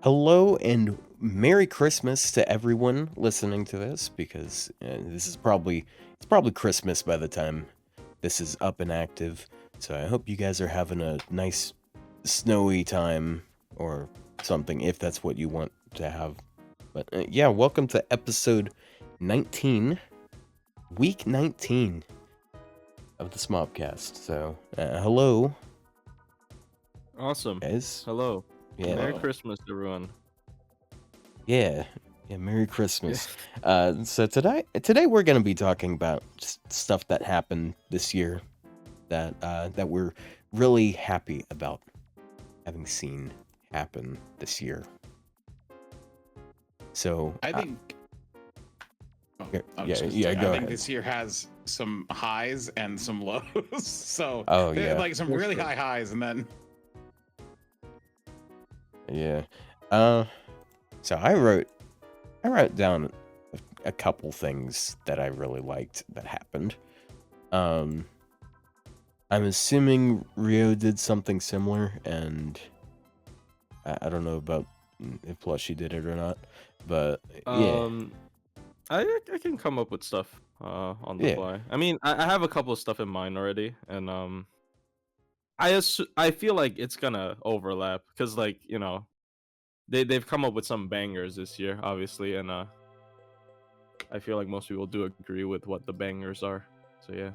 Hello and Merry Christmas to everyone listening to this because this is probably Christmas by the time this is up and active. So I hope you guys are having a nice snowy time or something if that's what you want to have. But yeah, welcome to episode 19, week 19 of the smobcast. So hello Awesome. guys. Hello. Yeah. Merry Christmas, everyone. Yeah, Merry Yeah. Christmas. So today we're gonna be talking about just stuff that happened this year that we're really happy about having seen happen this year. So I think. yeah, I was just yeah, saying, go I think ahead. this year has some highs and some lows. So, Oh yeah, like some really Sure. high highs, and then yeah. So I wrote down a couple things that I really liked that happened. I'm assuming Rio did something similar, and I don't know about if Plushy did it or not, but yeah, I can come up with stuff on the yeah, fly. I mean, I have a couple of stuff in mind already, and I feel like it's gonna overlap because they've come up with some bangers this year, obviously, and I feel like most people do agree with what the bangers are. So yeah.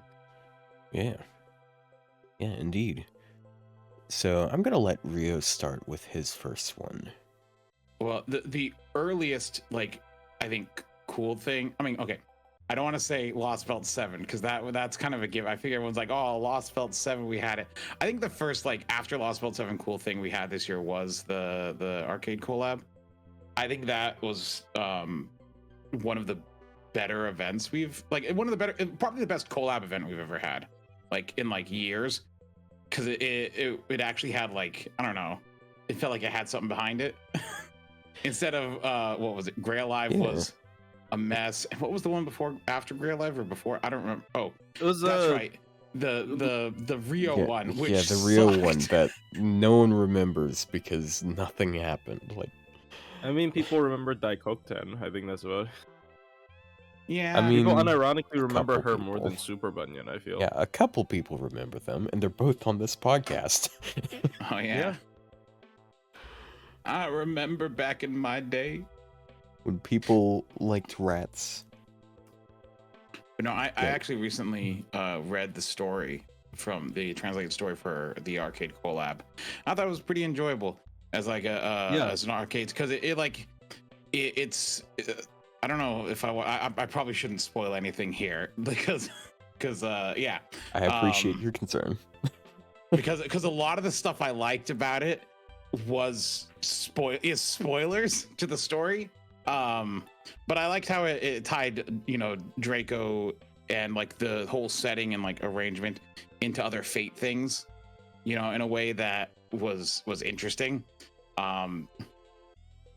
yeah, indeed. So I'm gonna let Rio start with his first one. well, the earliest, like, I think cool thing. I mean, okay, I don't want to say Lostbelt 7 because that's kind of a give. I figure everyone's like, oh, Lostbelt 7, we had it. I think the first, like, after Lostbelt 7 cool thing we had this year was the arcade collab. I think that was one of the better events we've one of the better, probably the best collab event we've ever had, like in like years, because it actually had, like, I don't know, it felt like it had something behind it. Instead of what was it, Grey Alive Yeah. was a mess. And what was the one before, after Grey Alive, or before? I don't remember. Oh, It was that's right, the Rio one, which yeah, the Rio sucked. one that no one remembers because nothing happened. Like, I mean, people remember Daikoku 10. I think that's about. Yeah, I mean, People unironically a remember couple her more people. than Super Bunyan, I feel. Yeah, a couple people remember them, and they're both on this podcast. oh yeah. I remember back in my day. When people liked rats. But no, I actually recently read the story from the translated story for the arcade collab. I thought it was pretty enjoyable as like as an arcade, because it's I don't know if I probably shouldn't spoil anything here because yeah, I appreciate your concern. because a lot of the stuff I liked about it was spoilers to the story. But I liked how it tied, Draco and like the whole setting and like arrangement into other Fate things, in a way that was interesting.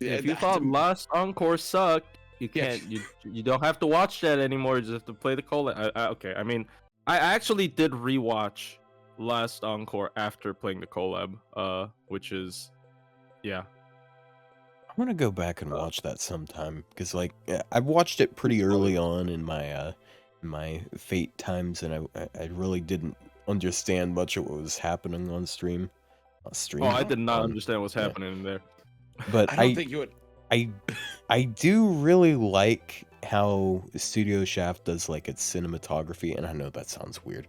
If you thought Last Encore sucked, you Yeah. can't. You don't have to watch that anymore. You just have to play the collab. Okay, I mean, I actually did rewatch Last Encore after playing the collab, which is, yeah. I'm gonna go back and watch that sometime because, like, I watched it pretty early on in my Fate times, and I really didn't understand much of what was happening on stream. Oh, I did not on- understand what's yeah. happening in there. But I don't think you would. I do really like how Studio Shaft does like its cinematography, and I know that sounds weird.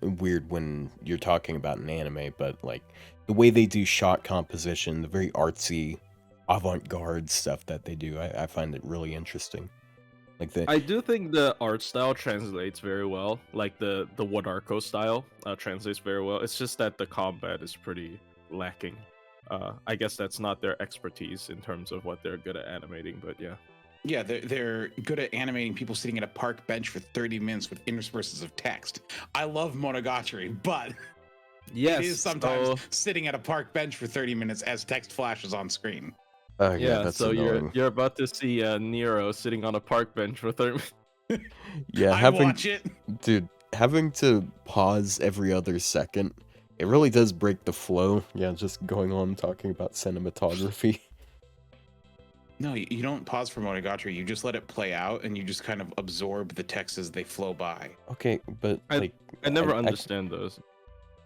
Weird when you're talking about an anime, but like the way they do shot composition, the very artsy, avant-garde stuff that they do, I find it really interesting. Like the I do think the art style translates very well. Like the Wood Arco style translates very well. It's just that the combat is pretty lacking. I guess that's not their expertise in terms of what they're good at animating, but yeah. Yeah, they're good at animating people sitting at a park bench for 30 minutes with intersperses of text. I love Monogatari, but Yes, it is sometimes so, sitting at a park bench for 30 minutes as text flashes on screen. oh yeah, that's so annoying. you're about to see Nero sitting on a park bench for 30 Yeah, I watch it. dude, having to pause every other second it really does break the flow. Yeah, just going on talking about cinematography. No, you don't pause for Monogatari. You just let it play out, and you just kind of absorb the text as they flow by. Okay, but I never understand those.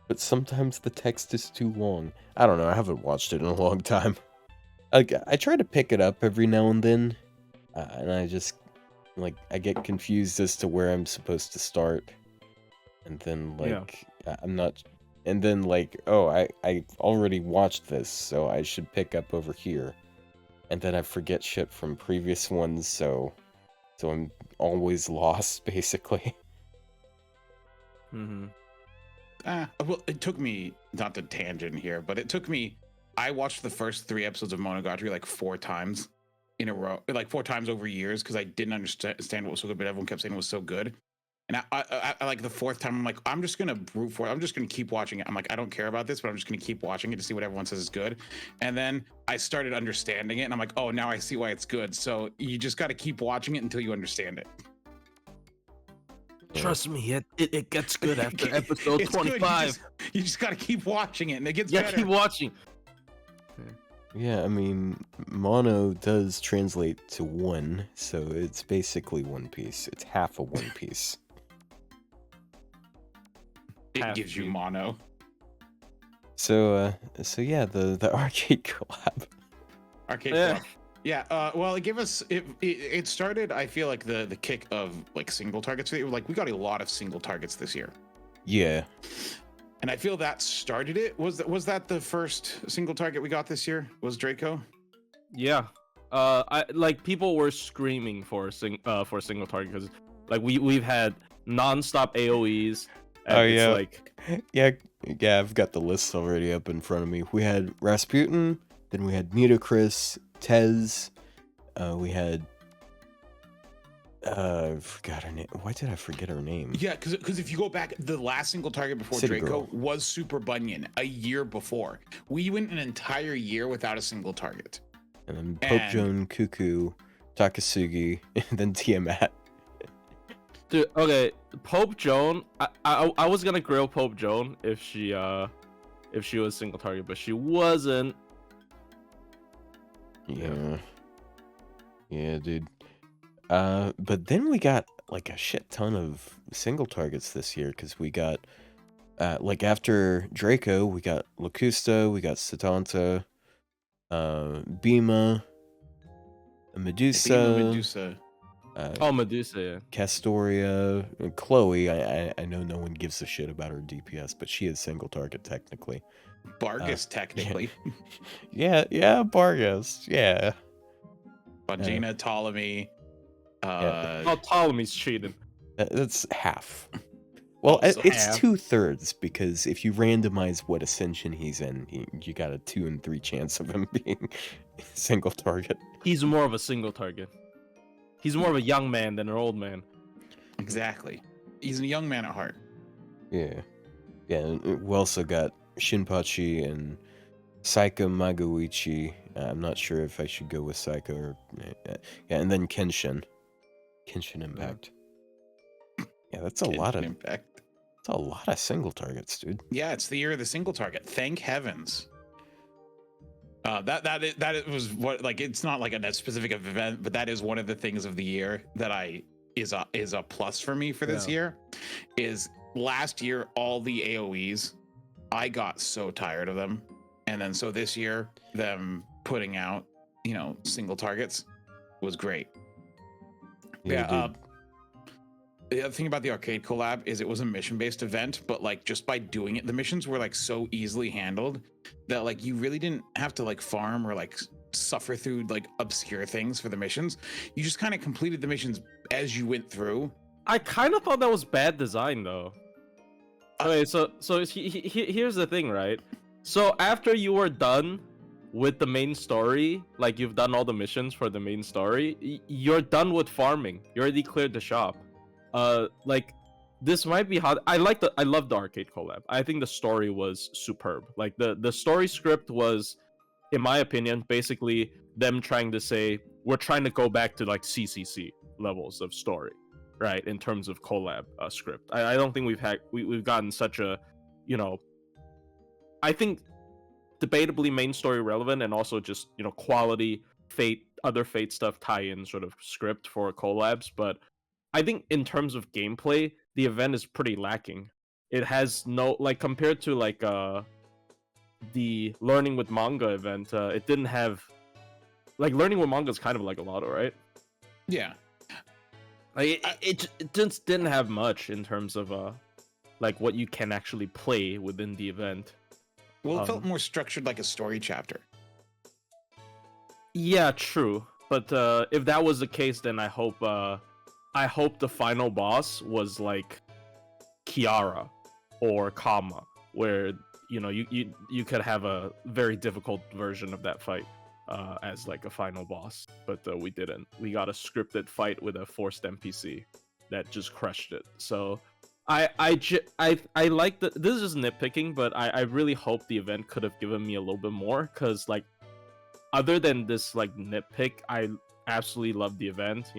But sometimes the text is too long. I don't know. I haven't watched it in a long time. I try to pick it up every now and then, and I just I get confused as to where I'm supposed to start, and then I'm not. And then oh, I already watched this, so I should pick up over here. And then I forget shit from previous ones, so I'm always lost, basically. Mm-hmm. Well, it took me, not to tangent here, but it took me, I watched the first 3 episodes of Monogatari like 4 times in a row, like 4 times over years, because I didn't understand what was so good, but everyone kept saying it was so good. And I like the 4th time, I'm like, I'm just gonna brute for it. I'm just gonna keep watching it. I'm like, I don't care about this, but I'm just gonna keep watching it to see what everyone says is good. And then I started understanding it, and I'm like, oh, now I see why it's good. So you just got to keep watching it until you understand it. Trust me, it gets good after episode 25. You just got to keep watching it, and it gets yeah, better. keep watching. Yeah, I mean, mono does translate to 1, so it's basically One Piece. It's half a One Piece. It gives you mono. So yeah, the arcade collab. Arcade collab. Yeah, well, it gave us it started. I feel like the kick of like single targets. Like we got a lot of single targets this year. Yeah, and I feel that started it. Was that the first single target we got this year? Was Draco? Yeah, people were screaming for a single target because like we've had nonstop AOE's. Oh yeah, yeah. I've got the list already up in front of me. We had Rasputin, then we had Nitocris, Tez, we had I forgot her name. Why did I forget her name? Yeah, because if you go back, the last single target before Draco was Super Bunyan a year before. We went an entire year without a single target. And then Pope Joan, Cuckoo, Takasugi, and then Tiamat. Dude, okay, Pope Joan. I was gonna grill Pope Joan if she was single target, but she wasn't. Yeah, dude. But then we got like a shit ton of single targets this year because we got like after Draco, we got Locusta, we got Satanta, Bima, Medusa. Medusa, yeah. Castoria, and Chloe. I know no one gives a shit about her DPS, but she is single target technically. Bargus technically. Yeah, Bargus. Yeah. Bongina, Ptolemy. Ptolemy's cheating. That's half. Well, it's 2/3 because if you randomize what ascension he's in, you got a 2 in 3 chance of him being single target. He's more of a single target. He's more of a young man than an old man. Exactly. He's a young man at heart. Yeah. We also got Shinpachi and Saika Magoichi. I'm not sure if I should go with Saika or... yeah, and then Kenshin. Kenshin Impact. Yeah, that's a lot of... Impact. That's a lot of single targets, dude. Yeah, it's the year of the single target. Thank heavens. That was what, like, it's not like a specific event, but that is one of the things of the year that is a plus for me for this year. Is last year all the AOE's, I got so tired of them, and then so this year them putting out single targets was great. The other thing about the arcade collab is it was a mission-based event, but like just by doing it, the missions were like so easily handled that like you really didn't have to like farm or like suffer through like obscure things for the missions. You just kind of completed the missions as you went through. I kind of thought that was bad design though. Okay, so here's the thing, right? So after you were done with the main story, like you've done all the missions for the main story, you're done with farming. You already cleared the shop. Like this might be how I love the arcade collab. I think the story was superb. Like the story script was, in my opinion, basically them trying to say we're trying to go back to like CCC levels of story, right? In terms of collab script, I don't think we've gotten such a I think debatably main story relevant, and also just quality other Fate stuff tie-in sort of script for collabs. But I think in terms of gameplay, the event is pretty lacking. It has no, like, compared to like the learning with manga event, it didn't have, like, learning with manga is kind of like a lotto, right? Yeah. Like it just didn't have much in terms of like what you can actually play within the event. Well, it felt more structured like a story chapter. Yeah, true. But if that was the case, then I hope the final boss was like Kiara or Kama, where you could have a very difficult version of that fight as like a final boss. But we didn't. We got a scripted fight with a forced NPC that just crushed it. So I like the, this is just nitpicking, but I really hope the event could have given me a little bit more, because like other than this like nitpick, I absolutely loved the event.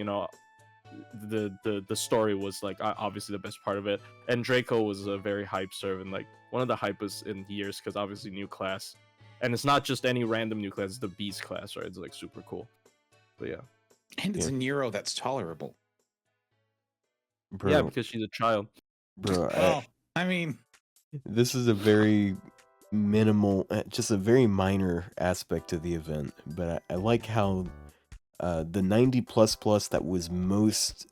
The story was like obviously the best part of it, and Draco was a very hype servant, like one of the hypest in years, because obviously new class, and it's not just any random new class, it's the Beast class, right? It's like super cool. But yeah, And it's a Nero that's tolerable. Bro, yeah, because she's a child. bro, Well, I mean, this is a very minimal, just a very minor aspect of the event, but I like how the 90++ that was most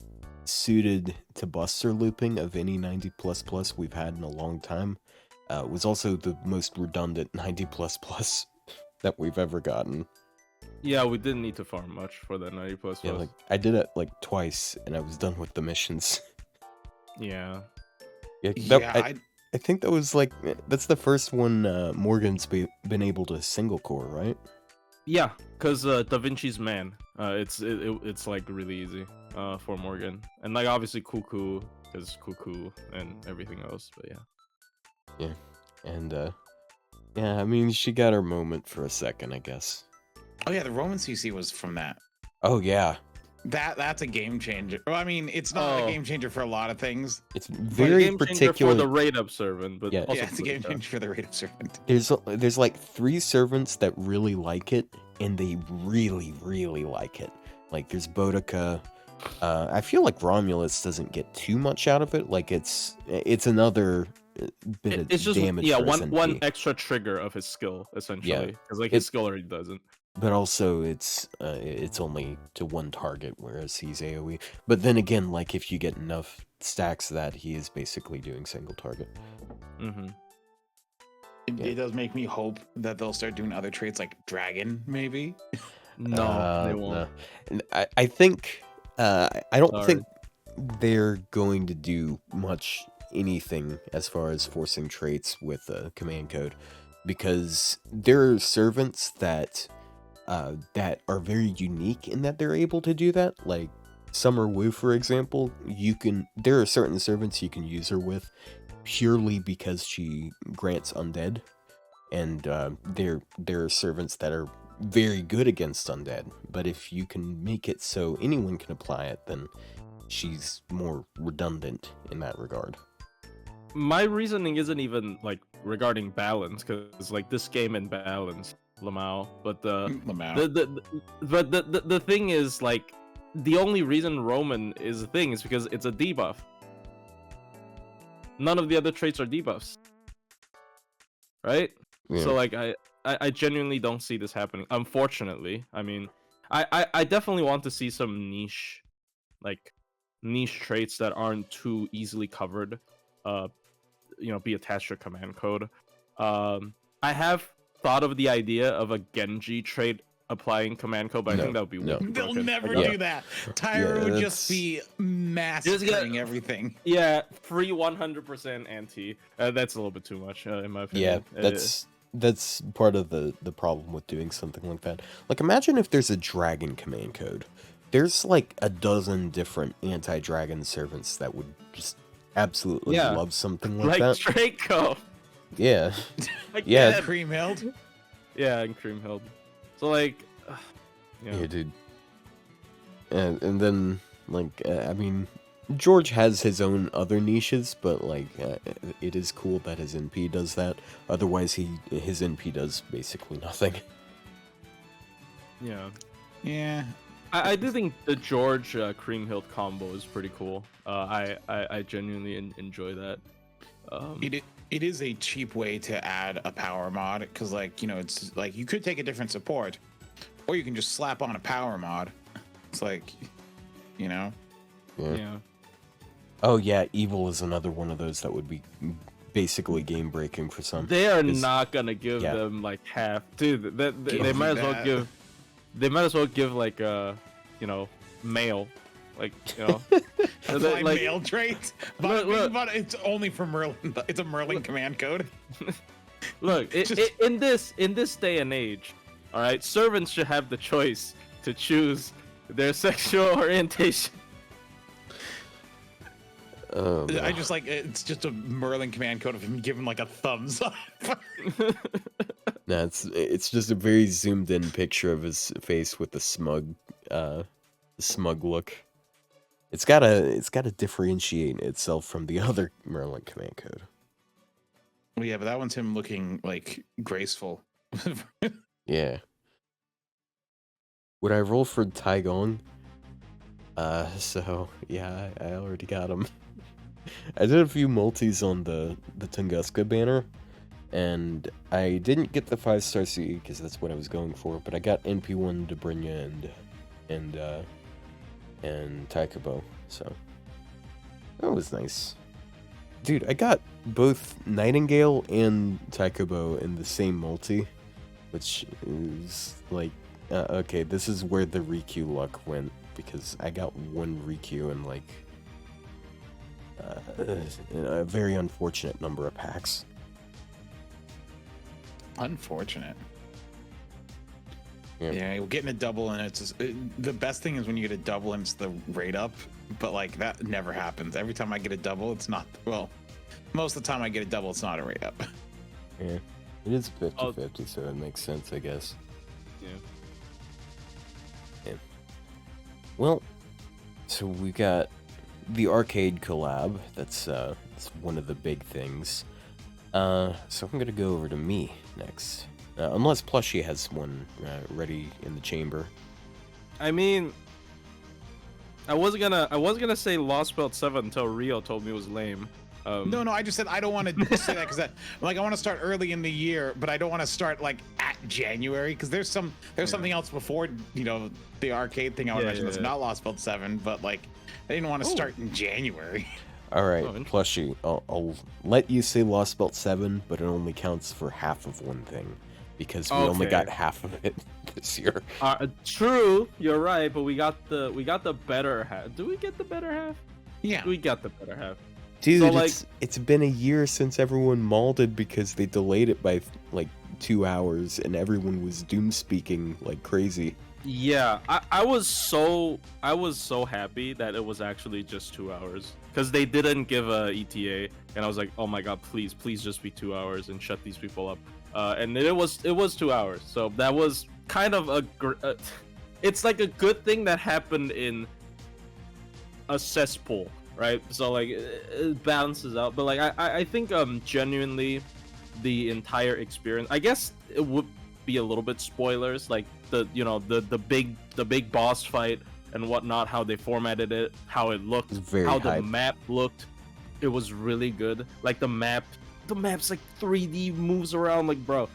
suited to buster looping of any 90++ we've had in a long time was also the most redundant 90++ that we've ever gotten. Yeah, we didn't need to farm much for that 90++. Yeah, like I did it like twice and I was done with the missions. Yeah. I think that was like, that's the first one Morgan's been able to single core, right? Yeah, because Da Vinci's man, it's like really easy for Morgan, and like obviously Cuckoo is Cuckoo and everything else, but yeah. And yeah, I mean, she got her moment for a second, I guess. oh yeah, the Roman CC was from that. Oh yeah, That's a game changer. Well, I mean, it's not a game changer for a lot of things. it's It's a very game changer particular. for the raid up servant, but Yeah. also Yeah, it's a for game the- changer for the rate of servant. There's like 3 servants that really like it, and they really, really like it. Like there's Boudica. I feel like Romulus doesn't get too much out of it. Like it's another bit of It's just damage. yeah, for his one NP. extra trigger of his skill essentially, because like his skill already doesn't. But also it's only to one target, whereas he's AoE. But then again, like if you get enough stacks of that, he is basically doing single target. Mm-hmm. It does make me hope that they'll start doing other traits like Dragon, maybe. No, they won't. No. And I think I don't Sorry. think they're going to do much anything as far as forcing traits with command code, because there are servants that are very unique in that they're able to do that. Like Summer Wu, for example, there are certain servants you can use her with purely because she grants undead, and there are servants that are very good against undead. But if you can make it so anyone can apply it, then she's more redundant in that regard. My reasoning isn't even like regarding balance, because like this game in balance, Lamau, but Lamau. the thing is, like, the only reason Roman is a thing is because it's a debuff. None of the other traits are debuffs, right? Yeah. So like I genuinely don't see this happening, unfortunately. I mean, I definitely want to see some niche traits that aren't too easily covered be attached to command code. I have thought of the idea of a Genji trait applying command code, but I think that would be no. way too They'll broken. never Like, do that. Tyra would just be massacring everything. yeah, free 100% anti. That's a little bit too much, in my Yeah, opinion. that's part of the problem with doing something like that. Like imagine if there's a dragon command code. There's like a dozen different anti-dragon servants that would just absolutely Yeah. love something like like that. Draco. Yeah. Like, Yeah. Creamhild. Yeah, and Creamhild. So like, Yeah, dude. And then like I mean, George has his own other niches, but like it is cool that his NP does that. Otherwise, his NP does basically nothing. Yeah. Yeah. I do think the George Cream Hilt combo is pretty cool. I genuinely enjoy that. It is a cheap way to add a power mod because, like, you know, it's like you could take a different support, or you can just slap on a power mod. It's like, you know. Yeah. Oh yeah, Evil is another one of those that would be basically game breaking for some. They are not gonna give yeah. them like half, dude. They Give might me as well that. give. They might as well give like you know, mail, like you know, Apply like mail trait, but it's only for Merlin. It's a Merlin command code. look Just- in this day and age, all right, servants should have the choice to choose their sexual orientation. Oh, I just like it's just a Merlin command code of him giving like a thumbs up. no, it's just a very zoomed in picture of his face with the smug look. It's gotta differentiate itself from the other Merlin command code. Well, yeah, but that one's him looking like graceful. Yeah. Would I roll for Taigong? So yeah, I already got him. I did a few multis on the Tunguska banner, and I didn't get the 5-star CE because that's what I was going for, but I got NP1 Dobrynya and Taikubo, so that was nice. Dude, I got both Nightingale and Taikubo in the same multi, which is like, okay, this is where the Rikyū luck went, because I got one Rikyū in like a very unfortunate number of packs. Unfortunate. Yeah. Yeah, getting a double and it's just, the best thing is when you get a double and it's the rate up, but like that never happens. Every time I get a double, it's not, well, most of the time I get a double, it's not a rate up. Yeah, it is 50-50, so it makes sense, I guess. Yeah. Well, so we got the arcade collab. That's one of the big things. So I'm gonna go over to me next, unless Plushie has one ready in the chamber. I mean, I wasn't gonna say Lostbelt 7 until Rio told me it was lame. No, I just said I don't want to say that because that, like, I want to start early in the year, but I don't want to start like at January because there's something else before, you know, the arcade thing I want to mention that's not Lostbelt 7, but like I didn't want to start in January. All right, Oh, interesting. Plushie, I'll let you say Lostbelt 7, but it only counts for half of one thing because we only Okay. got half of it this year. True, you're right, but we got the better half. Do we get the better half? Yeah. We got the better half. Dude, So, like- it's been a year since everyone molded because they delayed it by like 2 hours and everyone was doom speaking like crazy. Yeah, I was so happy that it was actually just 2 hours because they didn't give a ETA, and I was like, oh my god, please just be 2 hours and shut these people up. And it was 2 hours, so that was kind of it's like a good thing that happened in a cesspool, right? So like it balances out, but like I think genuinely the entire experience, I guess it would be a little bit spoilers, like the big boss fight and whatnot, how they formatted it, how it looked, It's very how hype. the map looked. It was really good. Like the map's like 3D, moves around, like, bro.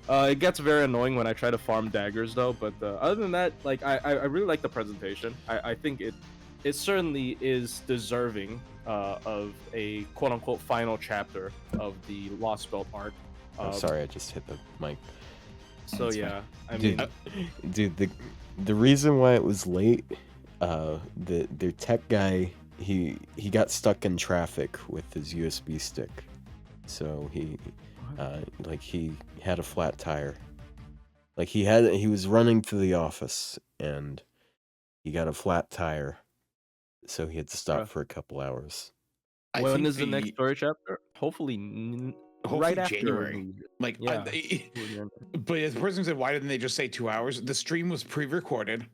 It gets very annoying when I try to farm daggers though, but other than that, like I really like the presentation. I think it certainly is deserving of a quote-unquote final chapter of the Lostbelt arc. Oh, sorry, I just hit the mic. So That's yeah, I Dude, mean, dude, the reason why it was late, their tech guy, he got stuck in traffic with his USB stick, so he had a flat tire. Like he was running to the office and he got a flat tire, so he had to stop Bruh. for a couple hours. I when think is the next story chapter? Hopefully, right after January. New Year. Like, Yeah. but as the person said, why didn't they just say 2 hours? The stream was pre-recorded.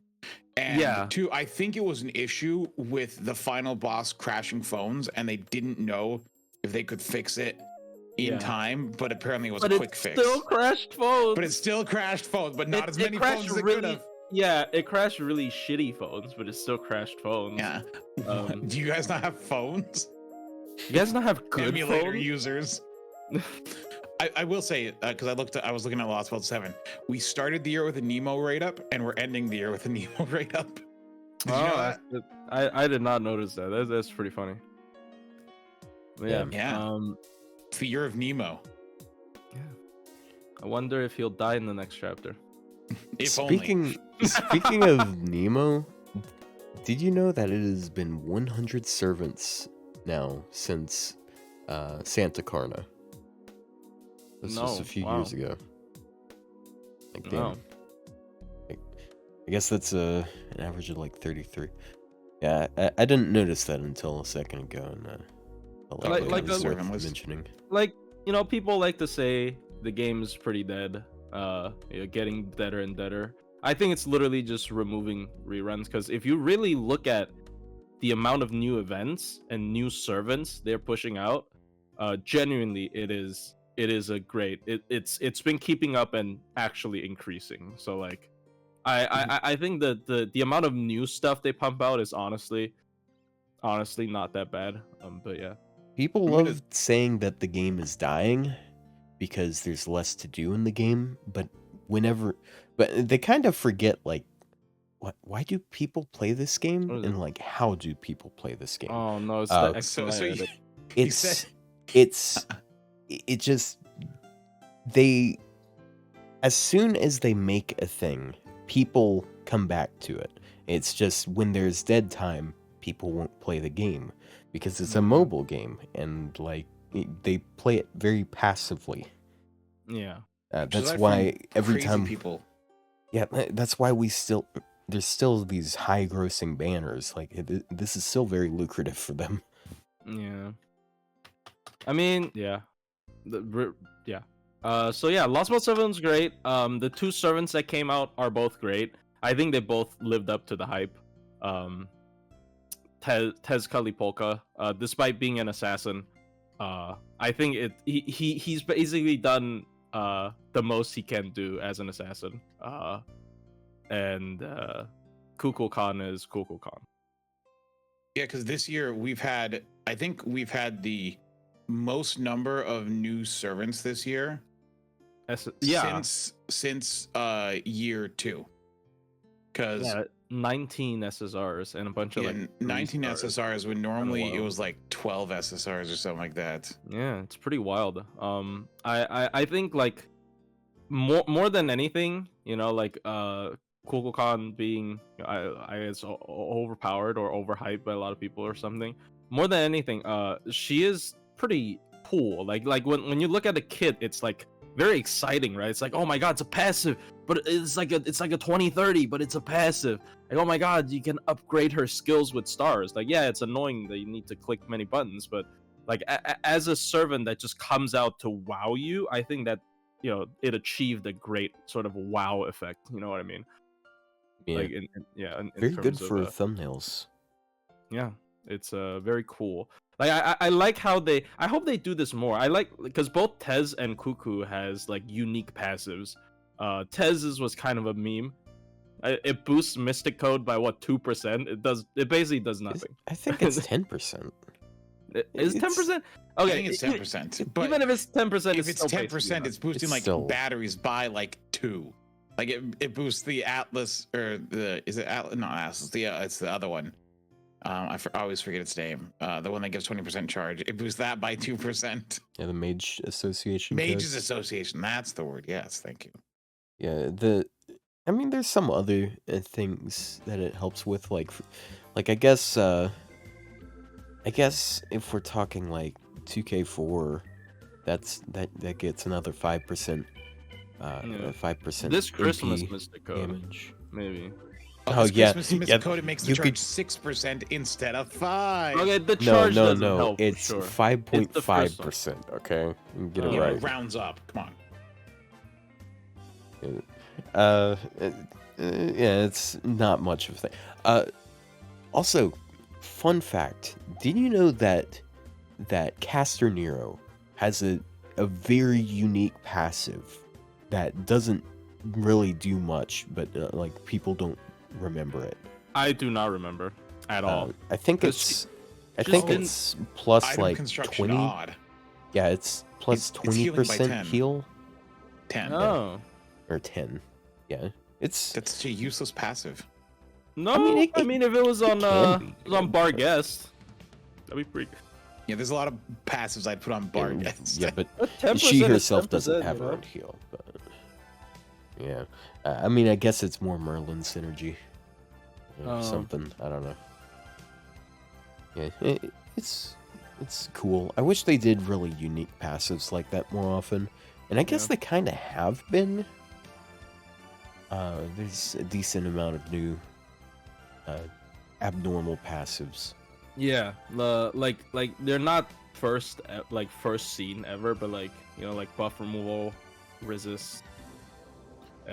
And Yeah. two, I think it was an issue with the final boss crashing phones, and they didn't know if they could fix it in time, but apparently it was But a quick it fix. still crashed phones. But it still crashed phones, but not as many crashed phones as it really, could have. Yeah, it crashed really shitty phones, but it still crashed phones. Yeah. Do you guys not have phones? You guys not have good Emulator phones? users. I will say, because I was looking at Lostbelt 7. We started the year with a Nemo rate up, and we're ending the year with a Nemo rate up. Did you know that? I did not notice that. That's pretty funny. But Yeah. It's the year of Nemo. Yeah. I wonder if he'll die in the next chapter. Speaking of Nemo, did you know that it has been 100 servants now since Santa Carna? This was a few years ago. Like, damn. I guess that's an average of like 33. Yeah, I didn't notice that until a second ago, and like was worth mentioning. Like, people like to say the game's pretty dead, getting deader and deader. I think it's literally just removing reruns, because if you really look at the amount of new events and new servants they're pushing out, genuinely it is a great. It's been keeping up and actually increasing. So like, I think that the amount of new stuff they pump out is honestly not that bad. But yeah, people love saying that the game is dying because there's less to do in the game, but they kind of forget, like, why do people play this game, and like, how do people play this game? Oh no, it's it just, they, as soon as they make a thing, people come back to it. It's just when there's dead time, people won't play the game because it's a mobile game, and like, they play it very passively. Yeah. That's why every time people. Yeah, that's why there's still these high grossing banners. Like, this is still very lucrative for them. Yeah. I mean, yeah. So yeah, Lostbelt 7's great. The two servants that came out are both great. I think they both lived up to the hype. Tez Kalipolka, despite being an assassin, I think he's basically done the most he can do as an assassin. And Kukulkan Khan is Kukulkan Khan. Yeah, because this year I think we've had the most number of new servants this year. Since year 2. Because 19 SSRs and a bunch of 19 SSRs when normally it was like 12 SSRs or something like that. Yeah, it's pretty wild. I think like more than anything, like Kukulkan Khan being I guess overpowered or overhyped by a lot of people or something. More than anything, she is pretty cool. Like when you look at the kit, it's like very exciting, right? It's like, oh my god, it's a passive, but it's like a 2030, but it's a passive. Like, oh my god, you can upgrade her skills with stars. Like, yeah, it's annoying that you need to click many buttons, but like as a servant that just comes out to wow you, I think that it achieved a great sort of wow effect. You know what I mean? Yeah. Like, in very good terms for of, thumbnails. Yeah, it's very cool. Like I like how I hope they do this more. I like, because both Tez and Cuckoo has like unique passives. Tez's was kind of a meme. It boosts Mystic Code by 2%. It basically does nothing. I think it's 10%. Is 10%? Okay, I think it's 10%. But even if it's 10%, if it's 10%, it's boosting batteries by 2. Like it boosts the Atlas, or is it Atlas? Not Atlas. It's the other one. I always forget its name. The one that gives 20% charge. It boosts that by 2%. Yeah, the Mage Association. Mages Association. That's the word. Yes, thank you. Yeah, I mean, there's some other things that it helps with, like I guess if we're talking like 2K4, that gets another 5%. 5%. This Christmas MP Mystic Code damage. Maybe. Oh yeah, Mystic Code, it makes the charge 6% instead of 5. Okay, the charge doesn't help. It's 5.5%. Okay, get it right. Rounds up. Come on. Yeah, it's not much of a thing. Also, fun fact: did you know that Caster Nero has a very unique passive that doesn't really do much, but like people don't remember it. I do not remember at all. I think 'Cause it's she's been- it's plus Item like construction 20. odd. Yeah, it's plus It's healing by 20% 10. heal 10. Oh or 10. Yeah, it's That's such a useless passive. no! I mean, if it was on can be it was on good, Bar but- Guest, that'd be pretty. Yeah, there's a lot of passives I'd put on bar guests. Yeah, but 10% she is herself doesn't 10%, have you her know? own heal. But yeah, I mean, I guess it's more Merlin synergy or Oh. something. I don't know. Yeah, it's cool. I wish they did really unique passives like that more often, and I guess Yeah. they kind of have been. There's a decent amount of new abnormal passives. Yeah, like they're not first seen ever, but like like buff removal, resist.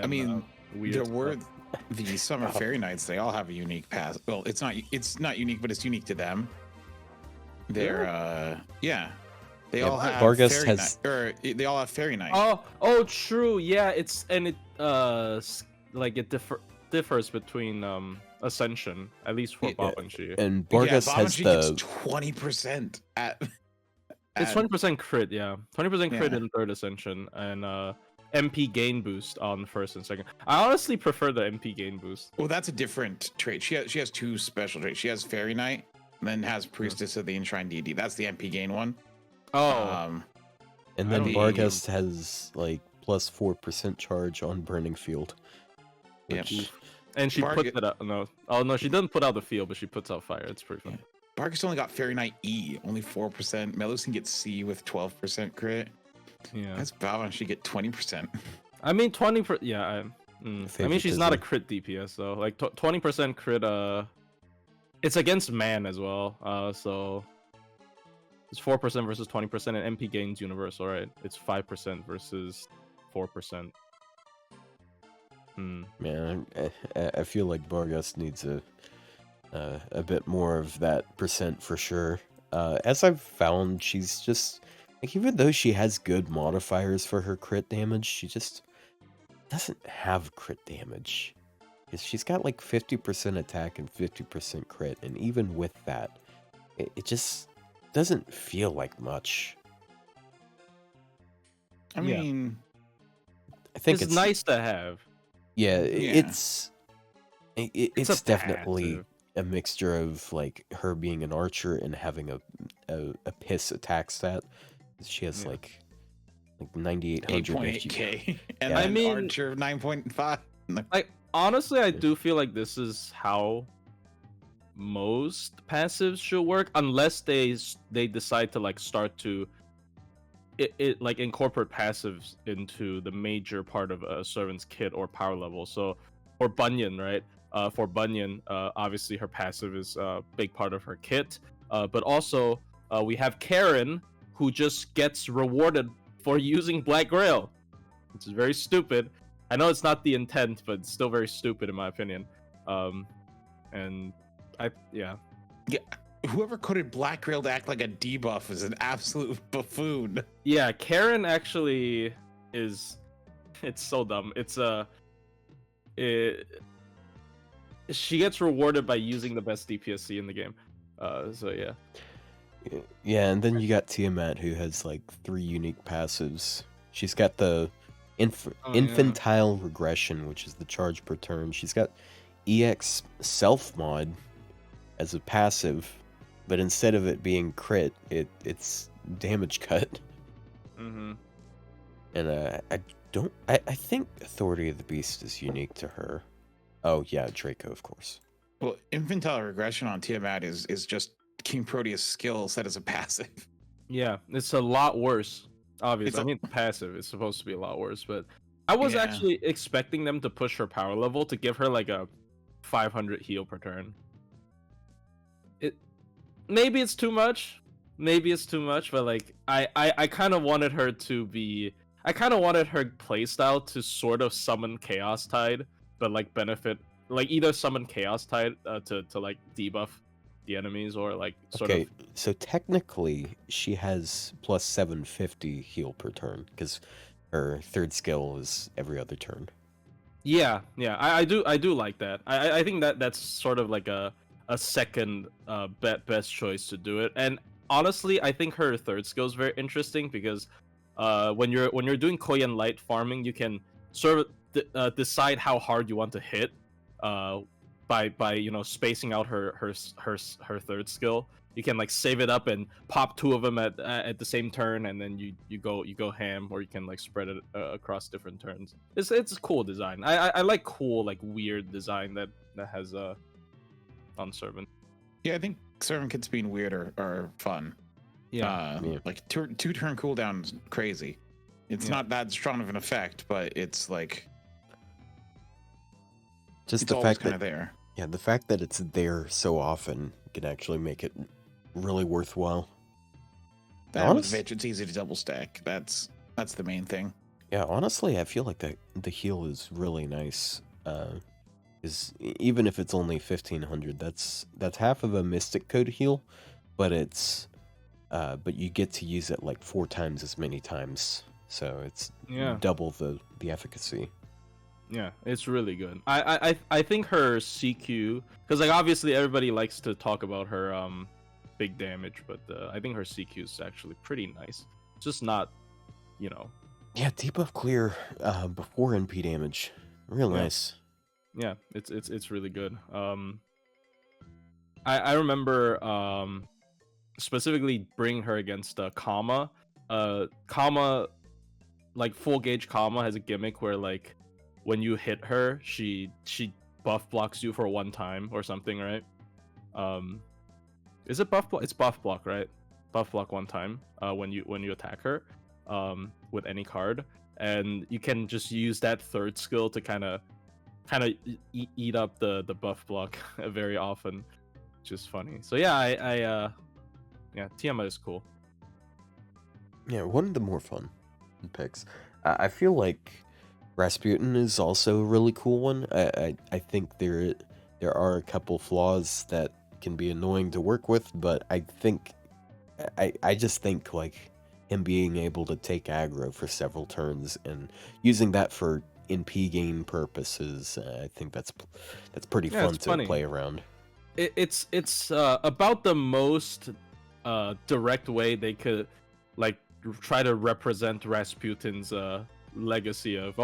I mean, weird there were stuff. the Summer Fairy Knights. They all have a unique pass. Well, it's not unique, but it's unique to them. They're yeah. They Yeah, all have Vargas Fairy has- they all have Fairy Knight. Oh, true. Yeah, it like it differs between Ascension, at least for Yeah, Babanshi. And Vargas yeah, has Babanji the gets 20% at. It's 20% crit, yeah. 20% crit Yeah. in third Ascension, and MP gain boost on first and second. I honestly prefer the MP gain boost. Well, that's a different trait. She has two special traits. She has Fairy Knight, and then has Priestess of the Enshrined Deity. That's the MP gain one. Oh, and I then don't Vargas has like plus 4% charge on Burning Field. Yep. Which, and she Vargas- put that out. No, oh no, she doesn't put out the field, but she puts out fire. It's pretty fun. Vargas only got Fairy Knight E, only 4%. Melusin gets C with 12% crit. Yeah. That's Valvan should get 20%. I mean, 20. Yeah. I mean, she's not a Favoritism. crit DPS though. Like 20% crit. It's against man as well. So it's 4% versus 20%, and MP gains universal, right? It's 5% versus 4%. man, I feel like Vargas needs a bit more of that percent for sure. As I've found, she's just like, even though she has good modifiers for her crit damage, she just doesn't have crit damage. 'Cause she's got like 50% attack and 50% crit, and even with that, it just doesn't feel like much. I Yeah. mean, I think It's nice to have. Yeah, Yeah. it's It's a definitely passive. a mixture of like her being an archer and having a piss attack stat. She has Yeah. like 9800 if you 8.8k. And Yeah. then I mean- Archer 9.5. Like, honestly, I do feel like this is how most passives should work, unless they decide to like start to it like incorporate passives into the major part of a servant's kit or power level. So for Bunyan, right? For Bunyan, obviously her passive is a big part of her kit, but also we have Karen, who just gets rewarded for using Black Grail, which is very stupid. I know it's not the intent, but it's still very stupid in my opinion. And yeah. Whoever coded Black Grail to act like a debuff is an absolute buffoon. Yeah, Karen actually is. It's so dumb. She gets rewarded by using the best DPSC in the game. So yeah. Yeah, and then you got Tiamat, who has like 3 unique passives. She's got the yeah. infantile regression, which is the charge per turn. She's got EX self mod as a passive, but instead of it being crit, it's damage cut. Mm-hmm. And I think Authority of the Beast is unique to her. Oh yeah, Draco, of course. Well, infantile regression on Tiamat is just King Proteus' skill set as a passive. Yeah, it's a lot worse. Obviously, It's a- I mean, passive is supposed to be a lot worse, but I was Yeah. actually expecting them to push her power level to give her like a 500 heal per turn. Maybe it's too much. But like I kind of wanted her to be. I kind of wanted her playstyle to sort of summon Chaos Tide but like benefit, like either summon Chaos Tide to like debuff the enemies, or like sort Okay, of. so technically she has plus 750 heal per turn because her third skill is every other turn. Yeah, I do like that. I think that's sort of like a second best choice to do it. And honestly, I think her third skill is very interesting because when you're doing Koyan Light farming, you can sort of decide how hard you want to hit uh by spacing out her third skill. You can like save it up and pop two of them at the same turn, and then you go ham, or you can like spread it across different turns. It's a cool design. I like cool, like weird design that has on servant. Yeah, I think servant kits being weird are fun. Yeah. Like two turn cooldown is crazy. It's not that strong of an effect, but it's like Just it's the always fact kind that of there. yeah, the fact that it's there so often can actually make it really worthwhile. That Honest- with Vitch, it's easy to double stack. That's the main thing. Yeah, honestly, I feel like the heal is really nice. Is even if it's only 1500, that's half of a Mystic Code heal, but it's but you get to use it like 4 times as many times, so it's double the efficacy. Yeah, it's really good. I think her CQ, because like obviously everybody likes to talk about her big damage, but I think her CQ is actually pretty nice. It's just not, Yeah, debuff clear before NP damage, real nice. Yeah, it's really good. I remember specifically bringing her against Kama. Kama, like full gauge Kama has a gimmick where like when you hit her, she buff blocks you for 1 time or something, right? Is it buff block? It's buff block, right? Buff block 1 time when you attack her with any card, and you can just use that third skill to kind of eat up the buff block very often, which is funny. So yeah, Tiamat is cool. Yeah, one of the more fun picks. I feel like Rasputin is also a really cool one. I think there are a couple flaws that can be annoying to work with, but I just think like him being able to take aggro for several turns and using that for NP gain purposes, I think that's pretty fun to play around. It's about the most direct way they could like try to represent Rasputin's legacy of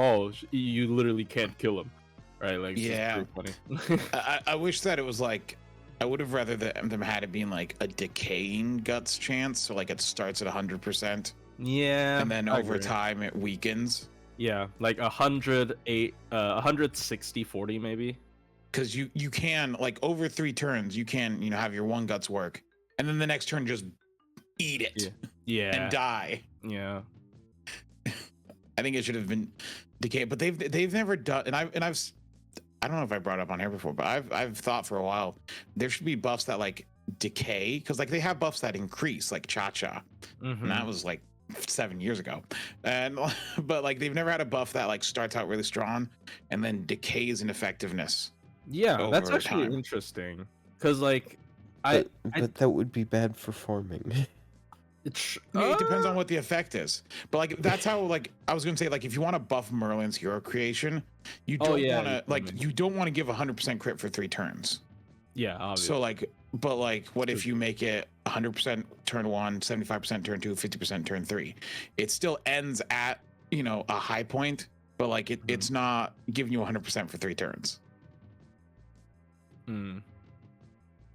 you literally can't kill him, right? Like it's just pretty funny. I wish that it was like, I would have rather them had it being like a decaying guts chance, so like it starts at 100%. Yeah, and then over time it weakens. Yeah, like 108, 160, 40 maybe. Because you can like over 3 turns you can have your 1 guts work, and then the next turn just eat it. Yeah. And die. Yeah. I think it should have been decay, but they've never done, and I've I don't know if I brought it up on here before, but I've thought for a while there should be buffs that like decay, because like they have buffs that increase, like Cha-Cha, and that was like 7 years ago, and but like they've never had a buff that like starts out really strong and then decays in effectiveness. Yeah, that's actually interesting, because like but that would be bad for farming. It depends on what the effect is, but like that's how, like I was gonna say, like if you want to buff Merlin's hero creation, you don't want to you don't want to give 100% crit for 3 turns. Yeah, obviously. So like, but like what if you make it 100% turn 1, 75% turn 2, 50% turn 3? It still ends at a high point, but like it's not giving you 100% for 3 turns.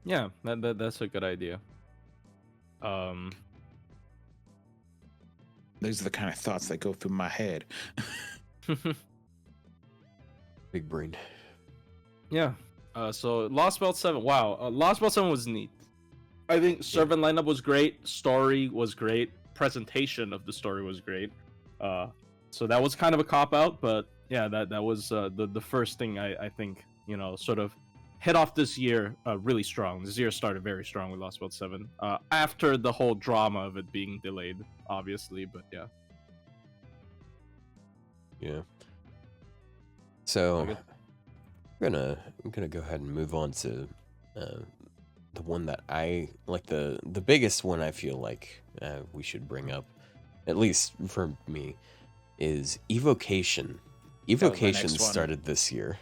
Yeah, that's a good idea. Those are the kind of thoughts that go through my head. Big brain. Yeah. So Lostbelt 7. Wow. Lostbelt 7 was neat. I think servant lineup was great. Story was great. Presentation of the story was great. So that was kind of a cop out, but yeah, that was the first thing I think sort of hit off this year really strong. This year started very strong with Lostbelt 7. After the whole drama of it being delayed, obviously, but yeah. Yeah. So I'm gonna go ahead and move on to the one that I like, the biggest one I feel like we should bring up, at least for me, is Evocation. was my Evocation next one. started this year.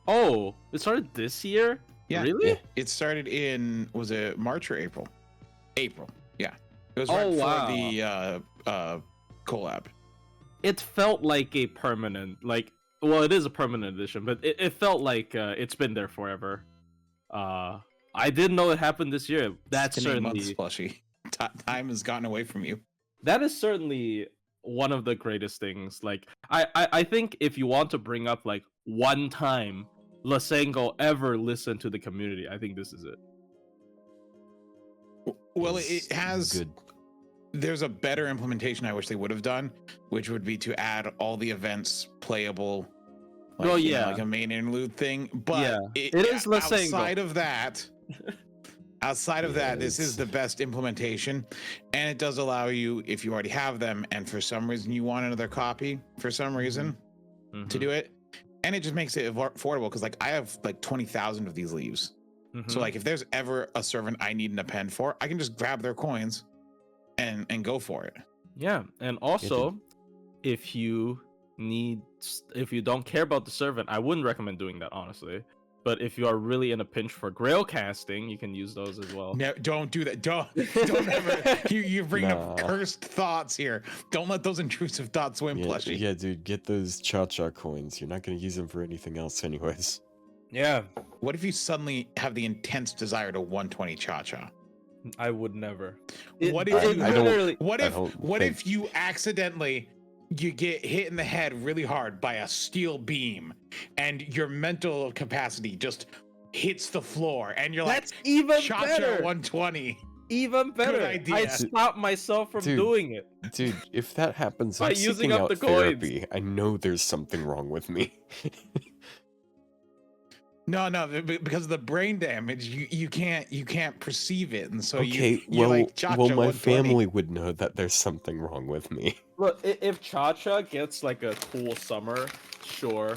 Oh, it started this year? Yeah. Really? Yeah. It started in, was it March or April? April. Yeah. It was Oh, right wow. before the collab. It felt like a permanent, like, well, it is a permanent edition, but it felt like it's been there forever. I didn't know it happened this year. That's It's been 8 months, certainly Plushy. Time has gotten away from you. that is certainly one of the greatest things. Like, I think if you want to bring up like one time Lasengo ever listened to the community, I think this is it. Well, It's it has. good. There's a better implementation I wish they would have done, which would be to add all the events playable. Like, Well, you know, yeah. like a main interlude thing. But Yeah, it is Lasengo. outside of that. Outside of that, this is the best implementation, and it does allow you, if you already have them, and for some reason you want another copy, for some reason, to do it, and it just makes it affordable. Because like I have like 20,000 of these leaves, so like if there's ever a servant I need an append for, I can just grab their coins, and go for it. Yeah, and also if you don't care about the servant, I wouldn't recommend doing that, honestly. But if you are really in a pinch for grail casting, you can use those as well. No, don't do that. Don't ever. You bring up cursed thoughts here. Don't let those intrusive thoughts win, Plushie. Yeah, dude, get those cha-cha coins. You're not gonna use them for anything else anyways. Yeah, What if you suddenly have the intense desire to 120 cha-cha? I would never. What if you I don't- literally? What I if don't what think- if you accidentally you get hit in the head really hard by a steel beam and your mental capacity just hits the floor and you're That's like even cha-cha better. 120? Even better. idea. I stopped myself from Dude. doing it. Dude, if that happens, By I'm using seeking up out the coins. therapy. I know there's something wrong with me. No, because of the brain damage, you can't perceive it, and so Okay, you're like cha-cha well, my 120. family would know that there's something wrong with me. Look, if Cha-Cha gets like a cool summer, sure.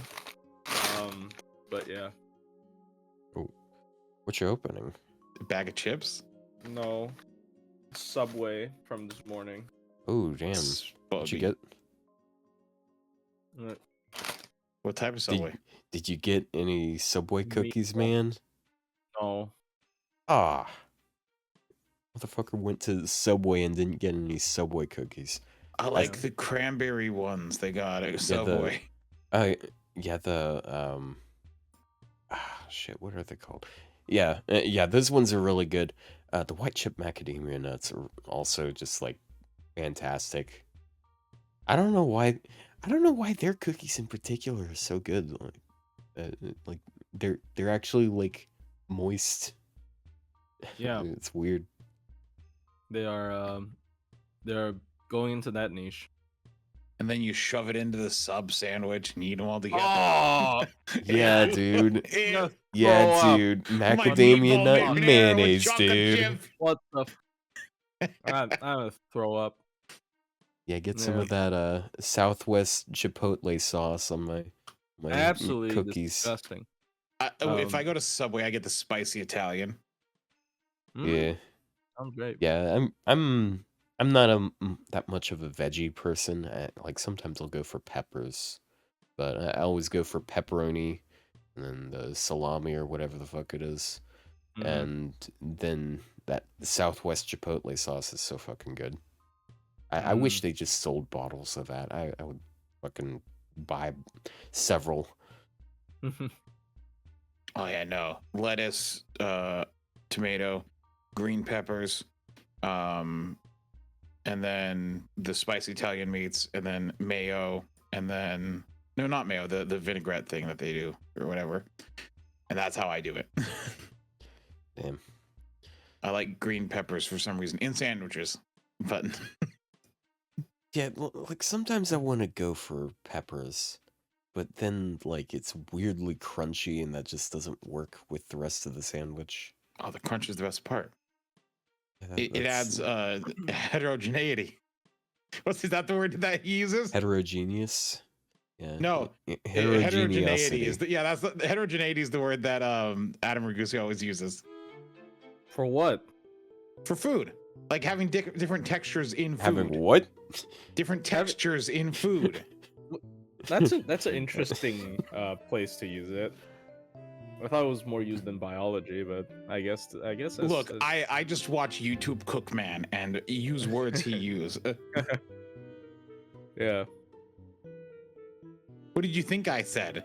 But yeah, What you opening? A bag of chips. no. Subway from this morning. Oh, damn. What'd you get? Uh, What type of Subway? Did you get any Subway cookies, Meatball. man? No. Ah. Motherfucker went to Subway and didn't get any Subway cookies. I like the cranberry ones they got at Subway. Yeah, shit, what are they called? Yeah, those ones are really good. The white chip macadamia nuts are also just like fantastic. I don't know why their cookies in particular are so good. Like they're actually like moist. Yeah. It's weird. They're going into that niche. And then you shove it into the sub sandwich and eat them all together. Oh, Yeah, dude. Ew. no. Yeah, Throw up. dude. My Macadamia meatball nut and marinara with mayonnaise, chocolate dude. chip. What the? I'm gonna throw up. Yeah, get some Yeah. of that Southwest Chipotle sauce on my Absolutely cookies. disgusting. If I go to Subway, I get the spicy Italian. Yeah. Sounds great. Yeah, I'm not that much of a veggie person. Like sometimes I'll go for peppers, but I always go for pepperoni and then the salami or whatever the fuck it is. Mhm. And then that Southwest Chipotle sauce is so fucking good. I Mm. wish they just sold bottles of that. I would fucking buy several. Oh yeah, no. Lettuce, tomato, green peppers, and then the spicy Italian meats, and then mayo, and then no, not mayo, the vinaigrette thing that they do or whatever. And that's how I do it. Damn. I like green peppers for some reason in sandwiches, but Yeah, like sometimes I want to go for peppers, but then like it's weirdly crunchy and that just doesn't work with the rest of the sandwich. oh, the crunch is the best part. Yeah, It that's adds heterogeneity. Is that the word that he uses? heterogeneous. Yeah. No, heterogeneity is that's the heterogeneity is the word that Adam Ragusa always uses For what? for food, like having different textures in food. Having what? Different textures in food. That's an interesting place to use it. I thought it was more used in biology, but I guess that's, Look, I just watch YouTube Cookman and use words he use. Yeah. What did you think I said?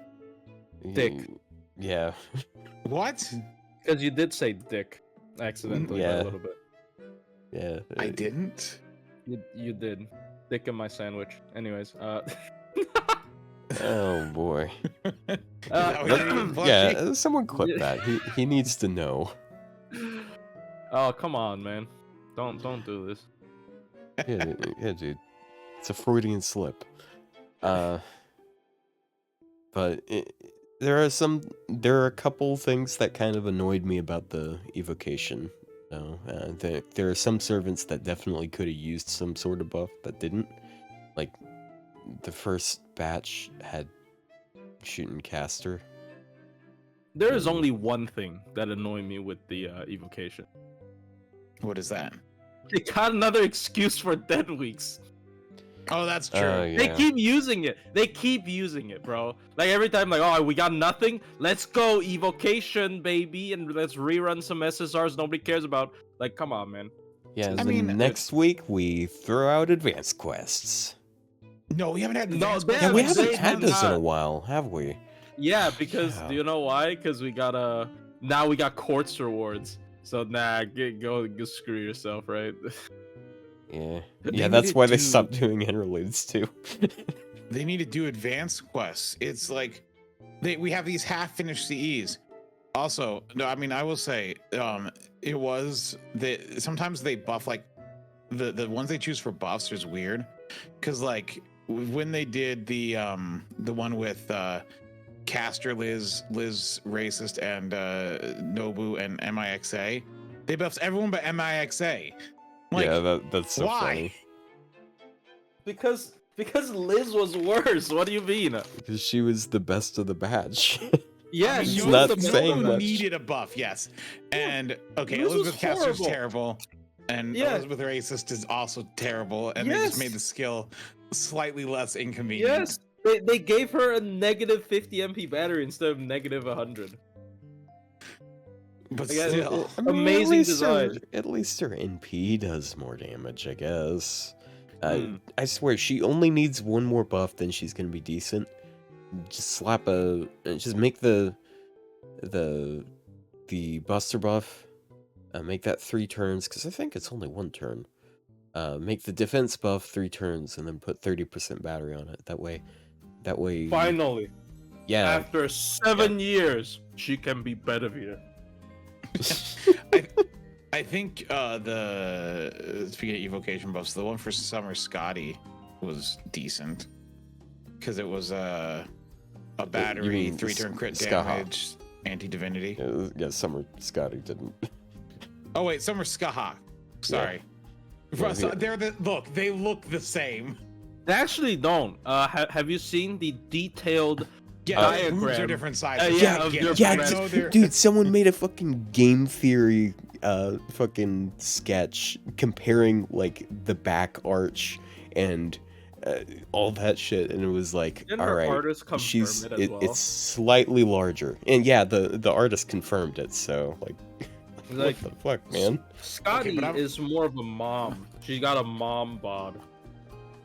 Dick. Yeah. What? Because you did say dick accidentally by Yeah. a little bit. Yeah. I didn't. You did. Dick in my sandwich. Anyways, Oh boy. Is that what you mean, Flushy? Yeah, someone clip that. He needs to know. Oh, come on, man. Don't do this. Yeah, dude. It's a Freudian slip. But there are a couple things that kind of annoyed me about the evocation. There are some servants that definitely could have used some sort of buff that didn't. Like, the first batch had shooting caster. There is only one thing that annoyed me with the evocation. What is that? They got another excuse for dead weeks. Oh, that's true. Yeah. They keep using it. They keep using it, bro. Like every time, like, oh, we got nothing. Let's go evocation, baby, and let's rerun some SSRs nobody cares about. Like, come on, man. Yeah, I mean, next week we throw out advanced quests. No, we haven't had No, advanced they quests. Yeah, we haven't- haven't they had have those in a not. while, have we? Yeah, because Yeah. do you know why? Because we got now we got quartz rewards. So go screw yourself, right? Yeah. But Yeah, they that's needed why they to- stopped doing interludes too. They need to do advanced quests. It's like we have these half-finished CEs. Also, no, I mean I will say, it was that sometimes they buff like the ones they choose for buffs is weird, because like when they did the one with Caster, Liz Racist, and Nobu and MIXA, they buffed everyone but MIXA. Like, yeah, that's so why? funny. because Liz was worse. What do you mean? Because she was the best of the batch. Yeah, I mean, she It's was not the saying Nobu much. needed a buff, yes. And okay, Liz was Elizabeth Caster's horrible. terrible, and Yeah. Elizabeth Racist is also terrible, and they Yes. just made the skill slightly less inconvenient. Yes, they gave her a negative 50 MP battery instead of negative 100. But Yeah, still, Amazing at design. At least her NP does more damage, I guess. Hmm. I swear, she only needs one more buff, then she's gonna be decent. Just just make the Buster buff. Make that 3 turns, because I think it's only 1 turn. Make the defense buff 3 turns, and then put 30% battery on it. That way. Finally, Yeah. after 7 years, she can be better here. I think speaking of evocation buffs, the one for Summer Scotty was decent because it was a battery, mean 3-turn crit Skaha? damage, anti-divinity. Yeah, Summer Scotty didn't. Oh wait, Summer Skaha. Sorry. Yeah, yeah. They look the same. They actually don't. Have you seen the detailed Yeah, the boobs are diagram? different sizes. Yeah, I of get their it. Yeah, I breasts. know they're- dude, someone made a fucking game theory fucking sketch comparing like the back arch and all that shit, and it was like, Didn't all her right, artist confirm it as well? it's slightly larger, and yeah, the artist confirmed it. So like, Like, what the fuck, man? Scotty Okay, but I'm- is more of a mom. She got a mom bod.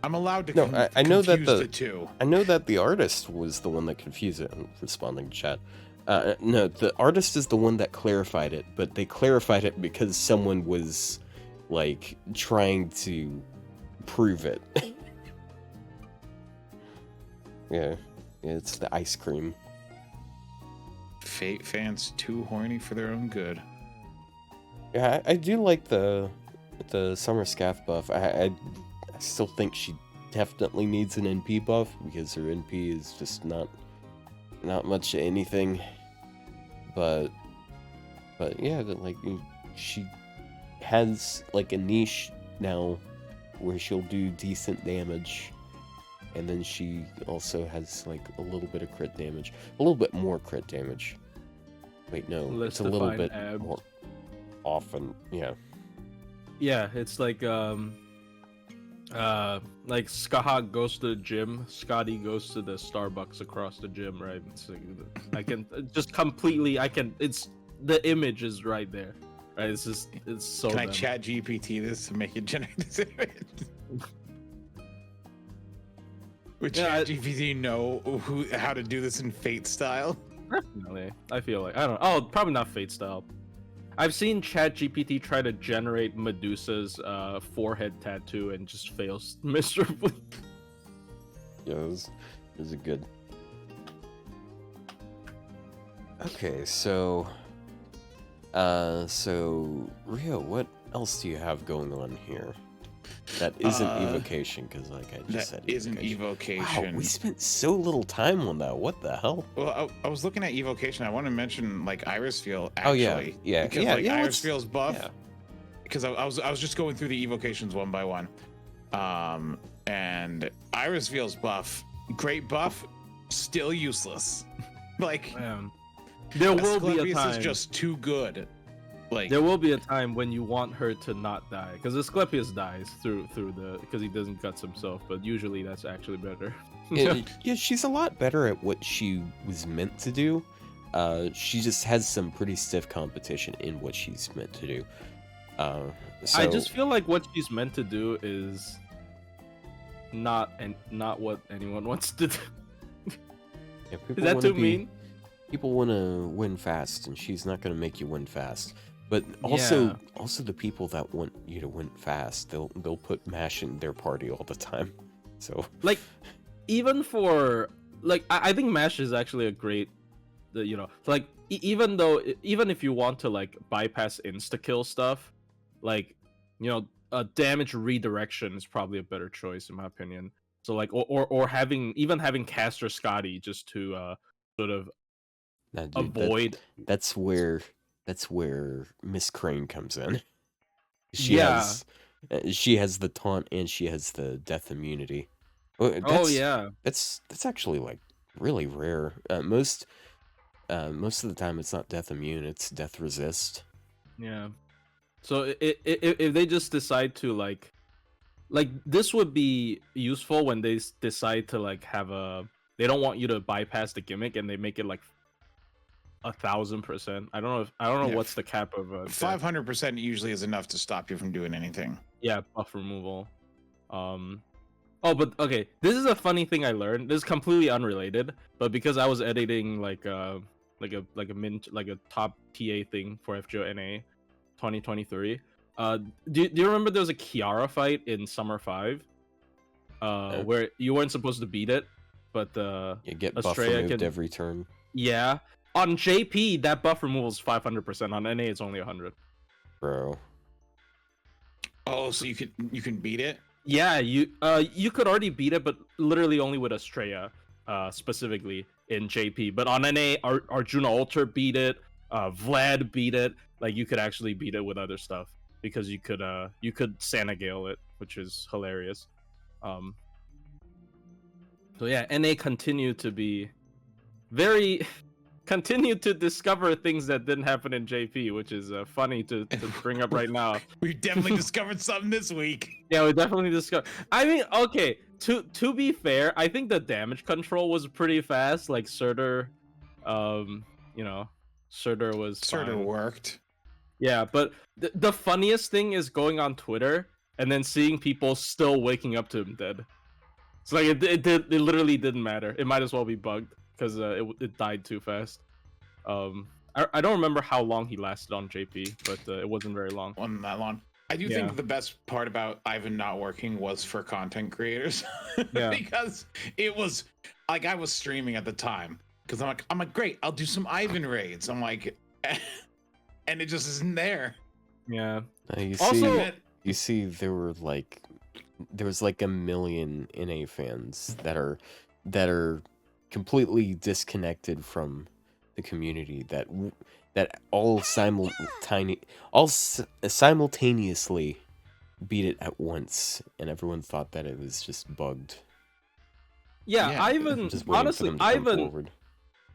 I'm allowed to. No, I know that confuse the- two. I know that the artist was the one that confused it. I'm responding to chat. No, the artist is the one that clarified it, but they clarified it because someone was like trying to prove it. Yeah, it's the ice cream. Fate fans too horny for their own good. Yeah, I do like the Summer Scath buff. I still think she definitely needs an NP buff because her NP is just not much of anything. But yeah, like she has like a niche now where she'll do decent damage. and then she also has like a little bit of crit damage, a little bit more crit damage. Wait, no, Less it's a little defined bit abs. more often. Yeah. Yeah, it's like Skahak goes to the gym, Scotty goes to the Starbucks across the gym, right? It's like, I can just completely, it's the image is right there, right? It's just, it's so. Can I dumb. chat GPT this to make it generate this image? Would Yeah, chat GPT know how to do this in Fate style? Definitely, I feel like I don't. Oh, probably not Fate style. I've seen ChatGPT try to generate Medusa's forehead tattoo and just fails miserably. Yeah, it was a good. Okay, so Rio, what else do you have going on here? That isn't evocation, because like I just said, That isn't evocation. Wow, we spent so little time on that. What the hell? Well, I was looking at evocation. I want to mention like Iris Feel actually. Oh yeah, Because yeah, like yeah, Iris Feel's buff. yeah. Because I was just going through the evocations one by one, and Iris Feel's buff, great buff, still useless. Like There will be a Asclepius time. is just too good. Like There will be a time when you want her to not die, because Asclepius dies because he doesn't guts himself, but usually that's actually better. Yeah, she's a lot better at what she was meant to do. She just has some pretty stiff competition in what she's meant to do. I just feel like what she's meant to do is not what anyone wants to do. Yeah, Is that too mean? People want to win fast, and she's not going to make you win fast. But also the people that want you to win fast, they'll put MASH in their party all the time. So Like, even for like, I think MASH is actually a great, like even if you want to like bypass insta kill stuff, like a damage redirection is probably a better choice in my opinion. So like, or having Caster Scotty just to sort of nah, dude, avoid. that's where Miss Crane comes in. She Yeah. has the taunt and she has the death immunity. That's actually like really rare. Most of the time it's not death immune, it's death resist. Yeah. So if they just decide to like this would be useful when they decide to like they don't want you to bypass the gimmick and they make it like 1,000%. I don't know what's the cap of 500% usually is enough to stop you from doing anything. Yeah, buff removal. But okay, this is a funny thing I learned. This is completely unrelated, but because I was editing like a top TA thing for FGO 2023. Do you remember there was a Kiara fight in Summer 5? Where you weren't supposed to beat it, but you get buff Estrella removed every turn. Yeah. On JP, that buff removal is 500%. On NA, it's only 100. Bro. Oh, so you can beat it? Yeah, you could already beat it, but literally only with Estrella, specifically in JP. But on NA, Arjuna Alter beat it. Vlad beat it. Like you could actually beat it with other stuff because you could Santa Gale it, which is hilarious. So yeah, NA continue to discover things that didn't happen in JP, which is funny to bring up right now. We definitely discovered something this week. Yeah, we definitely discovered. I mean, okay, to be fair, I think the damage control was pretty fast. Like Surtur, Surtur was Surtur fine. worked. Yeah, but the funniest thing is going on Twitter and then seeing people still waking up to him dead. It's like it literally didn't matter. It might as well be bugged because it died too fast. I don't remember how long he lasted on JP, but it wasn't very long. Wasn't that long. I do think the best part about Ivan not working was for content creators. Yeah. Because it was like I was streaming at the time because I'm like great, I'll do some Ivan raids. I'm like and it just isn't there. Yeah. You see there was like 1 million NA fans that are completely disconnected from the community that all simultaneously beat it at once, and everyone thought that it was just bugged. Yeah, Yeah, Ivan. Just waiting for Honestly, them to come Ivan. forward.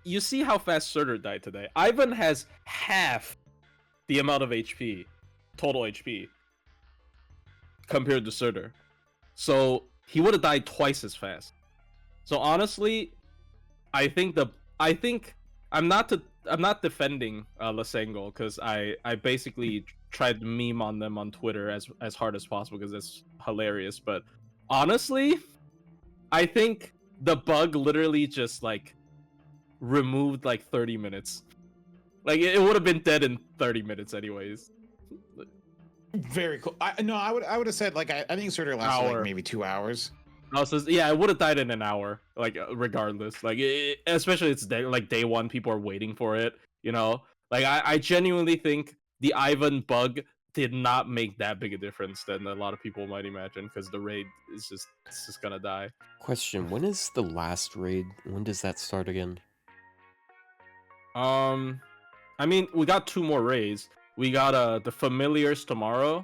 You see how fast Surtur died today. Ivan has half the amount of HP, total HP, compared to Surtur. So he would have died twice as fast. So honestly, I think I'm not defending Lasengol because I basically tried to meme on them on Twitter as hard as possible because it's hilarious. But honestly, I think the bug literally just like removed like 30 minutes. Like it would have been dead in 30 minutes anyways. Very cool. I would have said like I think Surtur lasted like Hour. maybe 2 hours. Also, yeah, it would have died in an hour, like regardless. Like, especially it's day one, people are waiting for it. You know, like I genuinely think the Ivan bug did not make that big a difference than a lot of people might imagine, because the raid is just gonna die. Question: when is the last raid? When does that start again? I mean, we got 2 more raids. We got the familiars tomorrow,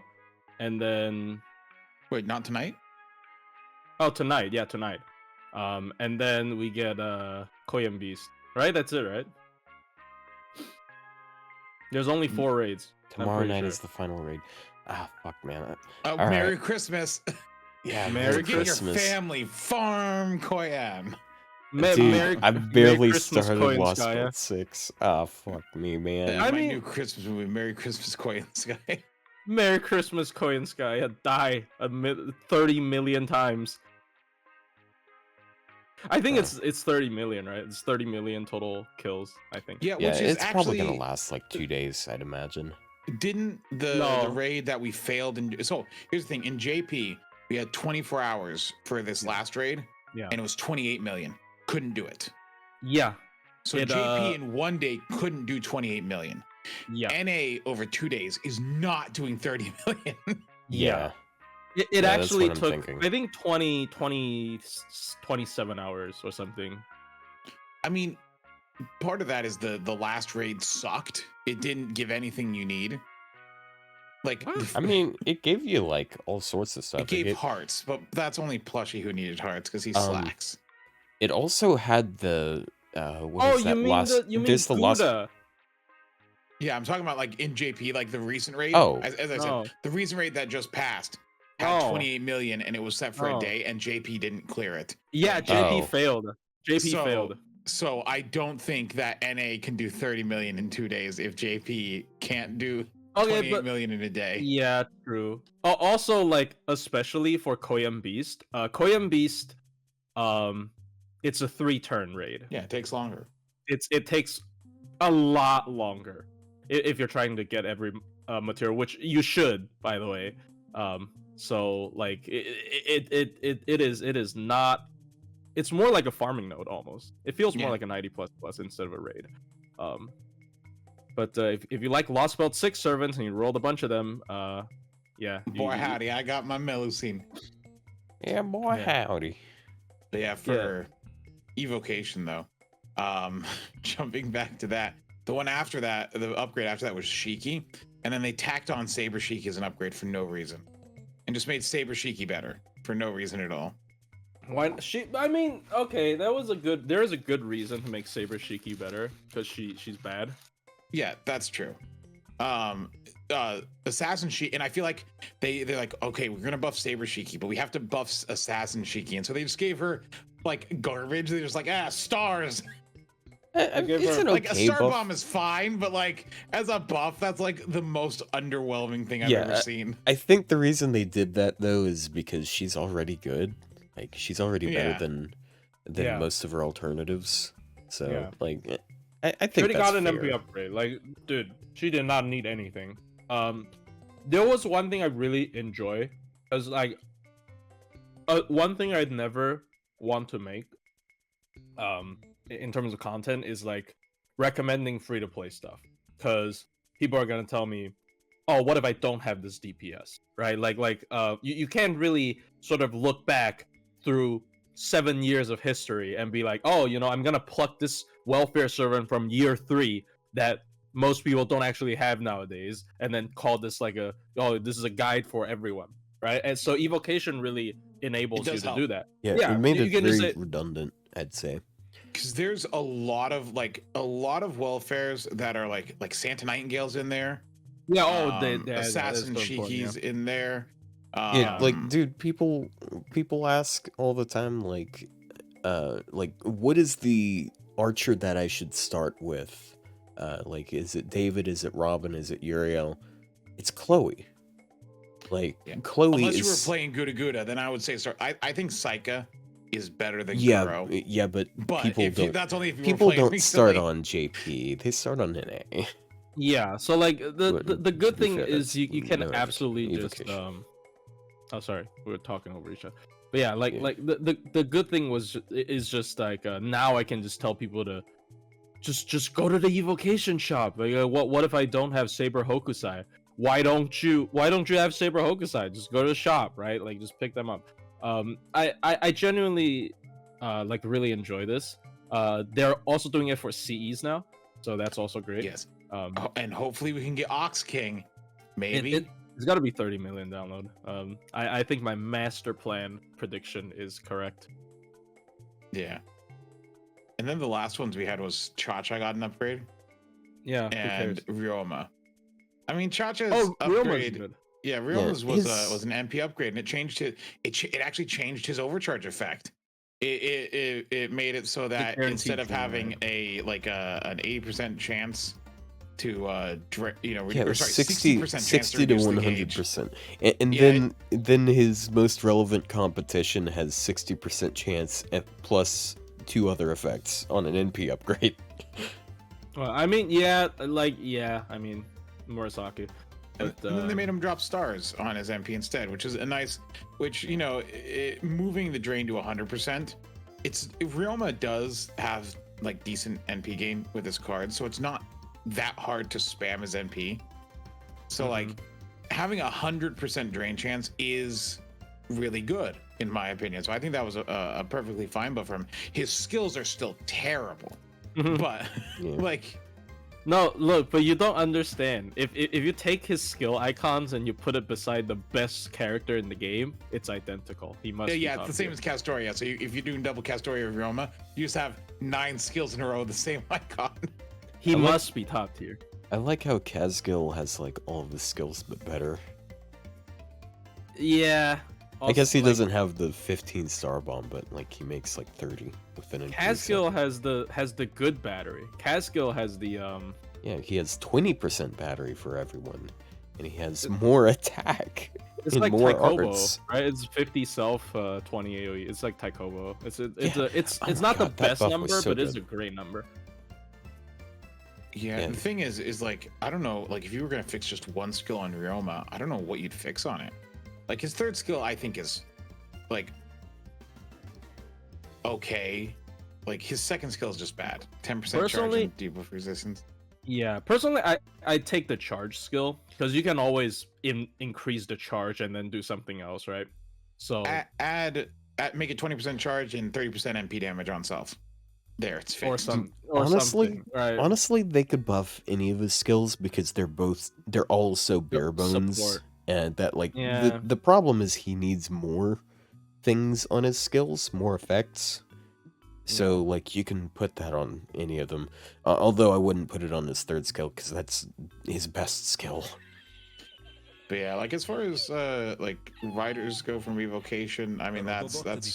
and then Wait, not tonight? tonight, yeah, tonight. And then we get Koyam Beast. Right? That's it, right? There's only 4 raids. I'm Tomorrow pretty night sure. is the final raid. Ah, fuck, man. Oh, All Merry right. Christmas. Yeah, Merry Merry Get your Christmas. family farm Koyam. Dude, I barely Christmas, started Koyan Lost Skya. Belt 6. Ah, fuck me, man. My I mean- new Christmas movie, Merry Christmas Koyam Sky. Merry Christmas, Koyan Sky. Die 30 million times. I think it's 30 million, right? It's 30 million total kills, I think. Yeah, Yeah, which is it's actually probably gonna last like 2 days, I'd imagine. didn't the No. raid that we failed in. So here's the thing: in JP, we had 24 hours for this last raid, Yeah. and it was 28 million. Couldn't do it. Yeah. So It, JP in one day couldn't do 28 million. Yeah. NA over 2 days is not doing 30 million. Yeah. It Yeah, that's actually what I'm took, thinking. I think, 27 hours or something. I mean, part of that is the last raid sucked. It didn't give anything you need. Like, I mean, it gave you like all sorts of stuff. it gave hearts, but that's only Plushie who needed hearts because he Um, slacks. It also had the what Oh, is that? you mean Lost, you mean there's the Lost. Gouda. Yeah, I'm talking about like in JP, like the recent raid. Oh. As I Oh. said, the recent raid that just passed had Oh. 28 million and it was set for a Oh. day, and JP didn't clear it. Yeah, JP Oh. failed. JP So- failed. So I don't think that NA can do 30 million in 2 days if JP can't do Okay, 28 million in a day. yeah, true. Also, like, especially for Koyam Beast, it's a 3-turn raid. Yeah, it takes longer. It takes a lot longer if you're trying to get every material, which you should, by the way. So like it is not. It's more like a farming node almost. It feels more Yeah. like a 90++ instead of a raid. But if you like Lost Belt 6 servants and you rolled a bunch of them, yeah. Boy, howdy, I got my Melusine. Yeah, boy, Yeah. howdy. But yeah, for Evocation though, jumping back to that, the one after that, the upgrade after that was Shiki, and then they tacked on Saber Shiki as an upgrade for no reason, and just made Saber Shiki better for no reason at all. Why I mean, okay, there is a good reason to make Saber Shiki better, because she's bad. Yeah, that's true. Assassin Shiki, and I feel like they're like, okay, we're gonna buff Saber Shiki, but we have to buff Assassin Shiki, and so they just gave her like garbage. They're just like, stars. It's an Like a okay star buff. bomb is fine, but like as a buff, that's like the most underwhelming thing I've Yeah, ever seen. I think the reason they did that though is because she's already good. Like she's already better Yeah. than Yeah. most of her alternatives. So Yeah. like, I think Should have that's got an fair. MP upgrade. Like, dude, she did not need anything. There was one thing I really enjoy, because like, one thing I'd never want to make, in terms of content is like recommending free to play stuff, because people are gonna tell me, oh, what if I don't have this DPS, right? You can't really sort of look back through 7 years of history and be like, oh, I'm gonna pluck this welfare servant from year 3 that most people don't actually have nowadays, and then call this like this is a guide for everyone, right? And so Evocation really enables you does to help. do that. Yeah, Yeah, it made you it can very just say, redundant, I'd say. Because there's a lot of welfares that are like Santa Nightingale's in there. yeah, Assassin that's so important, Shiki's in there. Yeah, like, Um, dude, people ask all the time, like, what is the archer that I should start with? Like, is it David? Is it Robin? Is it Uriel? It's Chloe. Like, Yeah. Chloe unless is. you were playing Guda Guda, then I would say start. I think Saika is better than Yeah, Kuro. yeah, but But people if you, don't. that's only if you were People playing don't start recently. on JP. They start on NA. Yeah, so like the good To be thing fair, is that's you can no absolutely just evocation. oh sorry, we were talking over each other. But yeah, like Yeah. like the good thing is just like now I can just tell people to just go to the evocation shop. Like, what if I don't have Saber Hokusai? Why don't you have Saber Hokusai? Just go to the shop, right? Like just pick them up. I genuinely like really enjoy this. They're also doing it for CEs now, so that's also great. Yes. And hopefully we can get Ox King. Maybe. It's got to be 30 million download. I think my master plan prediction is correct. Yeah. And then the last ones we had was Cha-Cha got an upgrade. Yeah, And Ryoma. I mean, Cha-Cha's Ryoma's upgrade. good. Yeah, Ryoma's was his- an MP upgrade, and it changed it actually changed his overcharge effect. It made it so that guaranteed instead of thing, having right? an 80% chance to Yeah, it or was sorry, 60 chance to 60 to reduce the gauge. 100%. And Yeah, then his most relevant competition has 60% chance plus 2 other effects on an NP upgrade. Well, I mean, I mean, Murasaki. and But, then they made him drop stars on his MP instead, which is a nice, moving the drain to 100%. Ryoma does have like decent NP gain with his card, so it's not that hard to spam his NP. So like having 100% drain chance is really good in my opinion. So I think that was a perfectly fine buff for him. His skills are still terrible, but Yeah. like. No, look, but you don't understand. If you take his skill icons and you put it beside the best character in the game, it's identical. He must. Yeah, be it's the same as Castoria. So if you're doing double Castoria or Ryoma, you just have 9 skills in a row with the same icon. He I like- must be top tier. I like how Kazgil has like all of the skills but better. Yeah. I guess he also, like, doesn't have the 15 star bomb, but like he makes like 30 within a Kazgil has the good battery. Kazgil has the Yeah, he has 20% battery for everyone, and he has more attack. It's and like more Taikobo, arts. right? It's 50 self, 20 AoE. It's like Taikobo. It's Oh it's my not the God, that best buff was number, so but it's good. a great number. Yeah, Yeah. the thing is like, I don't know, like if you were gonna fix just one skill on Ryoma, I don't know what you'd fix on it. Like his third skill, I think is like okay. Like his second skill is just bad. 10% charge Personally- and debuff resistance. Yeah, personally, I take the charge skill because you can always increase the charge and then do something else, right? So Make it 20% charge and 30% MP damage on self. There, it's fixed. Honestly- something, right? Honestly, they could buff any of his skills because they're all so bare Yep, bones, support. and that like Yeah. the problem is he needs more things on his skills, more effects. So like you can put that on any of them, although I wouldn't put it on his third skill because that's his best skill. But yeah, like as far as like riders go from Evocation, I mean that's like,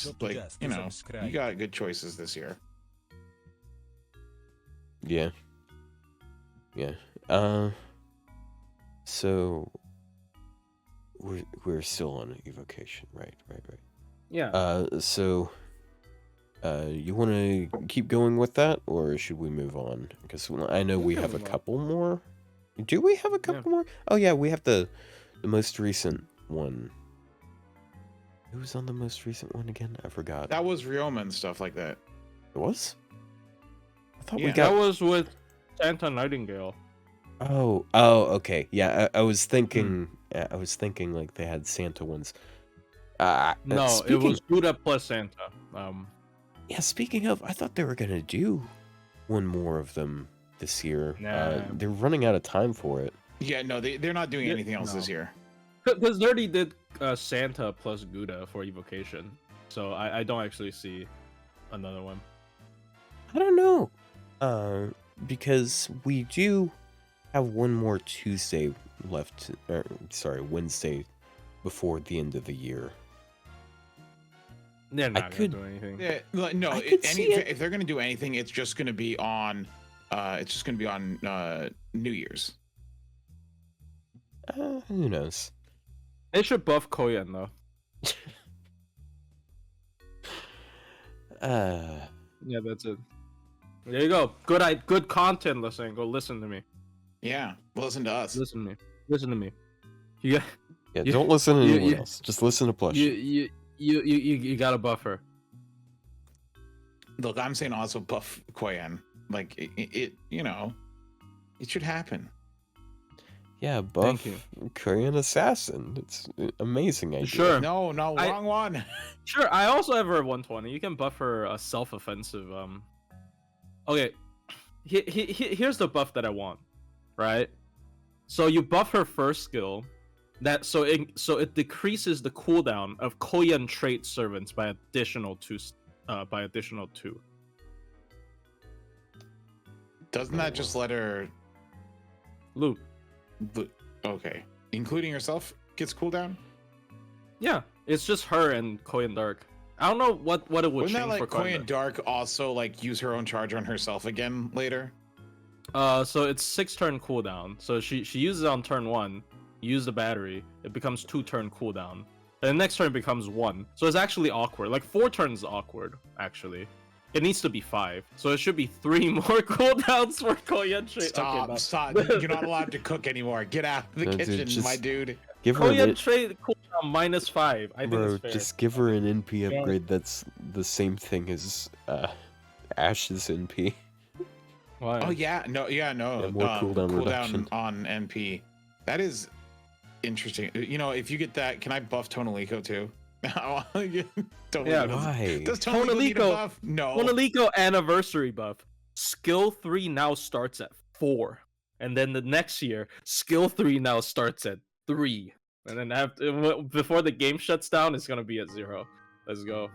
you know, you got good choices this year. Yeah. Yeah. So we're still on Evocation, right? Yeah. So you want to keep going with that, or should we move on? Because I know we can have a move on. couple more. Do we have a couple more? Oh yeah, we have the most recent one. Who was on the most recent one again? I forgot. That was Ryoma and stuff like that. It was? I thought Yeah. we got. That was with Santa Nightingale. Oh, okay. Yeah, I was thinking. I was thinking like they had Santa ones. No, it speaking- was Buddha plus Santa. Yeah, speaking of, I thought they were gonna do one more of them this year. Nah. They're running out of time for it. Yeah, no, they're not doing Yeah, anything else this no. year. Because they already did Santa plus Gouda for Evocation, so I don't actually see another one. I don't know. Because we do have one more Tuesday left, or sorry, Wednesday before the end of the year. They're not could- gonna do anything. Yeah, no. I could see it. If they're gonna do anything, it's just gonna be on. New Year's. Who knows? They should buff Koyan though. Yeah, that's it. There you go. Good content. Go listen to me. Yeah, listen to us. Listen to me. Listen to me. You got, Yeah, You- don't listen to you- anyone you- else. Just listen to Plush. you got to buff her. Look, I'm saying also buff Koyan. Like it it should happen. Yeah, buff Thank Korean Assassin. It's an amazing idea. Sure. No, wrong one. Sure, I also have her 120. You can buff her a self-offensive. Okay, here's the buff that I want, right? So you buff her first skill, so it decreases the cooldown of Koyan trait servants by additional 2. Doesn't that just let her? Loot. Okay, including yourself gets cooldown. Yeah, it's just her and Koyan Dark. I don't know what it would Wouldn't that change like for Koyan Dark also like use her own charge on herself again later? So it's 6 turn cooldown. So she uses it on turn 1, use the battery, it becomes 2 turn cooldown. And the next turn becomes 1. So it's actually awkward. Like 4 turns is awkward, actually. It needs to be 5. So it should be 3 more cooldowns for Koyan trait. Stop. You're not allowed to cook anymore. Get out of the No, dude, kitchen, just- my dude. Give her Koyan an, trait cooldown -5. I think bro, it's fair. just give her an NP Yeah. upgrade that's the same thing as Ash's NP. Why? Oh yeah, no. Yeah, more cooldown reduction. on NP. That is interesting. You know, if you get that, can I buff Tonalico too? Tonalico Yeah, Why? Does Tonalico need a Tonalico- buff? No. Monolico anniversary buff. Skill 3 now starts at 4. And then the next year, skill 3 now starts at 3. And then before the game shuts down, it's gonna be at 0. Let's go.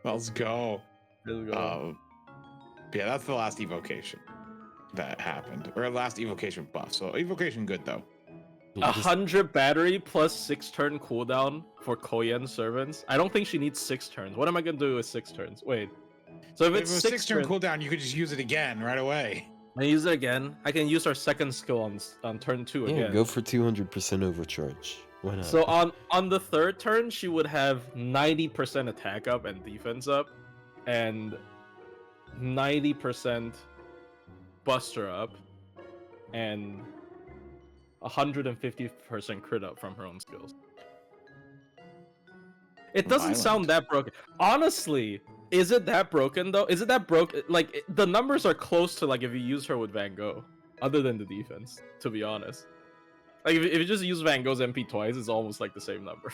Let's go. Let's go. Yeah, that's the last evocation that happened, or last evocation buff. So evocation good though. Yeah, just- 100 battery plus 6 turn cooldown for Koyan servants. I don't think she needs 6 turns. What am I gonna do with 6 turns? Wait. So if If it it's was 6 six turn turns, cooldown, you could just use it again right away. I use it again. I can use her second skill on turn 2 yeah, again. go for 200% overcharge. Why not? So on the third turn, she would have 90% attack up and defense up, and 90% buster up, and 150% crit up from her own skills. It doesn't Violent. sound that broken. Honestly, is it that broken though? Is it that broken? Like the numbers are close to like if you use her with Van Gogh, other than the defense. To be honest. Like if you just use Van Gogh's MP twice, it's almost like the same number.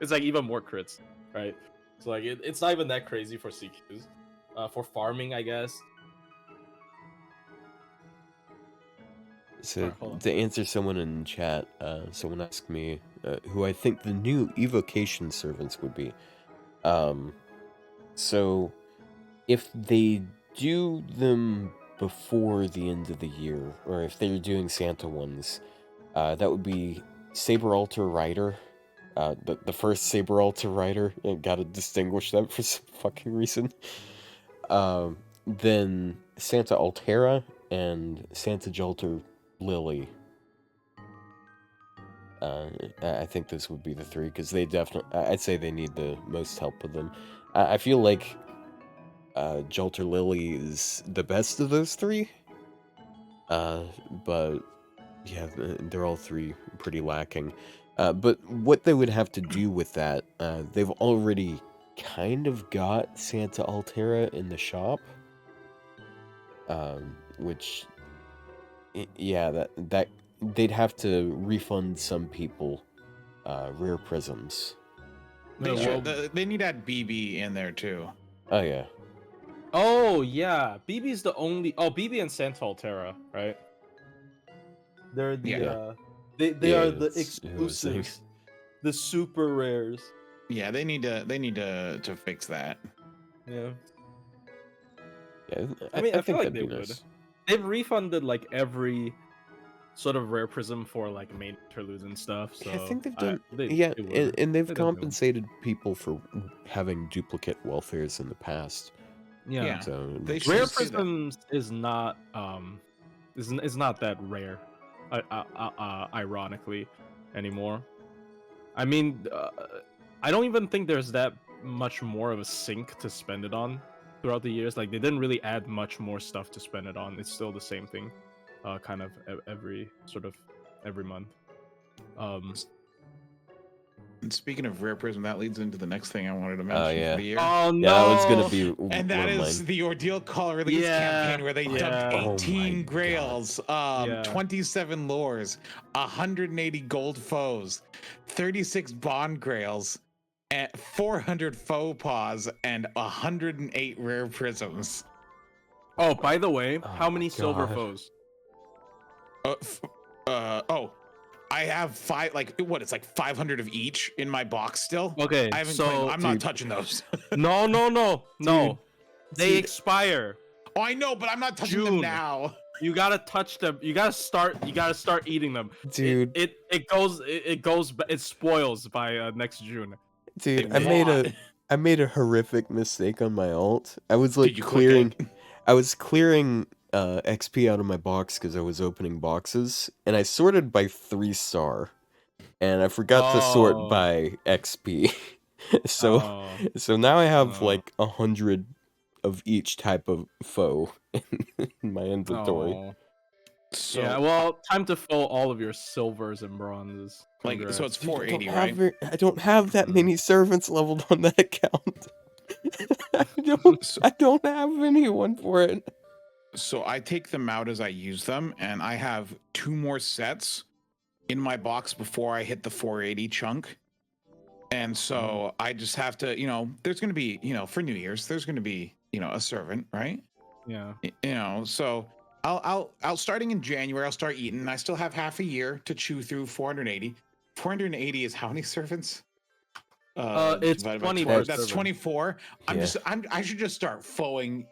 It's like even more crits, right? So like it's not even that crazy for CQs. For farming, I guess. So Alright, hold on. to answer someone in chat, someone asked me who I think the new evocation servants would be. So if they do them before the end of the year, or if they're doing Santa ones, that would be Saber Altar Rider. The first Saber Altar Rider. Gotta distinguish that for some fucking reason. Then Santa Altera and Santa Jalter Lily. I think this would be the 3 because they definitely. I'd say they need the most help with them. I feel like Jalter Lily is the best of those 3. But yeah, they're all 3 pretty lacking. But what they would have to do with that, they've already kind of got Santa Altera in the shop. Which, yeah, that they'd have to refund some people rare prisms. They need to add BB in there too. Oh yeah. Oh yeah, BB's the only. Oh, BB and Santa Altera, right? They're the. Yeah. They Yeah, are the it's- it was like- exclusives, the super rares. Yeah, they need to fix that. Yeah. Yeah, I mean, I feel think like that'd they be would. nice. They've refunded like every sort of rare prism for like main interludes and stuff. So Yeah, I think they've done. they and would. they've They definitely would. compensated people for having duplicate welfares in the past. Yeah. So They should Rare do that. prisms is not is not that rare, ironically, anymore. I mean, I don't even think there's that much more of a sink to spend it on throughout the years. Like they didn't really add much more stuff to spend it on. It's still the same thing, kind of every month. And speaking of rare prism, that leads into the next thing I wanted to mention yeah. for the year. Oh no! yeah, that was gonna be And one that of is mine. the Ordeal Call release campaign where they yeah. dumped Oh my 18 God. grails, 27 lures, 180 gold foes, 36 bond grails, and 400 faux pas, and 108 rare prisms. Oh, by the way, Oh how my many silver God. foes? I have five. Like what? It's like 500 of each in my box still. Okay, I haven't. so claimed, I'm not dude. touching those. no. They Dude. expire. Oh, I know, but I'm not touching them June. now. You gotta touch them. You gotta start eating them. Dude. It spoils by next June. Dude, They bought- I made a horrific mistake on my alt. I was like Did you click clearing it? I was clearing XP out of my box because I was opening boxes, and I sorted by 3-star, and I forgot to sort Oh. by XP. so Oh. so now I have Oh. like 100 of each type of foe in my inventory. Oh. So, Yeah, well, time to fill all of your silvers and bronzes. like, so Congrats. it's 480, I right? I don't have that Mm. many servants leveled on that account. I don't have anyone for it. So I take them out as I use them, and I have 2 more sets in my box before I hit the 480 chunk. And so I just have to, there's going to be, for New Year's, there's going to be, a servant, right? Yeah. So I'll starting in January, I'll start eating. And I still have half a year to chew through 480. 480 is how many servants? It's divided by 20 12. per That's servant. 24. Yeah. I should just start foeing.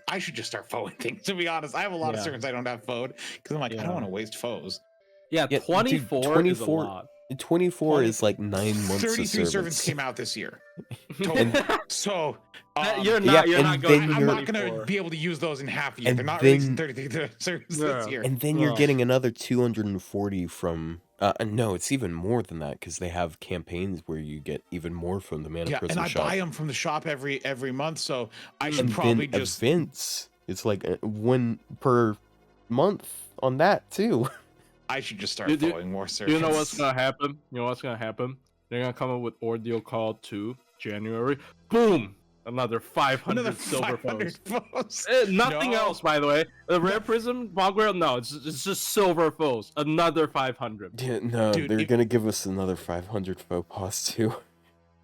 I should just start foeing things, to be honest. I have a lot of Yeah. servants I don't have foed because I'm like, I Yeah. don't want to waste foes. Yeah, Yeah, dude, 24 is a 24 lot. 24 20 is like 9 months of 33 servants servants. came out this year. Total. So You're yeah, not. You're and not going. then to I'm you're- not going to 24. be able to use those in half a year. And They're not then- releasing 33 servants this Yeah. year. And then you're Ugh. getting another 240 from no, it's even more than that because they have campaigns where you get even more from the Mana Yeah, Prism and I shop. buy them from the shop every month, so I should And probably then just. events, it's like 1 per month on that too. I should just start You do- following more servants. You know what's gonna happen? They're gonna come up with Ordeal Call 2 January. Boom! Another 500 Another silver 500 foes. foes. Nothing No. else, by the way. The rare prism, Bogwell, no, it's just silver foes. Another 500. Yeah, no, Dude, they're if- gonna give us another 500 faux pas too.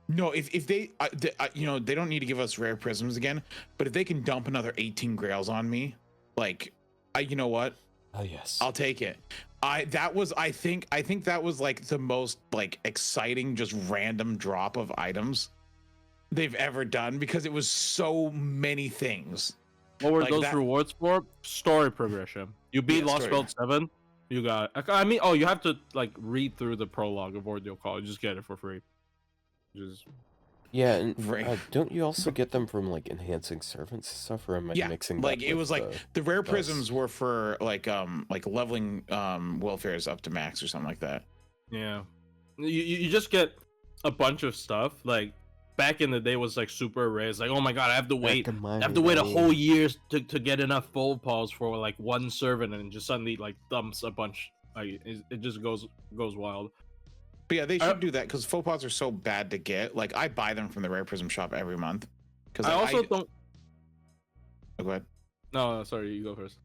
No, if they, they don't need to give us rare prisms again, but if they can dump another 18 grails on me, like, you know what? Oh yes. I'll take it. I think that was like the most like exciting, just random drop of items they've ever done because it was so many things. What were Like those that- rewards for? Story progression. You beat Yeah, Lostbelt 7. You got. I mean, you have to like read through the prologue of Ordeal Call. You just get it for free. Just Yeah, and Right. don't you also get them from like enhancing servants and stuff, or am I Yeah, mixing? like that it with was like the- the rare Nice. prisms were for like leveling welfares up to max or something like that. yeah. You just get a bunch of stuff. Like back in the day was like super rare. It's like, oh my god, I have to wait. Back in my I have to wait a day. whole year to get enough full pause for like one servant, and just suddenly like dumps a bunch. Like it just goes wild. But yeah, they should do that because faux pas are so bad to get. Like I buy them from the rare prism shop every month. Because I also don't. oh, go ahead. No, sorry, you go first.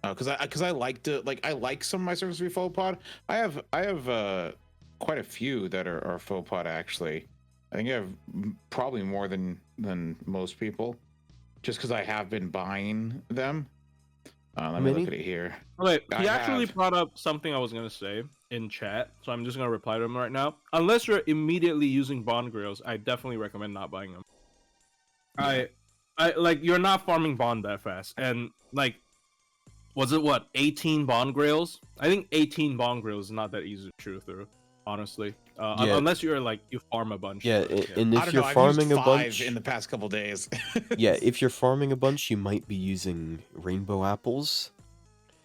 Because I like to I like some of my servants to be faux pod. I have quite a few that are faux pod actually. I think I have probably more than most people, just because I have been buying them. Let me Mini? look at it here. Okay, I he actually have- brought up something I was gonna say in chat, so I'm just gonna reply to him right now. Unless you're immediately using bond grails, I definitely recommend not buying them. Yeah. I like you're not farming bond that fast, and like, was it what 18 bond grails? I think 18 bond grails is not that easy to chew through, honestly. Yeah. Unless you're like you farm a bunch. Yeah, but, and I if don't you're know. I've farming used a 5 bunch, in the past couple days. yeah, if you're farming a bunch, you might be using rainbow apples,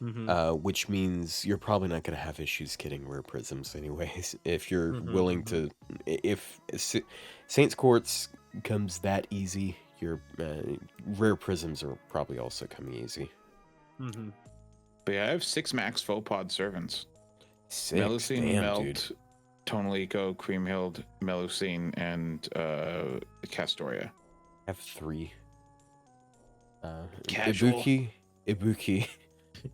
Mhm. which means you're probably not gonna have issues getting rare prisms anyways. If you're Mhm, willing to, if Saints Quartz comes that easy, your rare prisms are probably also coming easy. Mhm. But yeah, I have 6 max faux pod servants. Six, Melusine, damn, Melt, dude. Tonalico, Creamhild, Melusine, and Castoria. I have 3. Casual. Ibuki,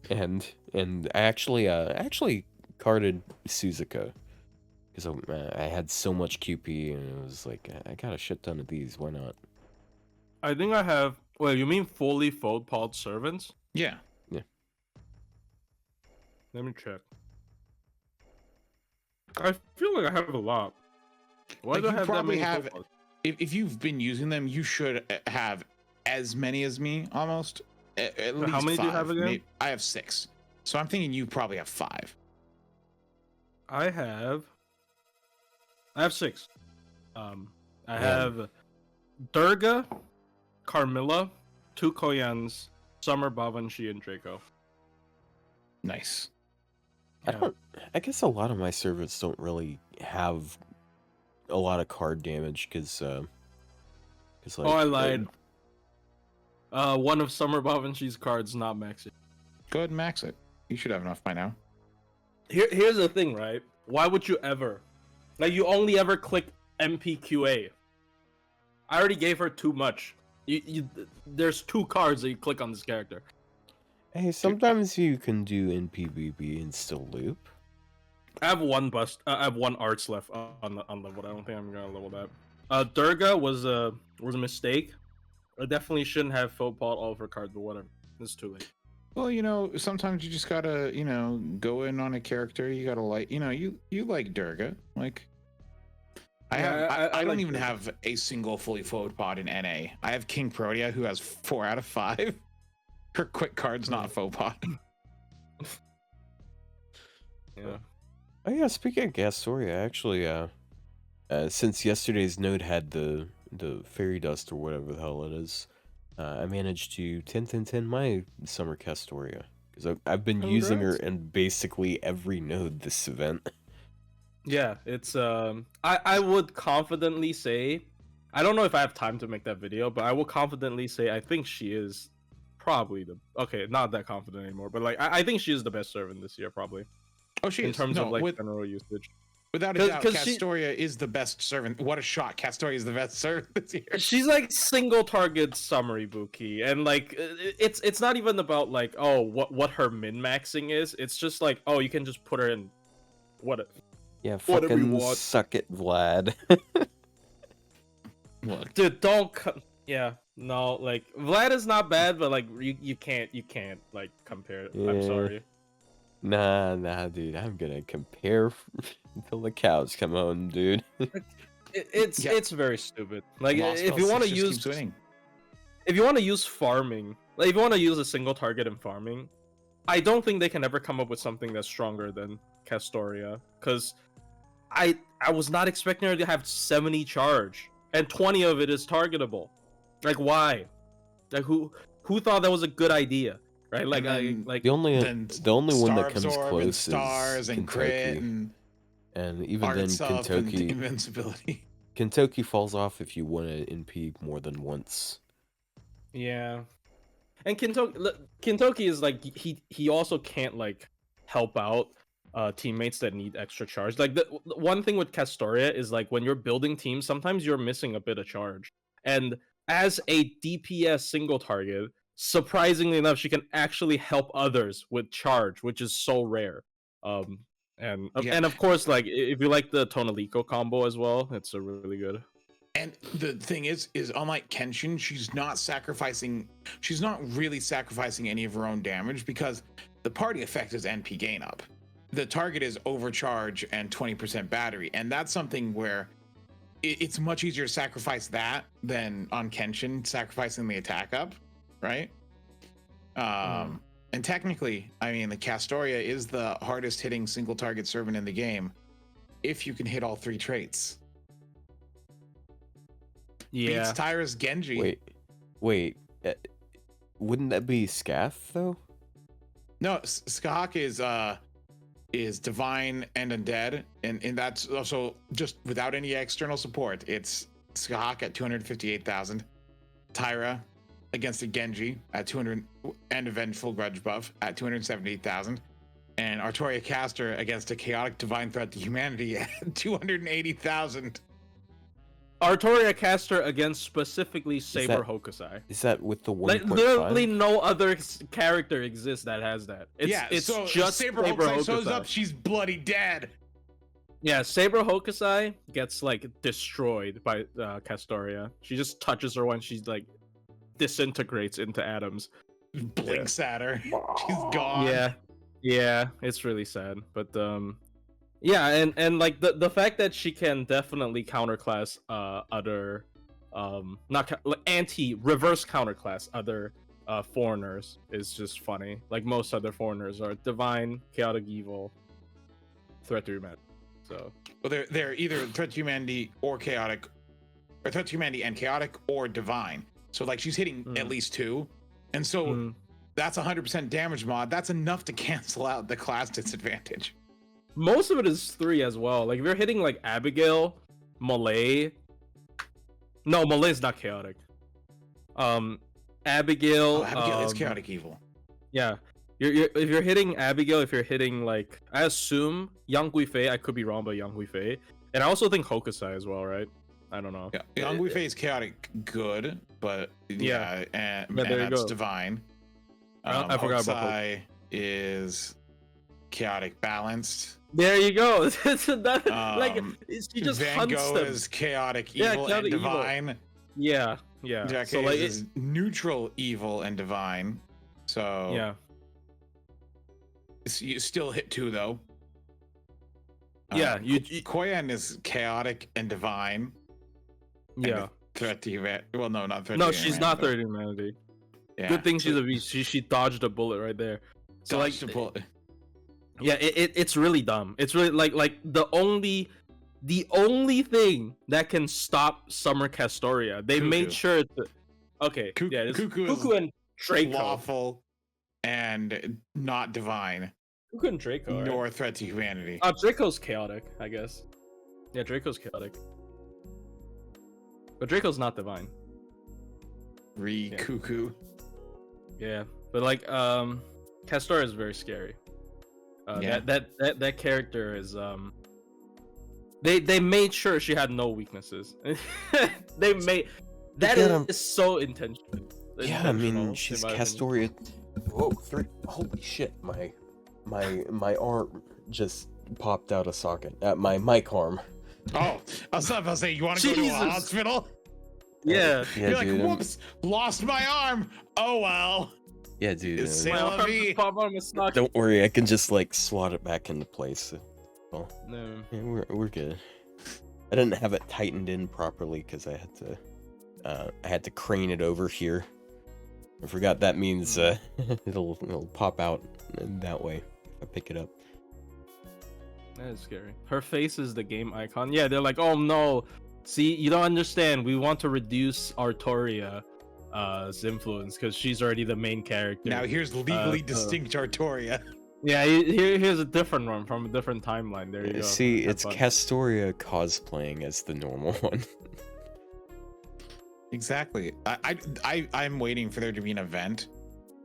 and I actually carded Suzuka because I had so much QP and it was like I got a shit ton of these. Why not? I think I have. Wait, you mean fully fold pod servants? Yeah. Let me check. I feel like I have a lot. Why Like, do I you have that probably many have- fold pods? If you've been using them, you should have as many as me, almost. At least How many 5. do you have again? I have 6. So I'm thinking you probably have 5. I have 6. I Man. have Durga, Carmilla, 2 Koyans, Summer, Bavanshi, and Draco. Nice. I guess a lot of my servants don't really have a lot of card damage because like, Oh, I lied. One of Summer Bavanshi's cards not maxed. Go ahead and max it. You should have enough by now. Here's the thing, right? Why would you ever? Like, you only ever click MPQA. I already gave her too much. There's 2 cards that you click on this character. Hey, sometimes you can do NPBB and still loop. I have one I have 1 arts left on level. I don't think I'm gonna level that. Durga was a mistake. I definitely shouldn't have faux pot all of her cards, but whatever. It's too late. Well, sometimes you just gotta, go in on a character. You gotta like, you like Durga. Like, I don't like even Durga. have a single fully flowed pod in NA. I have King Protea, who has 4 out of 5. Her quick card's not a faux pod. Yeah. Oh yeah, speaking of Gastoria, actually, since yesterday's node had the fairy dust or whatever the hell it is, I managed to 10 my summer Castoria because I've been using her in basically every node this event. Yeah, it's I would confidently say, I don't know if I have time to make that video, but I will confidently say I think she is probably not that confident anymore, but like I think she is the best servant this year probably Oh, she in is. terms No, of like general usage. without a doubt, 'cause she- Castoria is the best servant. What a shot! Castoria is the best servant this year. She's like single target summary Buki, and like it's not even about like what her min maxing is. It's just like, oh, you can just put her in what. Yeah, Whatever you fucking want. suck it, Vlad. Look, Dude, yeah, no, like Vlad is not bad, but like you can't like compare it. I'm Yeah. sorry. Nah, dude. I'm gonna compare until the cows come home, dude. It's very stupid. Like Lost if you Belt want to 6 just use keeps winning. if you want to use farming, like if you want to use a single target in farming, I don't think they can ever come up with something that's stronger than Castoria, because I was not expecting her to have 70 charge and 20 of it is targetable. Like why? Like who thought that was a good idea? Right? Like And then- The only Then one that Star comes Absorb close and stars is and Kentucky, crit and and even then arts up and Kentucky invincibility. Kentucky falls off if you want to NP more than once. Yeah, and Kentucky is like he also can't like help out teammates that need extra charge. Like the one thing with Castoria is like when you're building teams, sometimes you're missing a bit of charge. And as a DPS single target, surprisingly enough, she can actually help others with charge, which is so rare. And Yeah. and of course, like if you like the Tonalico combo as well, it's a really good. And the thing is unlike Kenshin, she's not really sacrificing any of her own damage because the party effect is NP gain up. The target is overcharge and 20% battery. And that's something where it's much easier to sacrifice that than on Kenshin, sacrificing the attack up, right? And technically, I mean, the Castoria is the hardest hitting single target servant in the game if you can hit all 3 traits. Yeah. Beats Tyra's Genji. Wait. Wouldn't that be Scath though? No, Skahak is divine and undead, and that's also just without any external support. It's Skahak at 258,000, Tyra against a Genji at 200 and a Vengeful Grudge buff at 278,000, and Artoria Caster against a chaotic divine threat to humanity at 280,000. Artoria Caster against specifically Saber Hokusai. Is that with the 1.5? Like, literally no other character exists that has that. It's so just Saber Hokusai shows up, she's bloody dead. Yeah, Saber Hokusai gets like destroyed by Castoria. She just touches her when she's like disintegrates into atoms. Blinks at her. She's gone. Yeah, it's really sad. But yeah, and like the fact that she can definitely counterclass other reverse counterclass other foreigners is just funny. Like most other foreigners are divine, chaotic evil, threat to humanity. So well, they're either threat to humanity or chaotic, or threat to humanity and chaotic or divine. So like she's hitting at least 2, and so that's 100% damage mod. That's enough to cancel out the class disadvantage. Most of it is 3 as well. Like if you're hitting like Abigail, Malay. No, Malay's not chaotic. Abigail. Abigail is chaotic evil. Yeah. If you're hitting Abigail, if you're hitting like, I assume Yang Guifei, I could be wrong, but Yang Guifei. And I also think Hokusai as well, right? I don't know. Yeah, Yang Guifei is chaotic good, but and that's divine. I forgot about Hokusai is chaotic balanced. There you go. Like she just Van hunts Gogh them. is chaotic evil and divine. Yeah. Jack So like is neutral evil and divine. So yeah. You still hit 2 though. Yeah, Koyan is chaotic and divine. Yeah. Threat to humanity. Well, no, not threat. No, to she's humanity, not threat to humanity. Yeah. Good thing she's a beast. She dodged a bullet right there. So Dodged like, a bullet. Yeah, it's really dumb. It's really like the only thing that can stop Summer Castoria. They Cuckoo. made sure to. Okay, yeah, it's Cuckoo and Draco. Lawful and not divine. Cuckoo and Draco. Nor right? threat to humanity. Draco's chaotic, I guess. Yeah, Draco's chaotic. But Draco's not divine. Cuckoo. Yeah, but like Castoria is very scary. That character is they made sure she had no weaknesses. They made that is so intentional. Yeah, I mean she's Castoria. Whoa, 3. Holy shit! My arm just popped out of socket. My mic arm. Oh, I was about to say, you want to go to a hospital? Yeah. You're like, whoops, lost my arm. Oh well. Yeah, dude. Don't worry, I can just like slot it back into place. Well, no. Yeah, we're good. I didn't have it tightened in properly because I had to crane it over here. I forgot that means it'll pop out that way if I pick it up. That is scary. Her face is the game icon. Yeah, they're like, oh no, see, you don't understand. We want to reduce Artoria's influence because she's already the main character. Now here's legally distinct Artoria. Yeah, here's a different one from a different timeline. There you go. See, it's Castoria cosplaying as the normal one. Exactly. I'm waiting for there to be an event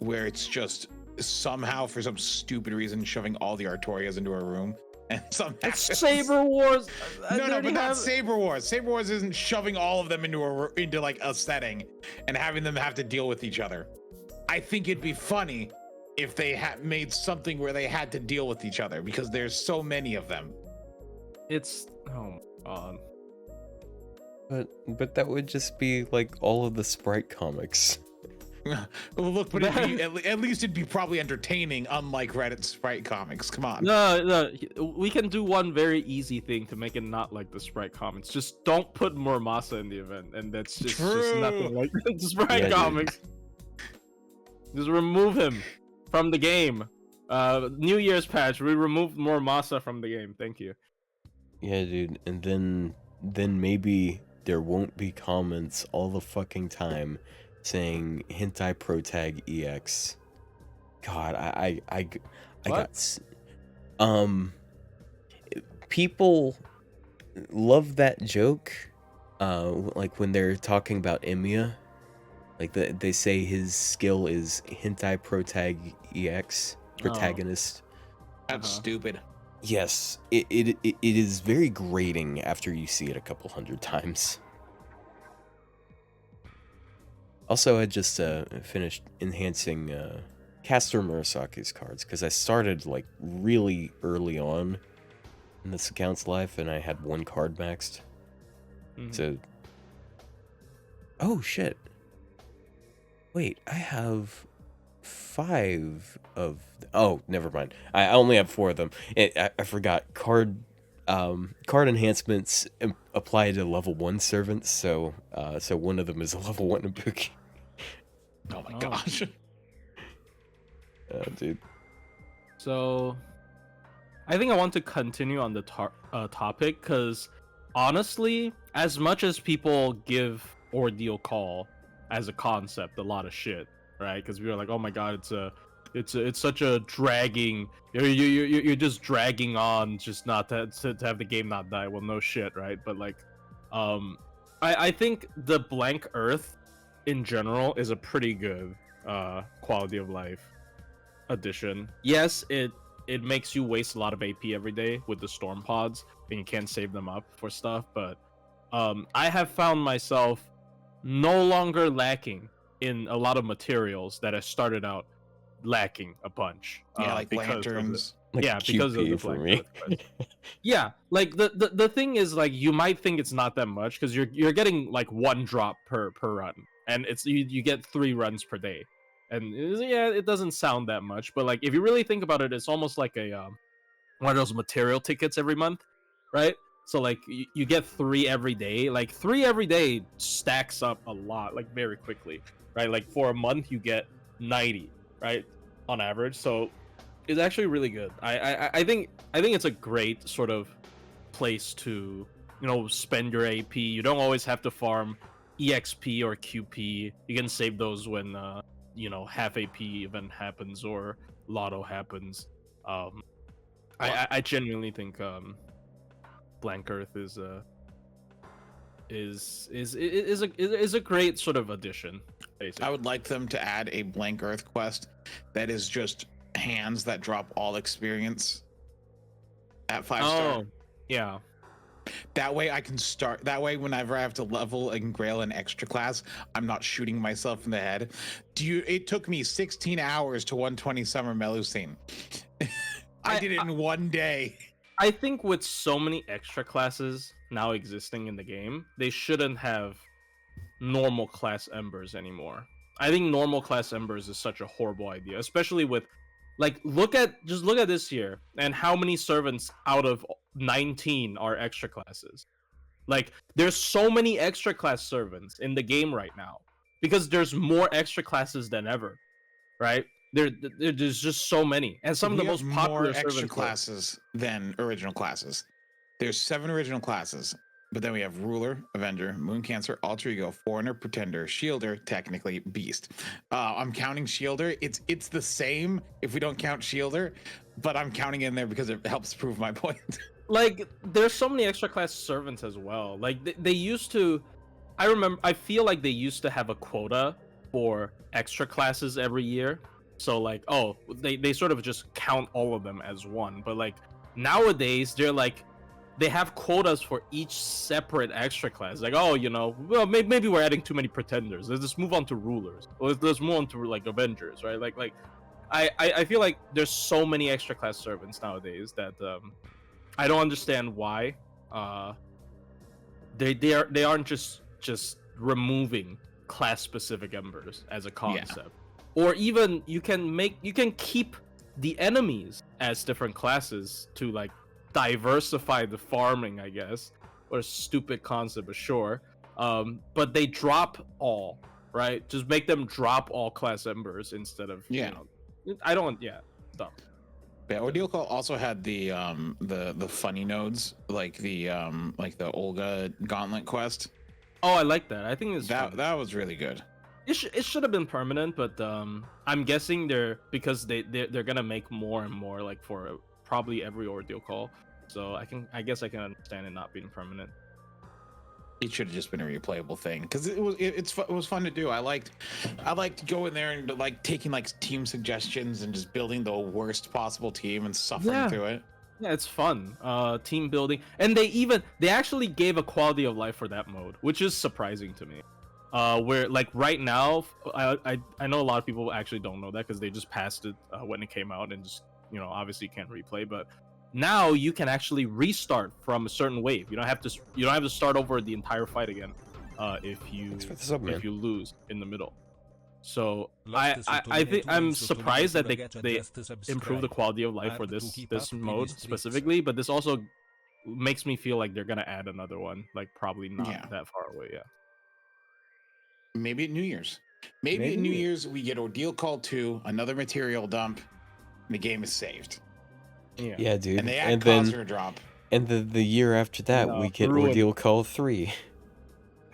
where it's just somehow, for some stupid reason, shoving all the Artorias into a room. And somehow it's Saber Wars. No, but not Saber Wars. Saber Wars isn't shoving all of them into like a setting and having them have to deal with each other. I think it'd be funny if they had made something where they had to deal with each other because there's so many of them. It's oh my god. But that would just be like all of the Sprite comics. Well, look, but at least it'd be probably entertaining, unlike Reddit Sprite comics. Come on. No, we can do one very easy thing to make it not like the Sprite comics. Just don't put Muramasa in the event, and that's just nothing like the Sprite comics. Just remove him from the game. New Year's patch, we removed Muramasa from the game. Thank you. Yeah, dude, and then maybe there won't be comments all the fucking time saying hentai protag ex. God, I got people love that joke, like when they're talking about Emiya, like they say his skill is hentai protag ex, protagonist. That's stupid. Yes, it is very grating after you see it a couple hundred times. Also, I just finished enhancing Castor Murasaki's cards, because I started like really early on in this account's life, and I had one card maxed. So, oh shit! Wait, I have 5 of. Oh, never mind. I only have 4 of them. I forgot card enhancements apply to level 1 servants. So one of them is a level 1 Ibuki. Oh my gosh. Dude. So, I think I want to continue on the topic, because honestly, as much as people give Ordeal Call as a concept a lot of shit, right? Because we were like, oh my god, it's such a dragging. You're just dragging on, just not to have the game not die. Well, no shit, right? But like, I think the Blank Earth in general is a pretty good quality of life addition. Yes, it makes you waste a lot of AP every day with the storm pods, and you can't save them up for stuff. But I have found myself no longer lacking in a lot of materials that I started out lacking a bunch. Yeah, like lanterns. Like because of the for Blank me. Earth. Yeah, like the thing is, like, you might think it's not that much because you're getting like 1 drop per run, and it's you get 3 runs per day, and it doesn't sound that much, but like if you really think about it, it's almost like a one of those material tickets every month, right? So like you get 3 every day. Like 3 every day stacks up a lot, like very quickly, right? Like for a month you get 90, right, on average. So it's actually really good. I think it's a great sort of place to, you know, spend your AP. You don't always have to farm EXP or QP. You can save those when you know, half AP event happens or lotto happens. I genuinely think Blank Earth is a great sort of addition. Basically, I would like them to add a Blank Earth quest that is just hands that drop all experience at 5-star. Oh, yeah. That way I can start. That way, whenever I have to level and grail an extra class, I'm not shooting myself in the head. It took me 16 hours to 120 Summer Melusine. I did it in 1 day. I think with so many extra classes now existing in the game, they shouldn't have normal class embers anymore. I think normal class embers is such a horrible idea, especially with, like, look at this here and how many servants out of 19 are extra classes. Like, there's so many extra class servants in the game right now because there's more extra classes than ever, right? There's just so many, and some of the most popular more extra servants classes than original classes. There's 7 original classes, but then we have Ruler, Avenger, Moon Cancer, Alter Ego, Foreigner, Pretender, Shielder, technically Beast. I'm counting Shielder. It's the same if we don't count Shielder, but I'm counting in there because it helps prove my point. Like, there's so many extra class servants as well. Like they used to, I feel like they used to have a quota for extra classes every year. So like, oh, they sort of just count all of them as one. But like nowadays, they have quotas for each separate extra class. Like, oh, you know, well, maybe we're adding too many pretenders. Let's just move on to rulers. Or let's move on to like Avengers, right? Like I feel like there's so many extra class servants nowadays that I don't understand why. they aren't just removing class specific embers as a concept, or even you can keep the enemies as different classes to like diversify the farming, I guess. What a stupid concept, but sure. But they drop all, right? Just make them drop all class embers instead of I don't dumb. Yeah, Ordeal Call also had the funny nodes, like the Olga Gauntlet quest. Oh, I like that. I think it's that was really good. It should have been permanent, but I'm guessing because they're gonna make more and more like for probably every Ordeal Call. So I guess I can understand it not being permanent. It should have just been a replayable thing because it was fun to do. I liked going there and like taking like team suggestions and just building the worst possible team and suffering through it. Yeah, it's fun. Team building, and they actually gave a quality of life for that mode, which is surprising to me. Where like right now, I know a lot of people actually don't know that because they just passed it when it came out and just obviously can't replay, but now you can actually restart from a certain wave. You don't have to start over the entire fight again if you lose in the middle. So I think I'm surprised that they improve the quality of life for this mode specifically, but this also makes me feel like they're gonna add another one, like probably not that far away. Yeah. Maybe at New Year's. Maybe at New Year's we get Ordeal Call 2, another material dump, and the game is saved. Yeah, dude. And they add Cosmere drop. And the year after that, we get Ordeal Call 3.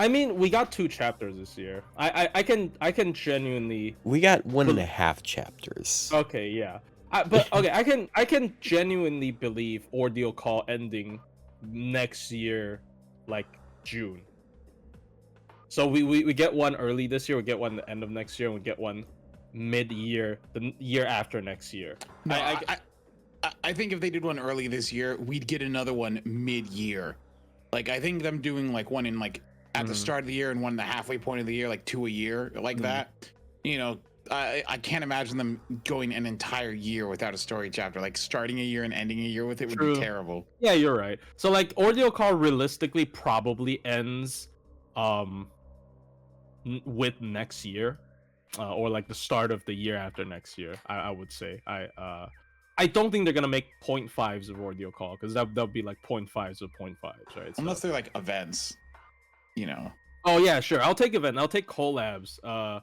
I mean, we got 2 chapters this year. I can genuinely. We got 1.5 chapters. Okay, yeah. But okay, I can genuinely believe Ordeal Call ending next year, like June. So we get one early this year, we get one the end of next year, and we get one mid-year, the year after next year. No, I think if they did one early this year, we'd get another one mid-year. Like I think them doing like one in like at the start of the year and one in the halfway point of the year, like 2 a year, like that. I can't imagine them going an entire year without a story chapter. Like starting a year and ending a year with it would be terrible. Yeah, you're right. So like Ordeal Call realistically probably ends with next year, or like the start of the year after next year. I would say I don't think they're gonna make 0.5s of Ordeal Call because that'll be like 0.5s of 0.5s, right? Unless they're like events, Oh yeah, sure. I'll take event. I'll take collabs. Or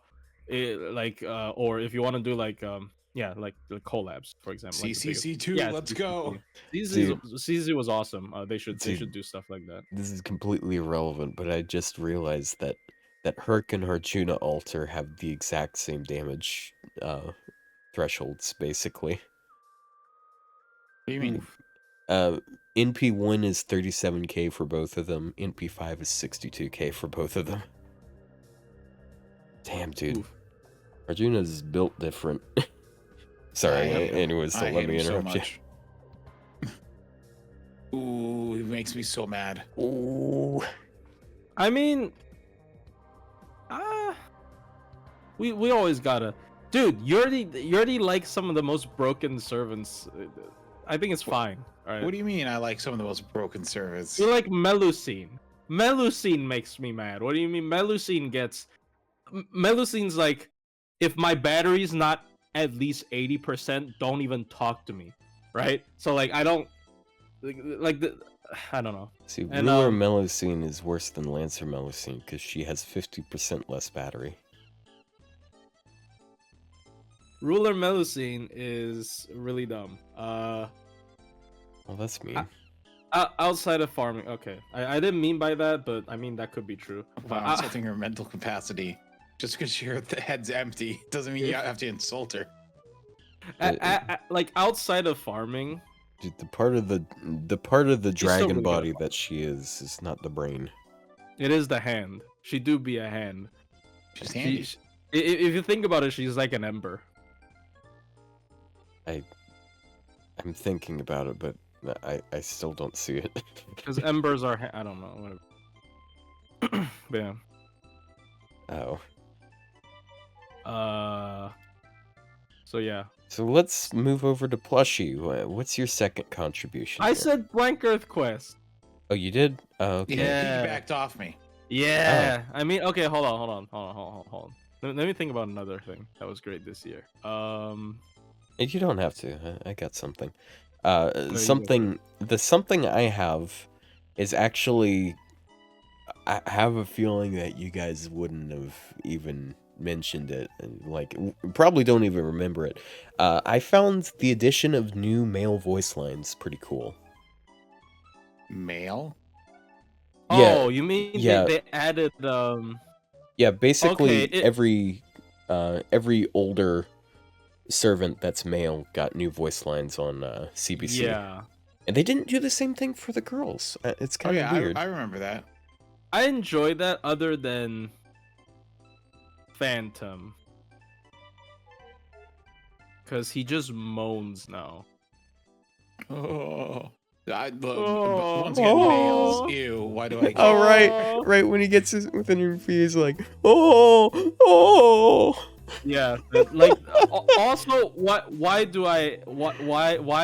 if you want to do like like the collabs, for example. CCC2, let's go. CCC was awesome. They should do stuff like that. This is completely irrelevant, but I just realized that Herc and Harjuna Alter have the exact same damage thresholds, basically. What do you mean? NP1 is 37k for both of them. NP5 is 62k for both of them. Damn, dude. Oof. Arjuna's built different. Sorry, anyways, so let me interrupt you. Ooh, it makes me so mad. Ooh. I mean, we always gotta, dude. You already like some of the most broken servants. I think it's fine. All right. What do you mean? I like some of the most broken servants. You like Melusine. Melusine makes me mad. What do you mean? Melusine's like, if my battery's not at least 80%, don't even talk to me, right? So like I don't I don't know. See, Ruler Melusine is worse than Lancer Melusine because she has 50% less battery. Ruler Melusine is really dumb. Well, that's mean. Outside of farming, okay. I didn't mean by that, but I mean that could be true. Wow, insulting her mental capacity. Just because your head's empty doesn't mean you have to insult her. Like outside of farming, dude, the part of the dragon body that she is not the brain. It is the hand. She do be a hand. She's handy. If you think about it, she's like an ember. I'm thinking about it, but I still don't see it. Because embers are I don't know. Whatever. But yeah. Oh. So yeah. So let's move over to Plushie. What's your second contribution? I said Blank Earth Quest. Oh, you did? Oh, okay. Yeah. He backed off me. Yeah. I mean, okay, hold on. Let me think about another thing that was great this year. And you don't have to. I got something. No, you go Something. The something I have is actually. I have a feeling that you guys wouldn't have even mentioned it, and like probably don't even remember it. I found the addition of new male voice lines pretty cool. Male? Yeah, Oh, you mean yeah, they added yeah. okay, Basically, every older servant that's male got new voice lines on CBC, yeah. and they didn't do the same thing for the girls. It's Oh kind of yeah, weird. I remember that. I enjoyed that other than Phantom. Cause he just moans now. Oh, Oh. once again, males. Ew. Why do I? Oh, right, Oh. right. When he gets with an interview, he's like, "Oh, oh." Yeah, like also why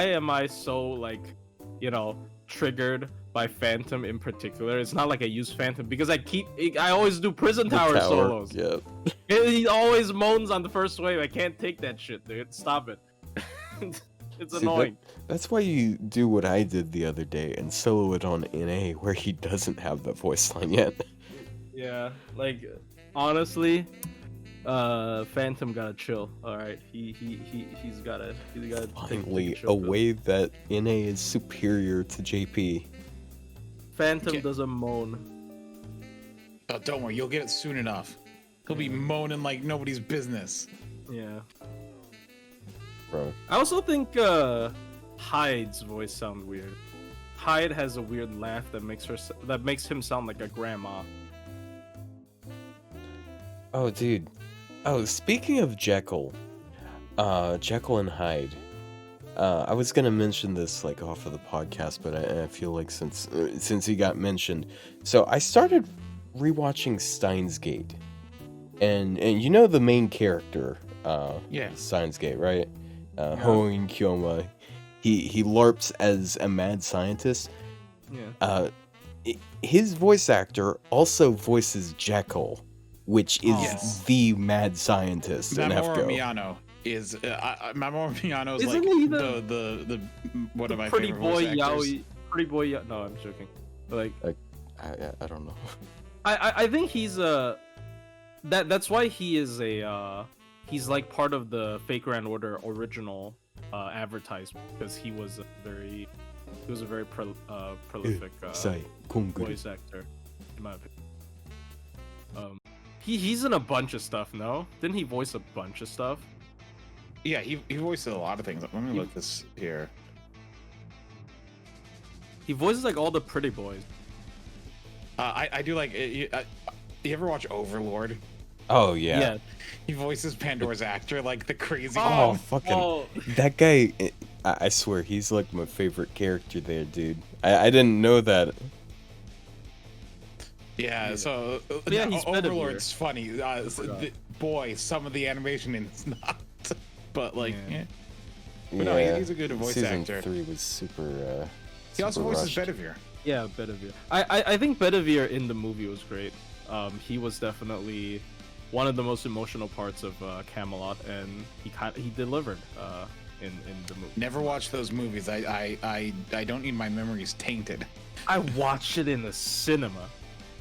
am I so like, triggered by Phantom in particular? It's not like I use Phantom because I always do Prison The Tower tower, solos. yeah. He always moans on the first wave. I can't take that shit, dude. Stop it. It's See, annoying. that's why you do what I did the other day and solo it on NA where he doesn't have that voice line yet. Yeah, like honestly, Phantom gotta chill. All right, he's gotta Finally, take a chill pill. way that NA is superior to JP. Phantom Okay. doesn't moan. Oh, don't worry, you'll get it soon enough. He'll be moaning like nobody's business. Yeah. Bro. I also think Hyde's voice sounds weird. Hyde has a weird laugh that makes him sound like a grandma. Oh, dude. Oh, speaking of Jekyll and Hyde. I was gonna mention this like off of the podcast, but I feel like since he got mentioned, so I started rewatching Steins Gate, and you know the main character, Yeah. Steins Gate, right? Yeah. Hoen Kyoma, he LARPs as a mad scientist. Yeah. His voice actor also voices Jekyll, which is Yes. the mad scientist in Mamoru FGO. Miyano is Mamoru Miyano is Isn't like he the one of my Pretty favorite boy voice actors. yaoi. Pretty boy yaoi. No, I'm joking. But, like, I don't know. I think he's that's why he is he's like part of the Fake Grand Order original advertisement because he was a very prolific voice actor in my opinion. He's in a bunch of stuff. No, didn't he voice a bunch of stuff? Yeah, he voices a lot of things. Let me look this here. He voices like all the pretty boys. I do like. You ever watch Overlord? Oh yeah. He voices Pandora's actor, like the crazy. Oh, one. fucking that guy! I swear he's like my favorite character there, dude. I didn't know that. Yeah. So Yeah, he's Overlord's funny. Boy, some of the animation is not. But like, yeah. But no, he's a good voice Season actor. 3 was super. He also super voices rushed. Bedivere. Yeah, Bedivere. I think Bedivere in the movie was great. He was definitely one of the most emotional parts of Camelot, and he delivered in the movie. Never watched those movies. I don't need my memories tainted. I watched it in the cinema.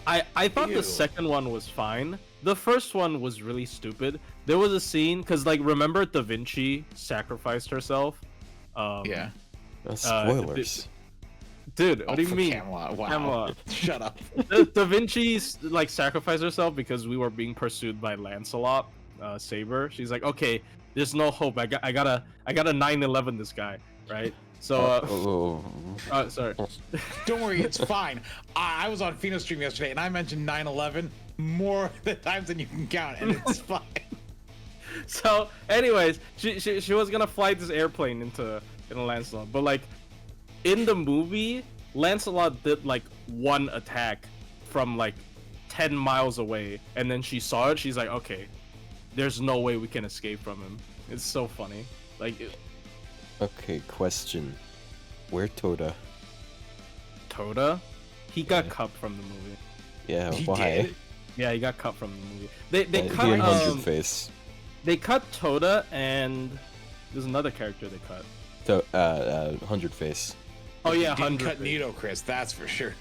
I thought Ew. the second one was fine. The first one was really stupid. There was a scene because, like, remember Da Vinci sacrificed herself. Yeah. Spoilers. Dude, what do you for mean? Camelot. Wow. Camelot. Shut up. Da Vinci like sacrificed herself because we were being pursued by Lancelot, Saber. She's like, okay, there's no hope. I gotta 9/11 this guy, right? So, sorry. Don't worry, it's fine. I was on Pheno stream yesterday and I mentioned 9/11 more the times than you can count, and it's fine. So, anyways, she was gonna fly this airplane into Lancelot, but like in the movie, Lancelot did like one attack from like 10 miles away, and then she saw it. She's like, okay, there's no way we can escape from him. It's so funny. Like, Okay, question. Where Toda? Toda? He got cut from the movie. Yeah, He why? did? Yeah, he got cut from the movie. They He cut and Hundred Face. they cut Toda, and there's another character they cut. So, Hundred Face. Oh yeah, Didn't 100 cut Face. Nito, Chris. That's for sure.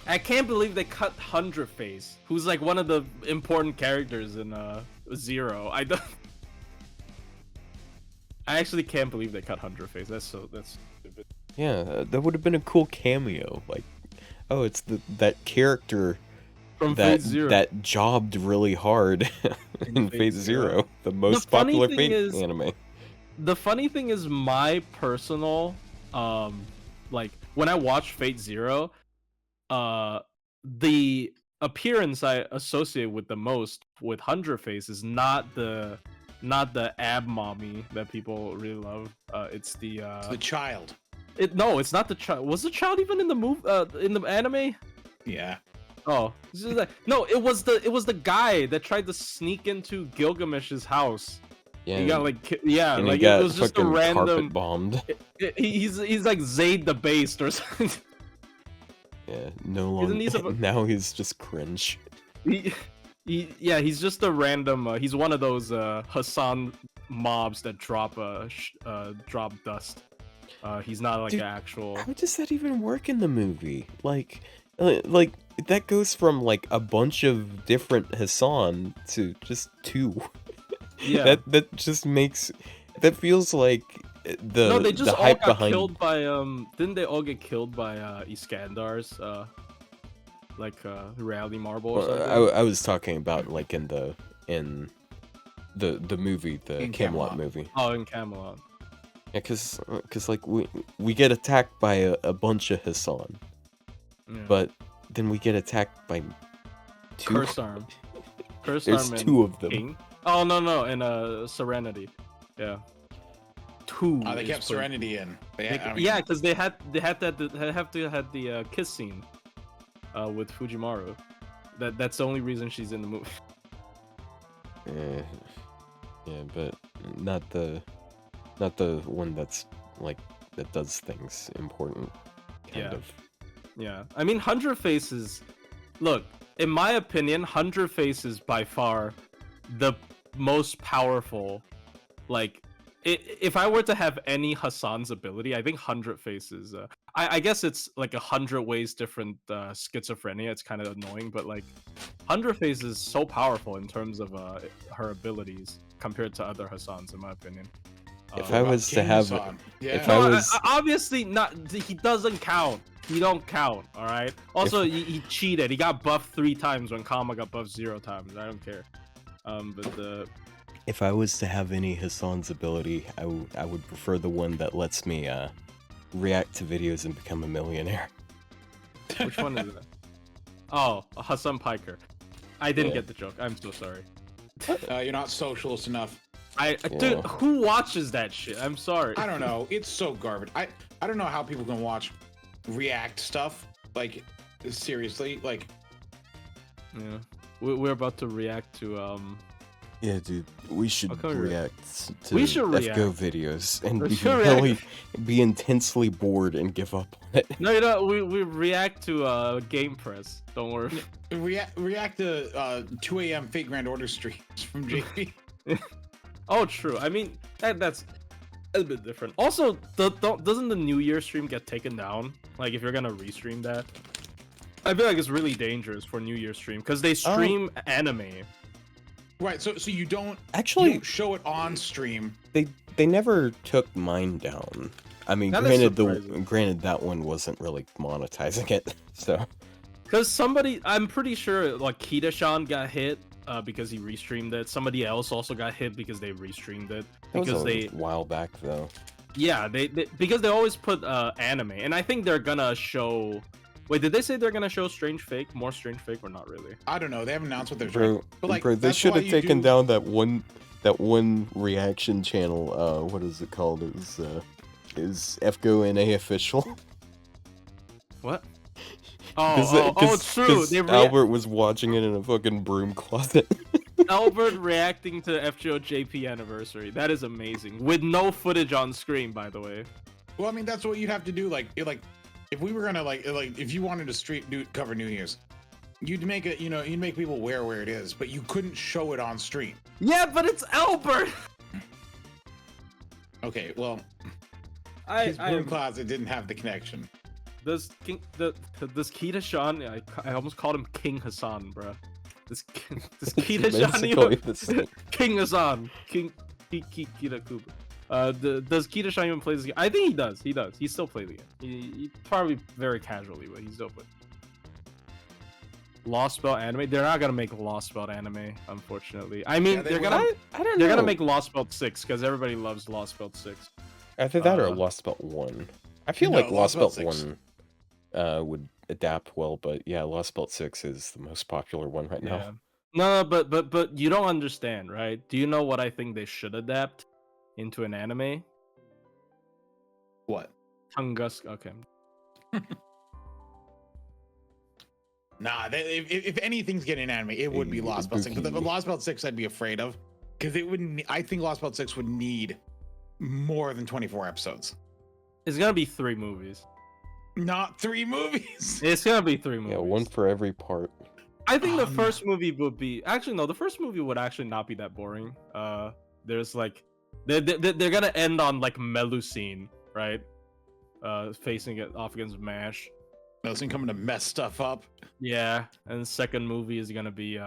I can't believe they cut 100 Face, who's like one of the important characters in Zero. I actually can't believe they cut 100 Face. That's stupid. Yeah, that would have been a cool cameo. Like, oh, it's that character From that Fate Zero. that jobbed really hard in Fate Fate Zero. Zero, the most funny popular thing Fate is- anime. The funny thing is, my personal, like when I watch Fate Zero, the appearance I associate with the most with 100 Face is not the ab mommy that people really love. It's the It's the child. no, it's not the child. Was the child even in the in the anime? Yeah. Oh, it's just like, no, it was the guy that tried to sneak into Gilgamesh's house. Yeah, He got like yeah, and like he got it was just a fucking random. carpet bombed. He's like Zayd the Based or something. Yeah, no Isn't he longer. Now he's just cringe. Yeah, he's just a random. He's one of those Hassan mobs that drop dust. He's not like Dude, an actual. How does that even work in the movie? Like that goes from like a bunch of different Hassan to just two. Yeah. That just makes that feels like No, they just the all hype got behind. killed by Didn't they all get killed by Iskandar's like reality marble or something? I was talking about like in the movie, the In Camelot Camelot. movie. Oh, in Camelot. Yeah, cause like we get attacked by a bunch of Hassan, Yeah. but then we get attacked by two. Cursed Arm. Cursed There's Arm and two of them. King. Oh no, and Serenity. Yeah. Two. They is kept pretty- Serenity in. Yeah, because they had to have the kiss scene with Fujimaru. That's the only reason she's in the movie. Yeah, but not the one that's like that does things important. Kind Yeah. of. Yeah, I mean, 100 Faces. Look, in my opinion, 100 Faces by far the most powerful. Like, if I were to have any Hassan's ability, I think 100 Faces. I guess it's like 100 ways different schizophrenia. It's kind of annoying, but like 100 Faces is so powerful in terms of her abilities compared to other Hassans, in my opinion. If I was to King have, Hassan. Yeah. if I was- obviously not. He doesn't count. He don't count. All right. Also, he cheated. He got buffed 3 times when Kama got buffed 0 times. I don't care. But if I was to have any Hassan's ability, I would prefer the one that lets me react to videos and become a millionaire. which one is it? Oh, Hassan Piker. I didn't Yeah. get the joke. I'm so sorry. You're not socialist enough. Dude, Yeah. who watches that shit? I'm sorry. I don't know. It's so garbage. I don't know how people can watch React stuff. Like, seriously. Like, Yeah. We're about to react to Yeah, dude, we should Okay, react to We should FGO videos and We be should react. really be intensely bored and give up on it. No, you know, we react to Game Press. Don't worry. react to 2 a.m. Fate Grand Order streams from JP. Oh, true. I mean, that's a bit different. Also, doesn't the New Year stream get taken down? Like, if you're gonna restream that, I feel like it's really dangerous for New Year stream because they stream anime. Right. So you don't Actually, you don't show it on stream. they never took mine down. I mean, That is granted surprising. that one wasn't really monetizing it, so Because somebody, I'm pretty sure, like Kita-shan got hit because he restreamed it. Somebody else also got hit because they restreamed it. that was Because a while back though. yeah, they because they always put anime, and I think they're gonna show. Wait, did they say they're gonna show Strange Fake, more Strange Fake, or not really? I don't know. They haven't announced what they're showing. But like, Bro, they that's should why have you taken do- down that one reaction channel. What is it called? It was is FGO NA official? What? Oh, true. 'cause They Albert was watching it in a fucking broom closet. Albert reacting to FGO JP anniversary. That is amazing. With no footage on screen, by the way. Well, I mean, that's what you have to do. Like, if we were gonna like if you wanted to cover New Year's, you'd make it, you'd make people where it is, but you couldn't show it on stream. Yeah, but it's Albert. Okay, well, I his broom closet didn't have the connection. Does Keita Sean? I almost called him King Hassan, bro. Does Keita basically the Sean same. even King Hassan? Keita Kuba. Does Keita Sean even play this game? I think he does. He does. He still plays the game. He probably very casually, but he's still playing. Lostbelt anime? They're not gonna make Lostbelt anime, unfortunately. I mean, Yeah, they're gonna. I don't know. They're gonna make Lostbelt 6 because everybody loves Lostbelt 6. Either that or Lostbelt 1. I feel No, like Lostbelt 6. 1 would adapt well, but yeah, Lostbelt 6 is the most popular one right Yeah. now. No, but you don't understand, right? Do you know what I think they should adapt into an anime? What? Tunguska. Okay. Nah, if anything's getting anime, it would be Lost Belt 6. But the Lost Belt 6 I'd be afraid of, because it wouldn't. I think Lost Belt 6 would need more than 24 episodes. It's gonna be 3 movies. Not 3 movies. It's gonna be 3 movies. Yeah, one for every part. I think the first movie would be actually no. The first movie would actually not be that boring. There's like they're gonna end on like Melusine, right? Facing it off against Mash. Melusine coming to mess stuff up. Yeah, and the second movie is gonna be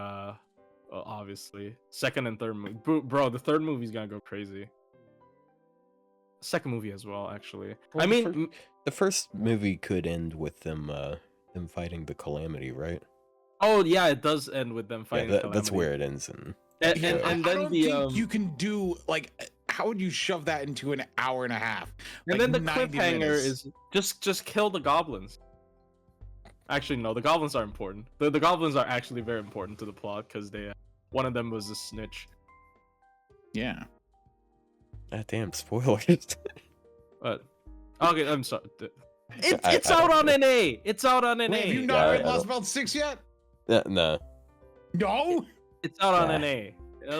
obviously second and third movie. Bro, the third movie is gonna go crazy. Second movie as well, actually. Well, I mean, the first movie could end with them fighting the Calamity, right? oh yeah, it does end with them fighting. Yeah, the that's Calamity. where it ends in. And I then don't the think you can do like. How would you shove that into an hour and a half? and Like, then the 90 cliffhanger minutes. is just kill the goblins. Actually, no, the goblins are important. The goblins are actually very important to the plot because they one of them was a snitch. Yeah. Ah, damn, spoilers. But okay, I'm sorry. It's I out don't on know. NA. It's out on NA. Wait, have you Yeah, not read I Lost don't- Belt 6 yet? No, No. It's out on Nah. NA.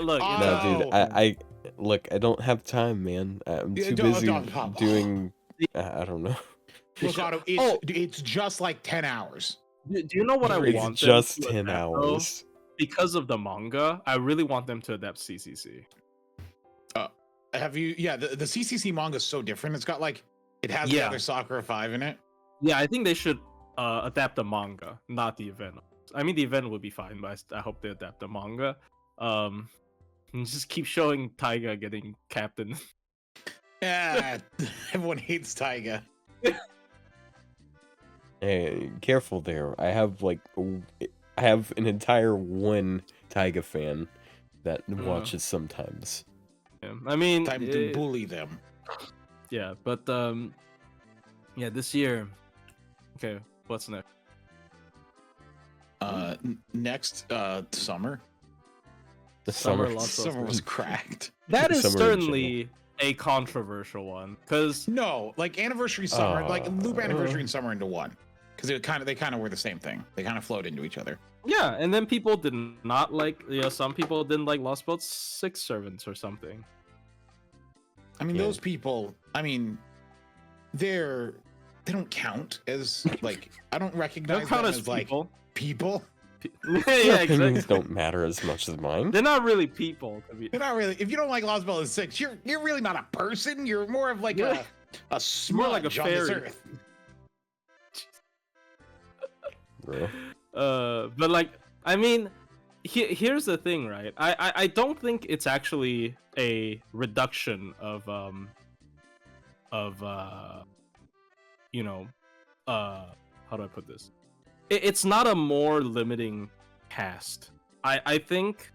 Look, Oh, no, it's dude. I look. I don't have time, man. I'm Yeah, too don't- busy don't pop- doing. I don't know. Look, Otto, it's just like 10 hours. do you know what I It's want? them just to 10 adapt, though? hours. Because of the manga, I really want them to adapt CCC. Have you? Yeah, the CCC manga is so different. It's got like it has the Yeah. other Sakura 5 in it. Yeah, I think they should adapt the manga, not the event. I mean, the event would be fine, but I hope they adapt the manga. And just keep showing Taiga getting captain. Yeah, everyone hates Taiga. Hey, careful there. I have an entire one Taiga fan that watches sometimes. Yeah, I mean, Time to bully them. yeah, but yeah, this year. Okay, what's next? Next, summer. The Summer summer. Lost Summer was cracked. That is Summer in certainly a controversial one, because No, like anniversary summer, like loop Uh, anniversary and summer into one, because they kind of were the same thing. They kind of flowed into each other. yeah, and then people did not like. Some people didn't like Lost Belt 6 servants or something. I mean, Yeah. those people. I mean, they don't count as like I don't recognize Don't count them as as like people. people. Yeah, Your opinions exactly. don't matter as much as mine. They're not really people. To be... They're not really. If you don't like Lost Belt 6, you're really not a person. You're more of like Yeah. a smudge like a on this fairy. earth. Bro. But like, I mean, here's the thing, right? I don't think it's actually a reduction of you know, how do I put this? It's not a more limiting cast. I think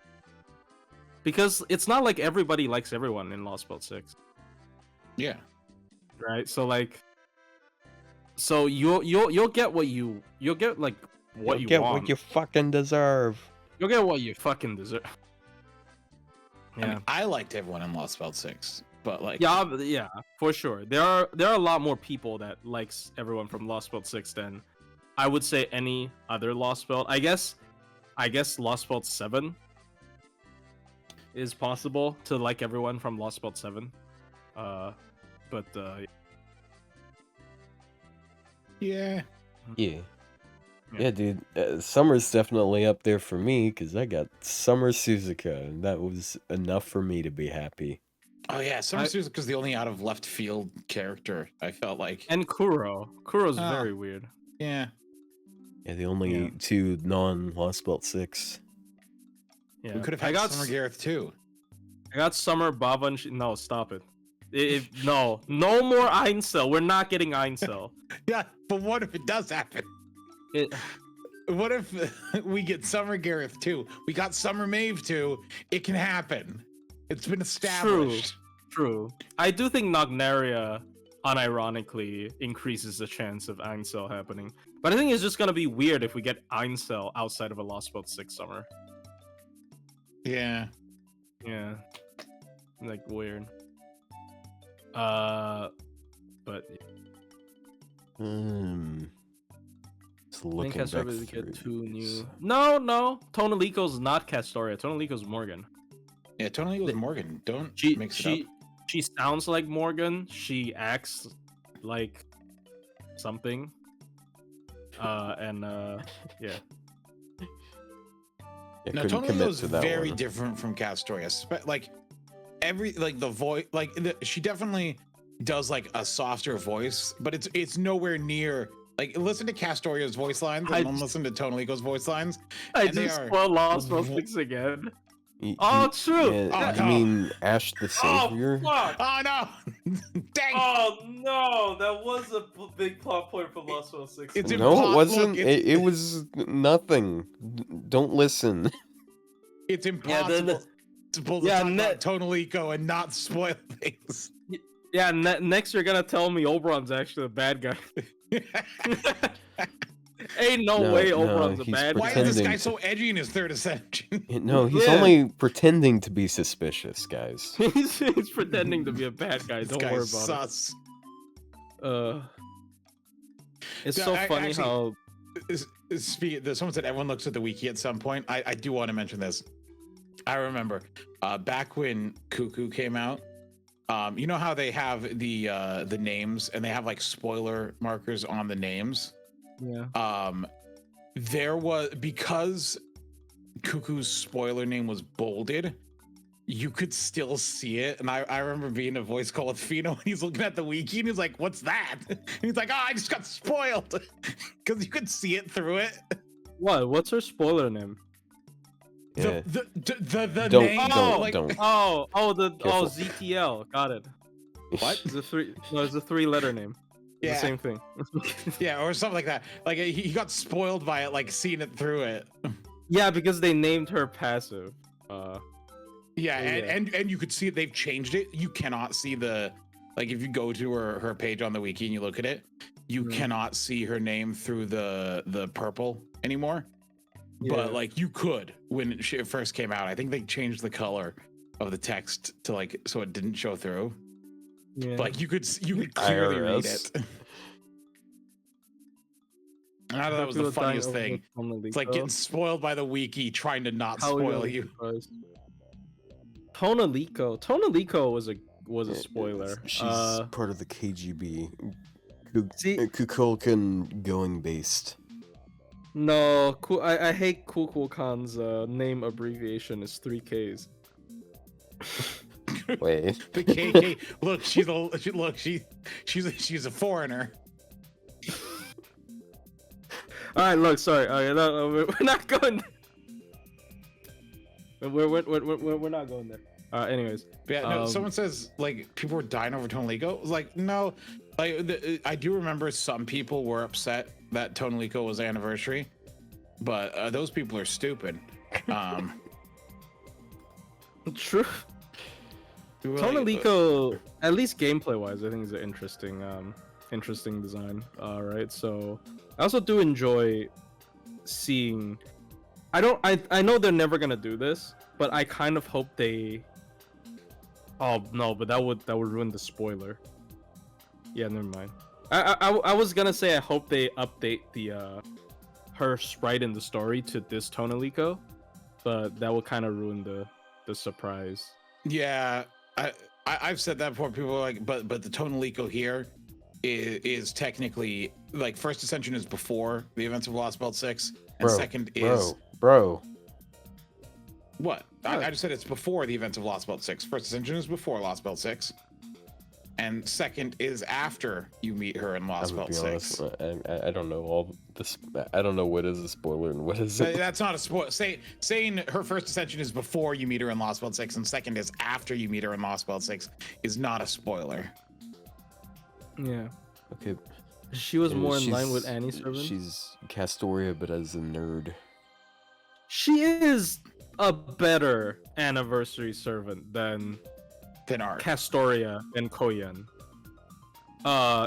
because it's not like everybody likes everyone in Lost Belt 6, Yeah. right? So like, so you'll get what you'll get like what You'll you get want. what you fucking deserve. You'll get what you fucking deserve. I Yeah. mean, I liked everyone in Lost Belt 6, but like Yeah, for sure. There are a lot more people that likes everyone from Lost Belt 6 than I would say any other Lost Belt. I guess Lost Belt 7 is possible to like everyone from Lost Belt 7. But Yeah. Yeah. Yeah. Yeah, dude. Summer's definitely up there for me because I got Summer Suzuka, and that was enough for me to be happy. Oh yeah, Summer Suzuka's the only out of left field character. I felt like. And Kuro's Oh. very weird. Yeah. Yeah, the only Yeah. two non-Lost Belt 6. Yeah, We could have had Summer Gareth too. I got Summer Baba and no, stop it. No more Eincel. We're not getting Eincel. Yeah, but what if it does happen? What if we get Summer Gareth too? We got Summer Maeve too. It can happen. It's been established. True. I do think Nognaria unironically increases the chance of Eincel happening. But I think it's just gonna be weird if we get Eincel outside of a Lost Belt 6 summer. Yeah. Yeah. Like weird. But Just I looking think back Castoria would through get two new. these. No. Tonalico's not Castoria. Tonalico's Morgan. Yeah, Tony was Morgan. Don't She mix it she up. she sounds like Morgan. She acts like something. Yeah. I No, couldn't Tony commit was to that very one. different from Castoria. The voice, she definitely does like a softer voice, but it's nowhere near. Like, listen to Castoria's voice lines and then listen to Tonalico's voice lines. I And they just are- spoiled Lost Belt 6 again. Y- Oh, y- true. Yeah, Oh, you no. mean Ash the Savior? fuck! Oh no! Dang! Oh no, that was a big plot point for Lost Belt 6. It's No, impo- it wasn't. look, It was nothing. Don't listen. It's Yeah, impossible to talk yeah, about Tonalico and not spoil things. Yeah, next you're gonna tell me Oberon's actually a bad guy. Ain't no way Oberon's a he's bad Why guy. is this pretending guy to- so edgy in his third ascension? No, he's Yeah. only pretending to be suspicious, guys. He's pretending to be a bad guy. This Don't guy's worry about sus. it. It's Yeah, so I- funny actually- how Someone said everyone looks at the wiki at some point. I do want to mention this. I remember back when Cuckoo came out. You know how they have the names and they have like spoiler markers on the names. yeah. There was, because Cuckoo's spoiler name was bolded, you could still see it. And I remember being a voice call with Fino and he's looking at the wiki and he's like, "What's that?" And he's like, "Oh, I just got spoiled," because you could see it through it. What's her spoiler name? Yeah. The Don't- name. don't- like, don't. Oh, Careful. ZTL. Got it. What? It's a three-letter name. It's Yeah. the same thing. Yeah, or something like that. Like he got spoiled by it, like seeing it through it. Yeah, because they named her passive. Yeah, yeah. and you could see it. They've changed it. You cannot see the, like, if you go to her page on the wiki and you look at it, you cannot see her name through the purple anymore. Yeah. But like you could when it first came out. I think they changed the color of the text to like so it didn't show through. Yeah. But, like you could clearly read IRS. it. I thought that was the funniest thing. It's like getting spoiled by the wiki trying to not spoil you. Tonalico was a spoiler. She's part of the KGB. See- Kukulkan going based. No, I hate Kukulkan's name abbreviation is 3Ks. Wait. The KK. Look, she's a foreigner. All right, look, sorry. No, we're not going. We're not going there. Anyways, But yeah, no, someone says like people were dying over Tonalico. I was like, no, like I do remember some people were upset that Tonalico was anniversary, but those people are stupid. true. Tonalico, at least gameplay wise, I think is an interesting design. Right, so I also do enjoy seeing. I know they're never gonna do this, but I kind of hope they. Oh no, but that would ruin the spoiler. Yeah, never mind. I was gonna say I hope they update the her sprite in the story to this Tonalico, but that would kind of ruin the surprise. Yeah, I've said that before. People are like, but the Tonalico here is technically like First Ascension is before the events of Lost Belt 6, and Bro, second is bro. what? I just said it's before the events of Lost Belt 6. First Ascension is before Lost Belt 6. And second is after you meet her in Lost I'm gonna Belt be 6. honest. I don't know all this. I don't know what is a spoiler and what isn't. That's not a spoiler. Saying her first ascension is before you meet her in Lost Belt 6 and second is after you meet her in Lost Belt 6 is not a spoiler. Yeah. Okay. She was more in line she's- with Annie's servant. She's Castoria, but as a nerd. She is a better anniversary servant than Arc. Castoria and Koyan.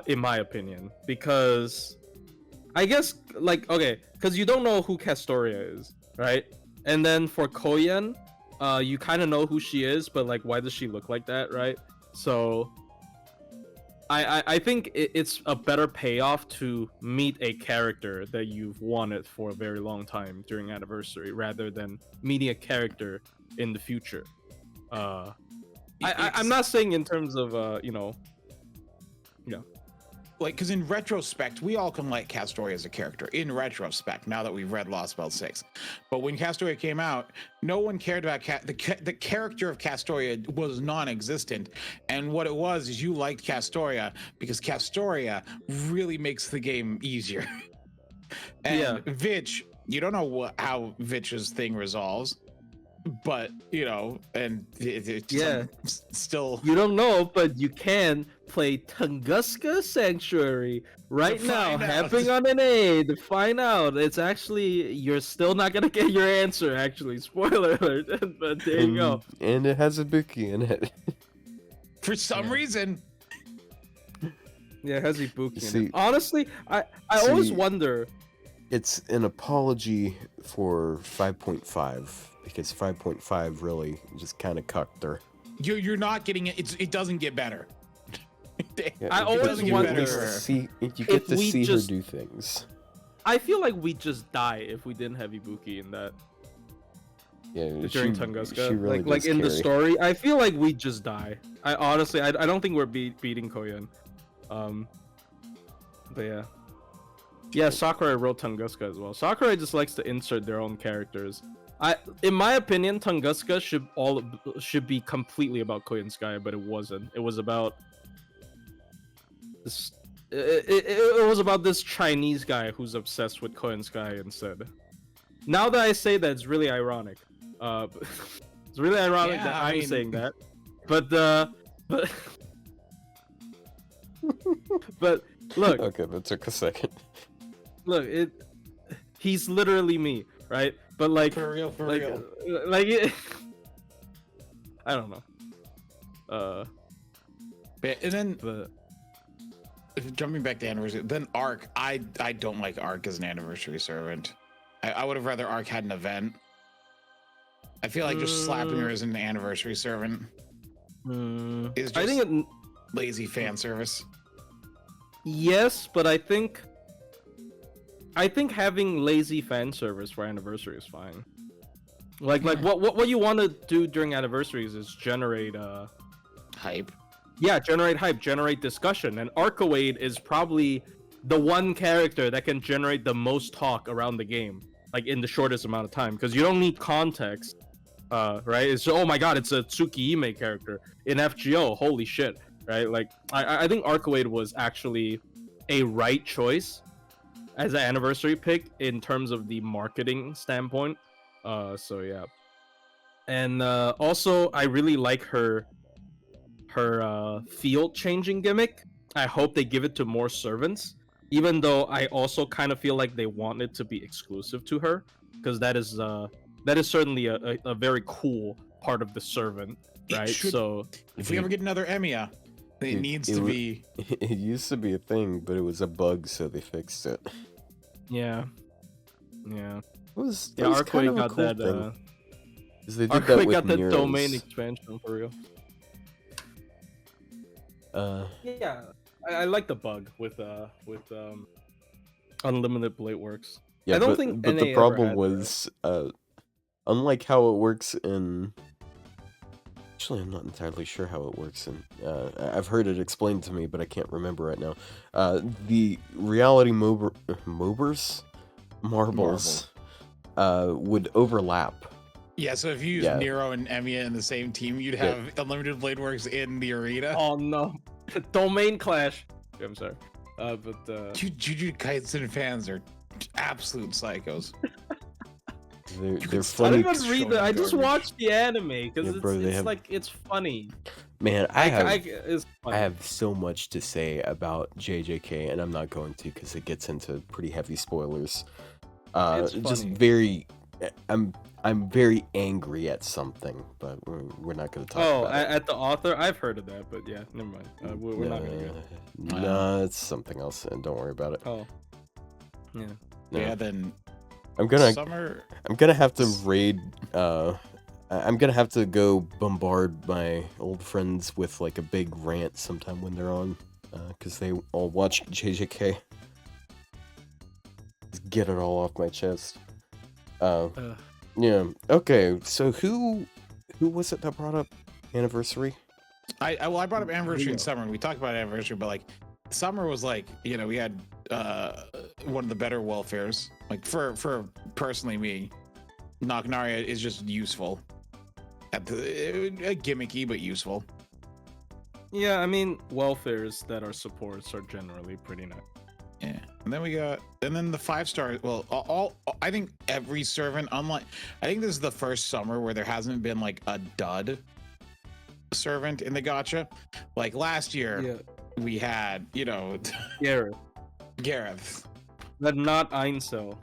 In my opinion, because I guess like okay, because you don't know who Castoria is, right? And then for Koyan, you kind of know who she is, but like, why does she look like that, right? So, I think it's a better payoff to meet a character that you've wanted for a very long time during anniversary, rather than meeting a character in the future. I'm not saying in terms of like, because in retrospect, we all can like Castoria as a character. In retrospect, now that we've read Lost Belt 6, but when Castoria came out, no one cared about the character of Castoria was non-existent, and what it was is you liked Castoria because Castoria really makes the game easier. And Yeah. Vitch, you don't know how Vitch's thing resolves, but you know, and still You don't know, but you can play Tunguska Sanctuary right To now, find out. happening on an A to find out. It's actually, you're still not gonna get your answer, actually. Spoiler alert, but there you go. And it has a Buki in it. for some reason. Yeah, it has Ibuki in See- it. Honestly, I always see- wonder. It's an apology for 5.5 because 5.5 really just kind of cucked her. You're not getting it. It doesn't get better. Yeah, I you always get to wonder at least see you get if to we see just- her do things. I feel like we just die if we didn't have Ibuki in that Yeah, during she Tunguska. really like does in the carry. story, I feel like we just die. I honestly, I don't think we're beating Koyan. But yeah, Sakurai wrote Tunguska as well. Sakurai just likes to insert their own characters. In my opinion, Tunguska should be completely about Koyan Sky, but it wasn't. It was about this. It was about this Chinese guy who's obsessed with Koyan Sky instead. Now that I say that, it's really ironic. It's really ironic Yeah, that I I'm mean- saying that, but but look, Okay, that took a second. look, he's literally me, right? But like, For real. I don't know. And then But jumping back to anniversary, then Arc. I don't like Arc as an anniversary servant. I would have rather Arc had an event. I feel like just slapping her as an anniversary servant is just I think lazy fan service. yes, but I think having lazy fan service for anniversary is fine. Like what you want to do during anniversaries is generate Hype. generate hype, generate discussion, and Arcade is probably the one character that can generate the most talk around the game, like in the shortest amount of time, because you don't need context, right? It's oh my god, it's a Tsukihime character in FGO, holy shit, right? Like I think Arcade was actually a right choice as an anniversary pick in terms of the marketing standpoint. So yeah, and also I really like her field changing gimmick. I hope they give it to more servants, even though I also kind of feel like they want it to be exclusive to her, because that is certainly a very cool part of the servant, It right? should- So If we ever get another Emiya, it Dude, needs it to wa- be. It used to be a thing, but it was a bug, so they fixed it. yeah, It was, yeah. that was Arcade kind of a got cool that. thing, 'cause they did that Arcade with got that Nero's. domain expansion for real. Yeah, I like the bug with Unlimited Blade Works. Yeah, I don't but, think but NA the ever problem had that. was, unlike how it works in Actually, I'm not entirely sure how it works, and I've heard it explained to me, but I can't remember right now. The reality movers marbles would overlap. Yeah, so if you use Yeah. Nero and Emiya in the same team, you'd have Unlimited Blade Works in the arena. Oh no, domain clash. I'm sorry, but Jujutsu Kaisen fans are absolute psychos. They're I funny. don't even read I just garbage. watch the anime because Yeah, bro, it's funny. Man, It's funny. I have so much to say about JJK, and I'm not going to because it gets into pretty heavy spoilers. It's Just funny. very, I'm very angry at something, but we're not going to talk about it. At the author, I've heard of that, but yeah, never mind. We're not gonna go. No, it's something else, and don't worry about it. Oh, yeah. No. Yeah, then I'm gonna have to raid. I'm gonna have to go bombard my old friends with like a big rant sometime when they're on, because they all watch JJK. Just get it all off my chest. Yeah. Okay. So who was it that brought up Anniversary? I brought up Anniversary in summer, and we talked about Anniversary, but like summer was like, you know, we had one of the better welfares. Like for personally me, Nakanaria is just useful. Gimmicky but useful. Yeah, I mean, welfares that are supports are generally pretty nice. Yeah, and then the 5-star. Well, I think every servant, unlike, I think this is the first summer where there hasn't been like a dud servant in the gacha. Like last year, we had, you know, Gareth, but not Ainsel.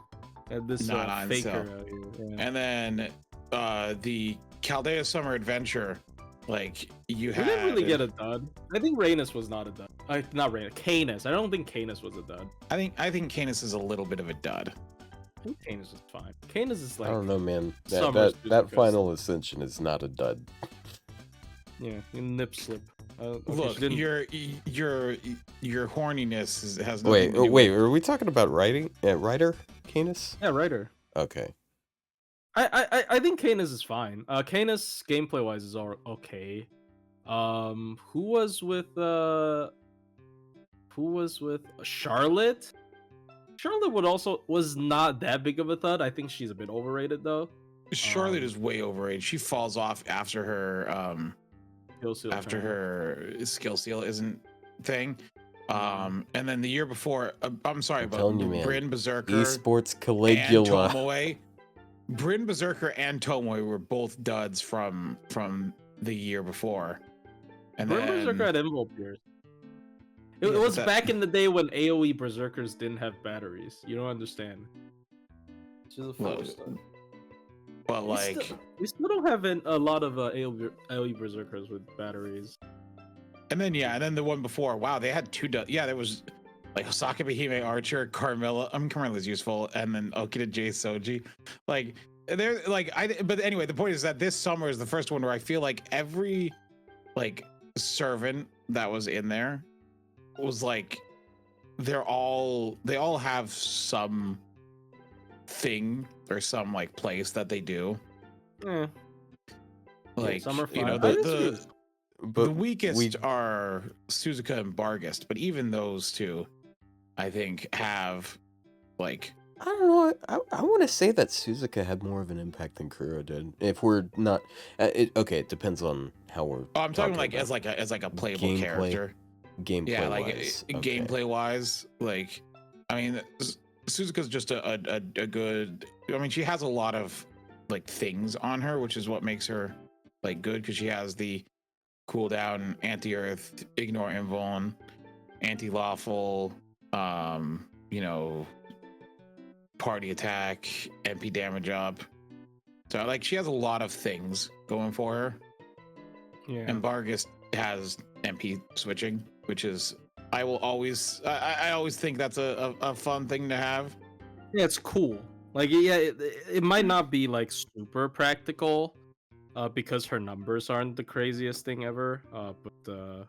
This not faker Ainsel. out here. Yeah. And then the Chaldea Summer Adventure. Like you had. We didn't really get a dud. I think Rhaenys was not a dud. Not Rhaenys. Canis. I don't think Canis was a dud. I think Canis is a little bit of a dud. I think Canis is fine. Canis is like. I don't know, man. Summer's That just final ascension is not a dud. Yeah, you nip slip. Okay, Look, your horniness has nothing Wait, to do wait. with- Are we talking about Ryder Canis? Yeah, writer. Okay. I think Canis is fine. Canis gameplay wise is all okay. Who was with Charlotte? Charlotte was not that big of a thud. I think she's a bit overrated though. Charlotte is way overrated. She falls off after her Skill seal her skill seal isn't thing. And then the year before, I'm sorry, but telling you, man. Bryn Berserker Esports and Caligula. Tomoe. Bryn Berserker and Tomoe were both duds from the year before. And Bryn then Berserker had envelope years. It Yeah, was but back in the day when AoE Berserkers didn't have batteries. You don't understand. Which is a Well, fun stuff. but like We still don't have a lot of AoE Berserkers with batteries. and then the one before, wow, they had two yeah, there was like Osaka Behime Archer, Carmilla. Carmilla's useful, and then Okita J Soji. Like they're like but anyway, the point is that this summer is the first one where I feel like every like servant that was in there was like they all have some thing or some like place that they do. Eh. Like some are you know fine. the weakest are Suzuka and Bargist, but even those two, I think, have like I don't know. I want to say that Suzuka had more of an impact than Kuro did. If we're not, okay, it depends on how we're. oh, I'm talking like about as like a playable gameplay. character. Gameplay Yeah, like wise. Okay. gameplay wise, like I mean, Suzuka's just a good. I mean, she has a lot of like things on her, which is what makes her like good because she has the cooldown, anti-earth, ignore invuln, anti-lawful, you know, party attack, MP damage up. So like she has a lot of things going for her. Yeah. And Vargas has MP switching, which is I always think that's a fun thing to have. Yeah, it's cool. Like, yeah, it might not be like super practical, because her numbers aren't the craziest thing ever. But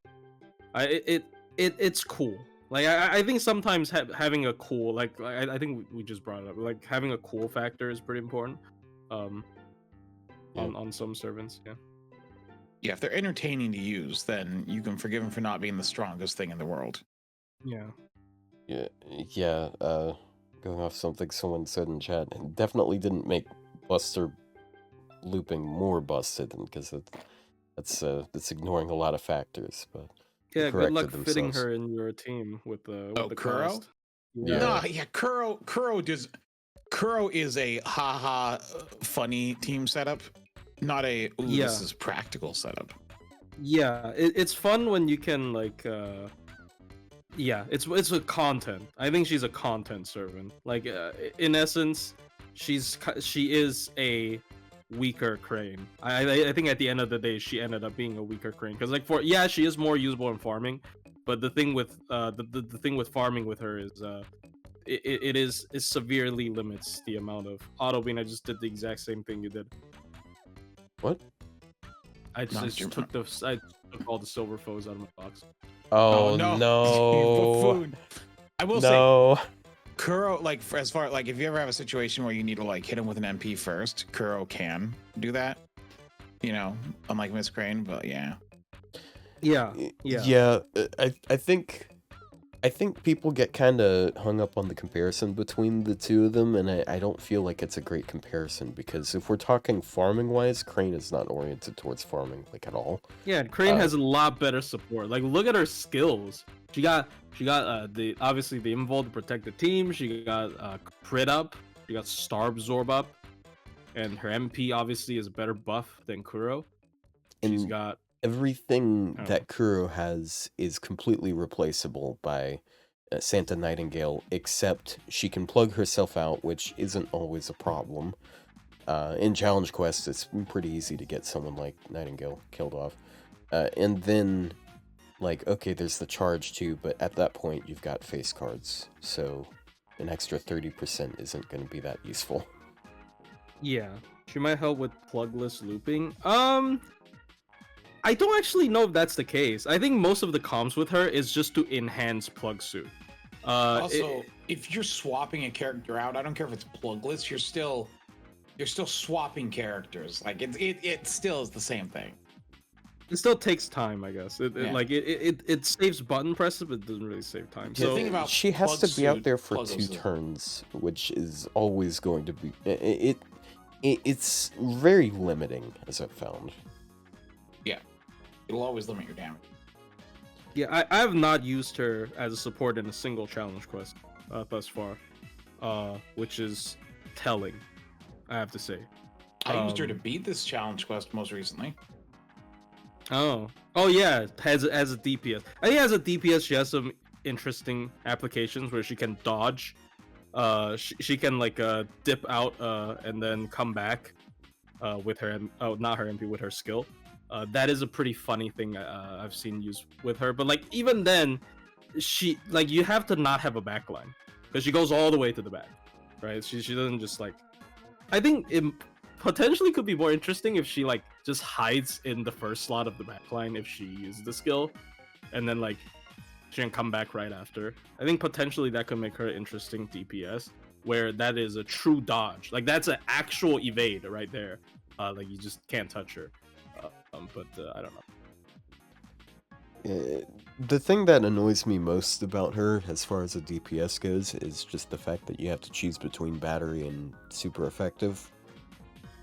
it's cool. Like, I think sometimes having a cool, like, I think we just brought it up. Like, having a cool factor is pretty important. On some servants, yeah. Yeah, if they're entertaining to use, then you can forgive them for not being the strongest thing in the world. Yeah. Yeah, going off something someone said in chat, it definitely didn't make Buster looping more busted, because that's ignoring a lot of factors, but they Yeah, good luck corrected fitting themselves. her in your team with the Kuro? cast. Yeah. No, yeah, Kuro is a haha funny team setup, not a ooh Yeah. this is practical setup. Yeah, it's fun when you can like yeah, it's a content. I think she's a content servant. Like in essence, she is a weaker Crane. I think at the end of the day she ended up being a weaker Crane because like she is more usable in farming, but the thing with the thing with farming with her is it severely limits the amount of auto beam. I just did the exact same thing you did. What? I just took all the silver foes out of my box. Oh no. no! Buffoon. I will No. say, Kuro, like as far like if you ever have a situation where you need to like hit him with an MP first, Kuro can do that. You know, unlike Miss Crane, but yeah. Yeah. I think people get kind of hung up on the comparison between the two of them, and I don't feel like it's a great comparison, because if we're talking farming wise, Crane is not oriented towards farming like at all. Yeah, Crane has a lot better support. Like look at her skills. She got the obviously the invul to protect the team. She got crit up. She got star absorb up, and her MP obviously is a better buff than Kuro. She's got everything that Kuro has is completely replaceable by Santa Nightingale, except she can plug herself out, which isn't always a problem. In Challenge Quest, it's pretty easy to get someone like Nightingale killed off. And then, like, okay, there's the charge too, but at that point, you've got face cards, so an extra 30% isn't going to be that useful. Yeah, she might help with plugless looping. I don't actually know if that's the case. I think most of the comms with her is just to enhance plug suit. Also, if you're swapping a character out, I don't care if it's plugless, you're still swapping characters. Like it still is the same thing. It still takes time, I guess. It saves button presses, but it doesn't really save time. So the thing about she has to be out there for 2 turns, which is always going to be it's very limiting, as I've found. Yeah, it'll always limit your damage. Yeah, I have not used her as a support in a single challenge quest thus far, which is telling, I have to say. I used her to beat this challenge quest most recently. Oh yeah, as a DPS. I think as a DPS she has some interesting applications where she can dodge. She can like dip out and then come back with her not her MP, with her skill. That is a pretty funny thing I've seen used with her. But like even then, she like you have to not have a backline because she goes all the way to the back, right? She doesn't just like. I think it potentially could be more interesting if she like just hides in the first slot of the backline if she uses the skill, and then like she can come back right after. I think potentially that could make her interesting DPS, where that is a true dodge. Like that's an actual evade right there. Like you just can't touch her. But I don't know. The thing that annoys me most about her, as far as a DPS goes, is just the fact that you have to choose between battery and super effective.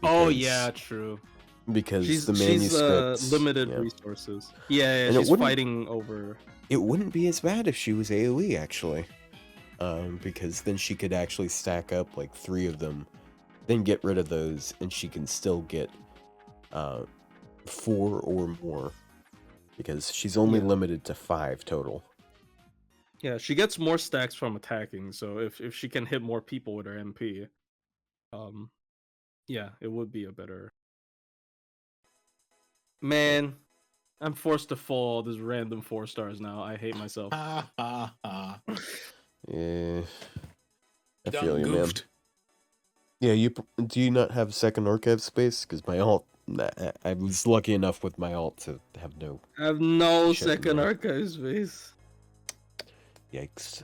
Oh yeah, true. Because the manuscripts... She's limited resources. Yeah, she's fighting over... It wouldn't be as bad if she was AoE, actually. Because then she could actually stack up like 3 of them, then get rid of those, and she can still get 4 or more. Because she's only limited to 5 total. Yeah, she gets more stacks from attacking, so if she can hit more people with her MP, yeah, it would be a better... Man, I'm forced to fall these random 4 stars now. I hate myself. Yeah, I feel you, man. Yeah, do you not have second archive space? Because my alt, I was lucky enough with my alt to have no. I have no second archive space. Yikes!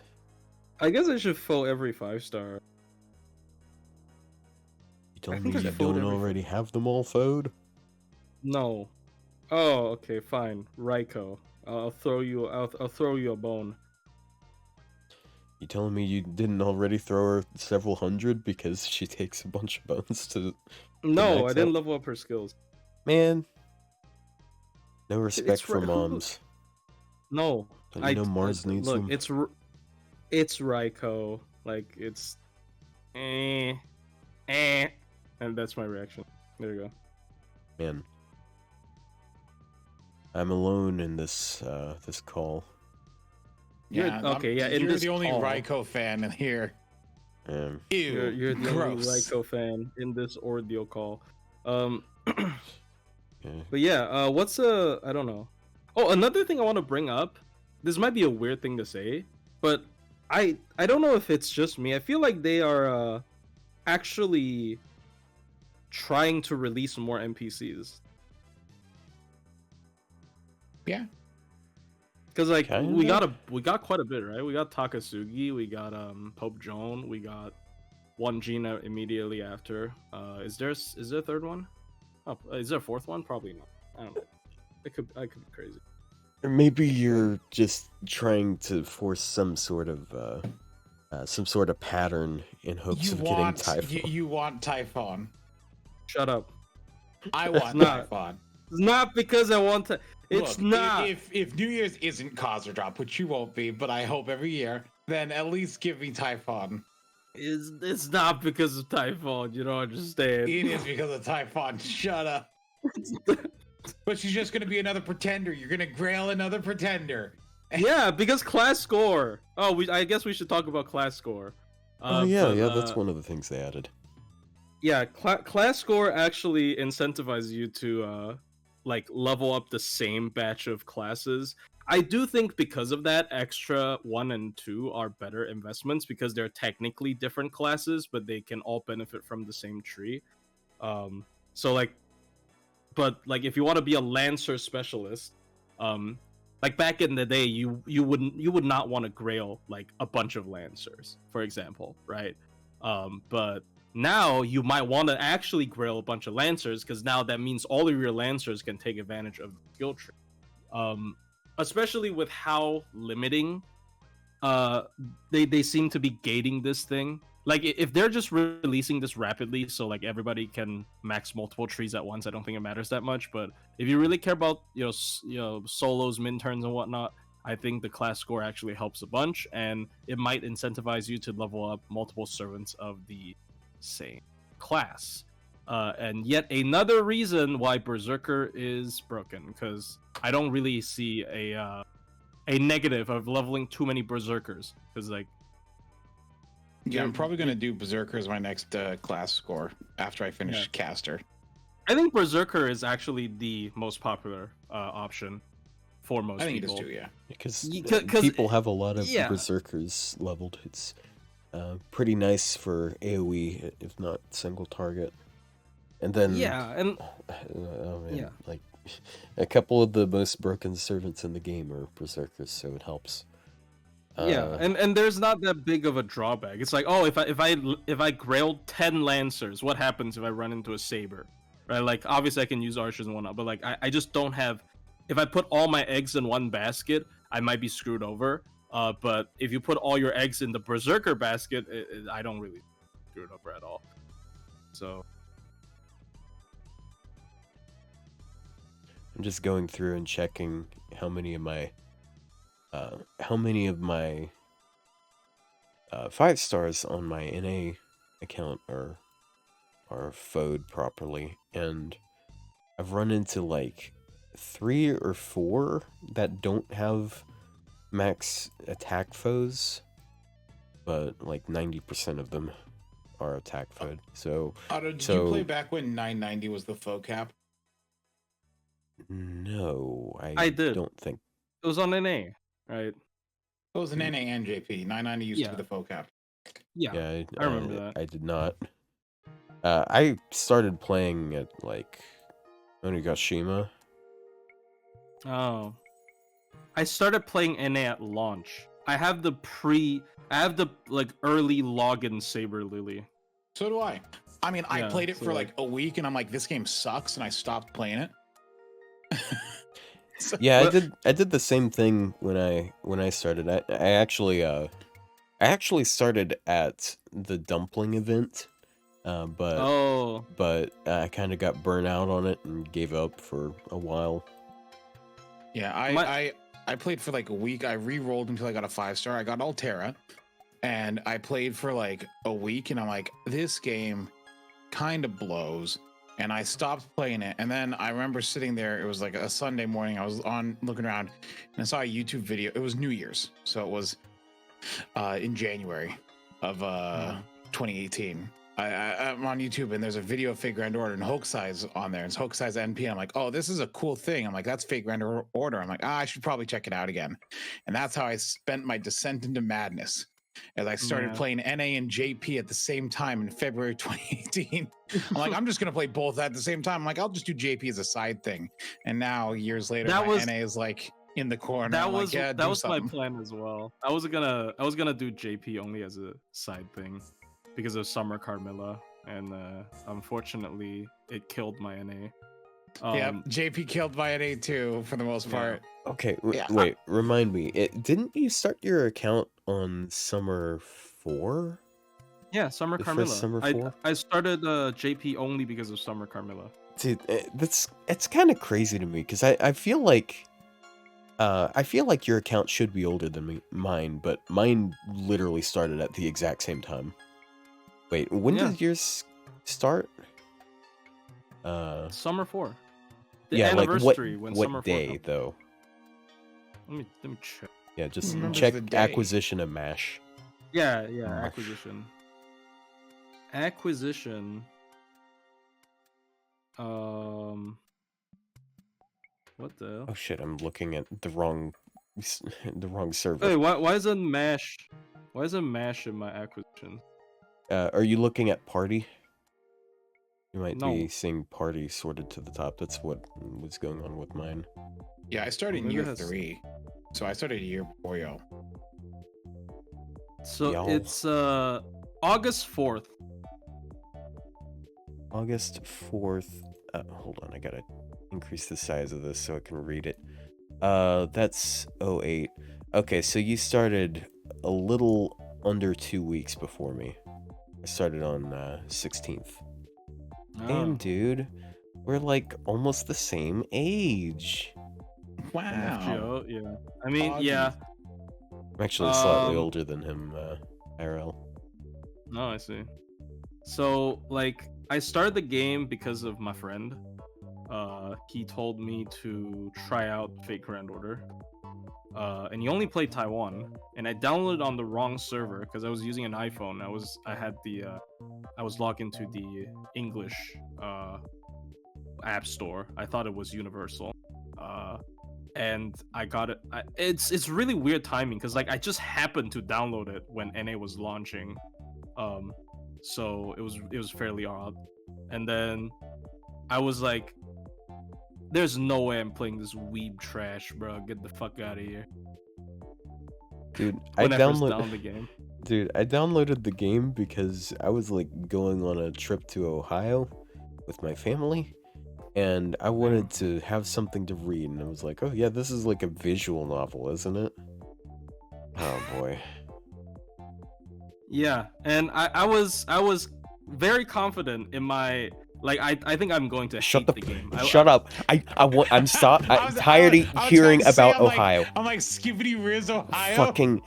I guess I should fill every 5-star. You told me you don't already have them all foed? No. Oh, okay, fine. Raiko. I'll throw you. I'll throw you a bone. You telling me you didn't already throw her several hundred because she takes a bunch of bones to No, I max didn't up? level up her skills. Man, no respect It's for who? Moms. No, Don't you know Mars needs look. them? It's Raiko. Like it's eh eh, and that's my reaction. There you go. Man, I'm alone in this this call. Yeah, Okay. Yeah, in you're this the only call, Raiko fan in here. Um, Ew, you're the only gross. Raiko fan in this Ordeal call. Um, yeah. but yeah. What's I don't know. Oh, another thing I want to bring up. This might be a weird thing to say, but I don't know if it's just me. I feel like they are actually trying to release more NPCs. Yeah, Because like Kinda? we got quite a bit, right? We got Takasugi, we got Pope Joan, we got one Gina immediately after. Is there a third one? Oh, is there a fourth one? Probably not. I don't know. I could be crazy. Or maybe you're just trying to force some sort of pattern in hopes of getting Typhon. you want Typhon. Shut up. I want not. Typhon. It's not because I want to. It's Look, not. If New Year's isn't cause or drop, which you won't be, but I hope every year, then at least give me Typhon. It's not because of Typhon. You don't understand. It is because of Typhon. Shut up. But she's just gonna be another pretender. You're gonna grail another pretender. Yeah, because class score. Oh, I guess we should talk about class score. Oh yeah, that's one of the things they added. Yeah, class score actually incentivizes you to like level up the same batch of classes. I do think because of that, extra 1 and 2 are better investments because they're technically different classes, but they can all benefit from the same tree. So like, but like if you want to be a Lancer specialist, like back in the day, you would not want to grail like a bunch of Lancers, for example, right? But now you might want to actually grail a bunch of Lancers because now that means all of your Lancers can take advantage of the skill tree. Especially with how limiting they seem to be gating this thing. Like if they're just releasing this rapidly so like everybody can max multiple trees at once, I don't think it matters that much. But if you really care about solos, min turns and whatnot, I think the class score actually helps a bunch, and it might incentivize you to level up multiple servants of the same class. And yet another reason why Berserker is broken, because I don't really see a negative of leveling too many Berserkers, because like Yeah, I'm probably gonna do Berserker as my next class score after I finish Caster. I think Berserker is actually the most popular option for most people. I think it is too, yeah. Because people have a lot of Berserkers leveled. It's pretty nice for AoE, if not single target. And then like a couple of the most broken servants in the game are Berserkers, so it helps. And there's not that big of a drawback. It's like, oh, if I grailed 10 Lancers, what happens if I run into a Saber? Right? Like obviously I can use archers and whatnot, but like I just don't have. If I put all my eggs in one basket, I might be screwed over. But if you put all your eggs in the Berserker basket, I don't really screw it over at all. So I'm just going through and checking how many of my 5 stars on my NA account are FO'd properly, and I've run into like 3 or 4 that don't have max attack foes, but like 90% of them are attack foed. So Did you play back when 990 was the foe cap? No, I did. Don't think it was on NA, right? It was an NA and JP. 990 used to be the foe cap. Yeah, I remember that. I did not. I started playing at like Onigashima. Oh, I started playing NA at launch. I have the like early login Saber Lily. So do I. I mean, I played it for like a week, and I'm like, this game sucks, and I stopped playing it. So- Yeah, Well- I did the same thing when I started. I actually started at the dumpling event, but Oh, I kind of got burnt out on it and gave up for a while. Yeah, My- I played for like a week. I re-rolled until I got a 5-star. I got Altera, and I played for like a week, and I'm like, this game kind of blows. And I stopped playing it. And then I remember sitting there. It was like a Sunday morning. I was on looking around, and I saw a YouTube video. It was New Year's, so it was in January of 2018. I'm on YouTube, and there's a video of Fate Grand Order, and Hokusai's on there. It's Hokusai's NP. I'm like, oh, this is a cool thing. I'm like, that's Fate Grand Order. I'm like, I should probably check it out again. And that's how I spent my descent into madness, as I started Yeah. playing NA and JP at the same time in February 2018. I'm like, I'm just gonna play both at the same time. I'm like, I'll just do JP as a side thing. And now, years later, That my was- NA is like in the corner. that I'm was like, yeah, that do was my something. plan as well. I was gonna do JP only as a side thing because of Summer Carmilla, and unfortunately, it killed my NA. Yeah, JP killed my NA too for the most Yeah. part. Okay, Yeah, wait, remind me. Didn't you start your account on Summer 4? Yeah, Summer The first Carmilla. Summer I 4? I started JP only because of Summer Carmilla. Dude, it's kind of crazy to me because I feel like your account should be older than mine, but mine literally started at the exact same time. Wait, when Yeah. did yours start? Summer 4. The Yeah, like anniversary when Summer what 4 day came. though? Let me check. Yeah, just remembers check the day? acquisition and mash. Yeah, March. acquisition. Acquisition. What the hell? Oh shit, I'm looking at the wrong server. Wait, why isn't Mash? Why isn't Mash in my acquisition? Are you looking at party? You might No. be seeing party sorted to the top. That's what was going on with mine. Yeah, I started in Maybe year it has- 3, so I started a year before y'all. So Y'all. it's August 4th. August 4th. Hold on, I gotta increase the size of this so I can read it. That's 08. Okay, so you started a little under 2 weeks before me. I started on 16th. Damn, Oh. dude. We're like almost the same age. Wow. MFGO, yeah. I mean, August. yeah. I'm actually slightly Um, older than him, IRL. No, I see. So, like, I started the game because of my friend. He told me to try out Fate Grand Order. And he only played Taiwan. And I downloaded on the wrong server because I was using an iPhone. I was logged into the English app store. I thought it was universal. And I got it. It's really weird timing because like I just happened to download it when NA was launching. So it was fairly odd. And then I was like, there's no way I'm playing this weeb trash, bro. Get the fuck out of here. Dude, When I first downloaded the game. Dude, I downloaded the game because I was like going on a trip to Ohio with my family, and I wanted to have something to read, and I was like, oh yeah, this is like a visual novel, isn't it? Oh boy. Yeah, and I was very confident in my like I think I'm going to hate the game. Shut up. I'm I I'm was- tired I of was hearing about to say, about I'm like- Ohio. I'm like Skibbity Riz, Ohio. Fucking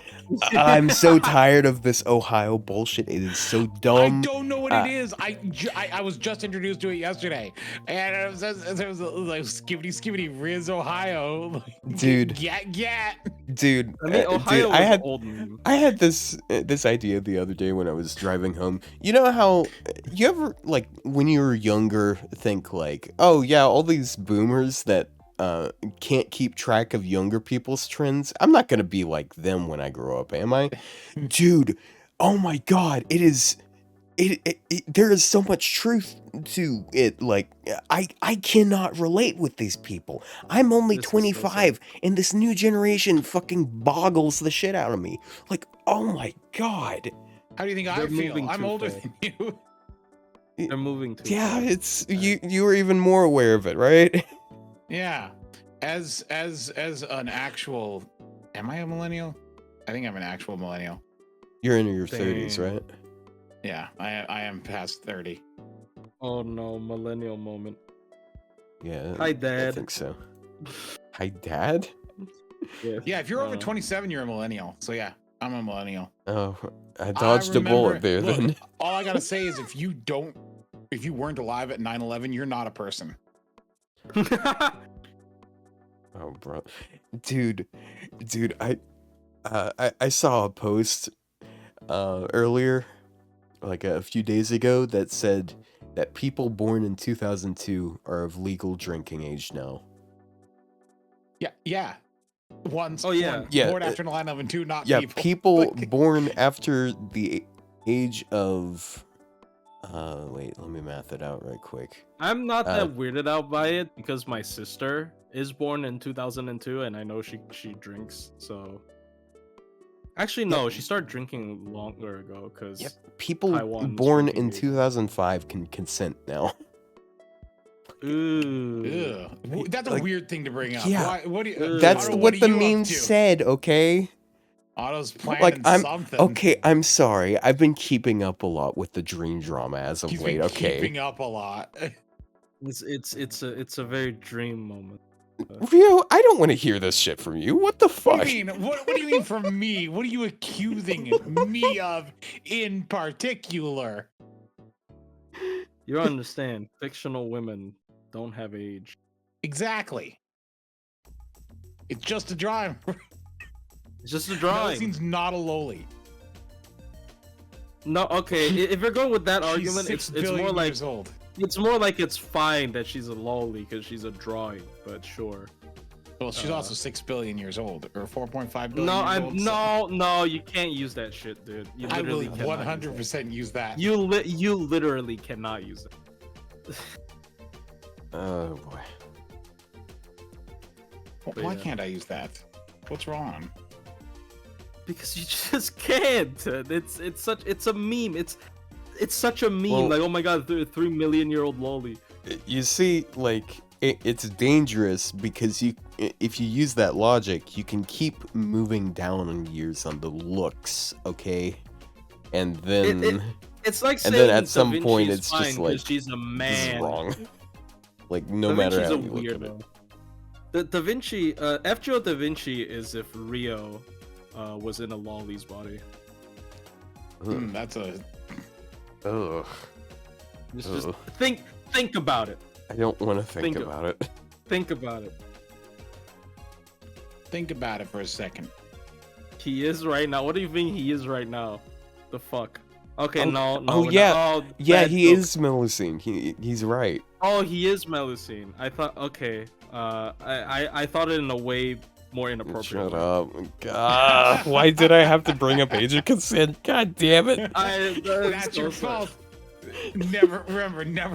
I'm so tired of this Ohio bullshit. It is so dumb. I don't know what it is. I was just introduced to it yesterday, and it was like Skibbity Riz, Ohio. Dude. Gat. Dude, I mean, Ohio dude, was I had an old meme. I had this idea the other day when I was driving home. You know how you ever like when you were younger think like, oh yeah, all these boomers that can't keep track of younger people's trends. I'm not gonna be like them when I grow up, am I? Dude, oh my god, it is. There is so much truth to it. Like I cannot relate with these people. I'm only This is so 25 and this new generation fucking boggles the shit out of me. Like, oh my god. How do you think I They're feel? moving I'm too older fast. than you. They're moving to Yeah, it's you were even more aware of it, right? Yeah. As an actual, am I a millennial? I think I'm an actual millennial. You're in your 30s, Dang. right? Yeah, I am past 30. Oh no, millennial moment. Yeah. Hi, I Dad. think so. Hi, Dad? Yeah. Yeah, if you're over 27, you're a millennial. So yeah, I'm a millennial. Oh, I dodged a remember- bullet there look, then. All I gotta say is if you weren't alive at 9/11, you're not a person. Oh, bro. Dude, I saw a post earlier, like a few days ago, that said that people born in 2002 are of legal drinking age now. Yeah. One's Oh, yeah. born after 9/11, two not Yeah, people. people born after the age of wait, let me math it out right quick. I'm not that weirded out by it because my sister is born in 2002 and I know she drinks. So actually, no, she started drinking longer ago because Yep, people Taiwan's born drinking in age. 2005 can consent now. Ooh. Ugh. That's a Like, weird thing to bring up. yeah. Why, what do you, That's Otto, what are the you up meme to? said, okay? Otto's planning Like, I'm something. okay. I'm sorry. I've been keeping up a lot with the dream drama as of He's late. been Okay, keeping up a lot. It's a very dream moment. Rio, I don't want to hear this shit from you. What the fuck? What do you mean? What do you mean from me? What are you accusing me of in particular? You don't understand. Fictional women don't have age. Exactly. It's just a drawing. It's just a drawing. Melusine's not a loli. No, okay. If you're going with that She's argument, 6 it's billion more like years old. it's fine that she's a lolly because she's a drawing. But sure. Well, she's also 6 billion years old, or 4.5 billion No, years old. No. You can't use that shit, dude. You I will literally cannot use that. 100% use that. You literally cannot use it. Oh boy. Why yeah. can't I use that? What's wrong? Because you just can't. It's a meme. It's such a meme. Well- like, oh my god, 3 million year old lolly. You see, like, it's dangerous because if you use that logic, you can keep moving down in years on the looks, okay? And then It's like and saying then at Da some point Vinci's it's fine just 'cause like, she's a this is man. wrong. Like, no Da matter Vinci's how a you look at it. weirdo. The Da Vinci, F. Da Vinci is if Rio was in a lolly's body. Ugh. That's a. Ugh. Just Ugh. think about it. I don't want to think Think of- about it. Think about it. Think about it for a second. He is right now. What do you think he is right now? The fuck. Okay, Oh, no. oh, we're yeah. not- oh, Yeah, bad he joke. is Melusine. He's right. Oh, he is Melusine. I thought. Okay. I thought it in a way more inappropriate. Shut way. up. God, why did I have to bring up age of consent? God damn it. That's your fault. Never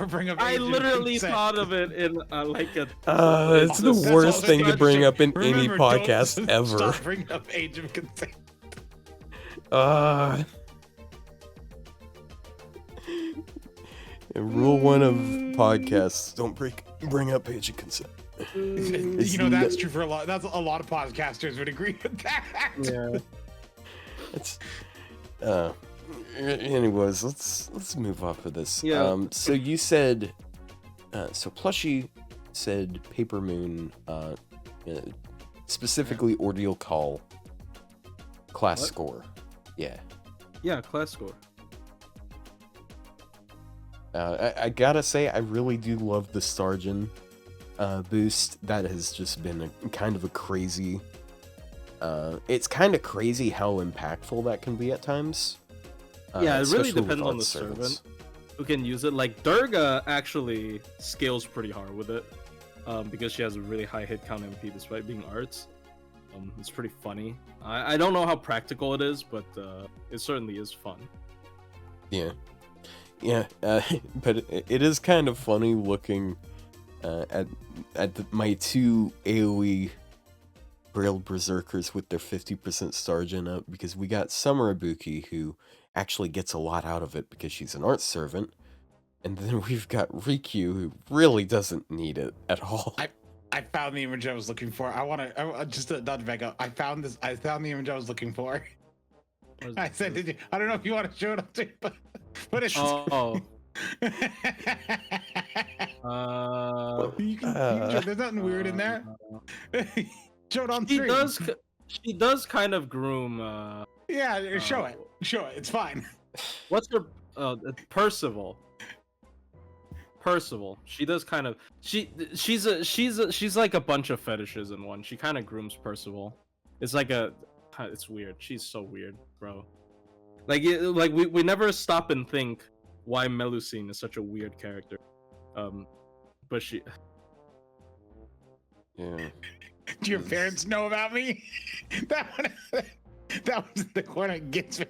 bring up. I age of literally consent. thought of it in like a. It's the That's worst also thing to such bring a- up in any Remember, don't podcast ever. Stop bringing up age of consent. Rule one of podcasts: don't bring up age of consent. You know that's true for a lot. That's a lot of podcasters would agree with that. Yeah. It's anyways, let's move off of this. Yeah. So you said so Plushy said Paper Moon, specifically Ordeal Call class What? score. Yeah. Yeah, class score. I gotta say, I really do love the Stargen boost. That has just been kind of a crazy. It's kind of crazy how impactful that can be at times. Yeah, it really especially with depends on art the servants. servant who can use it. Like Durga actually scales pretty hard with it, because she has a really high hit count MP despite being arts. It's pretty funny. I don't know how practical it is, but it certainly is fun. Yeah, but it is kind of funny looking at my two AOE Braille Berserkers with their 50% Stargen up, because we got Summer Ibuki, who actually gets a lot out of it because she's an art servant, and then we've got Rikyu, who really doesn't need it at all. I found the image I was looking for. I just not back up. I found this. I found the image I was looking for. I said, did you? I don't know if you want to show it up to, but it's. Oh. You can show, there's nothing weird in there. Show it on stream. She does kind of groom. Yeah, show it. Show it. It's fine. What's her? Percival. Percival. She does kind of. She's like a bunch of fetishes in one. She kind of grooms Percival. It's like a. It's weird. She's so weird, bro. Like we never stop and think why Melusine is such a weird character. But she. Yeah. Do your parents know about me? that was the one that gets me.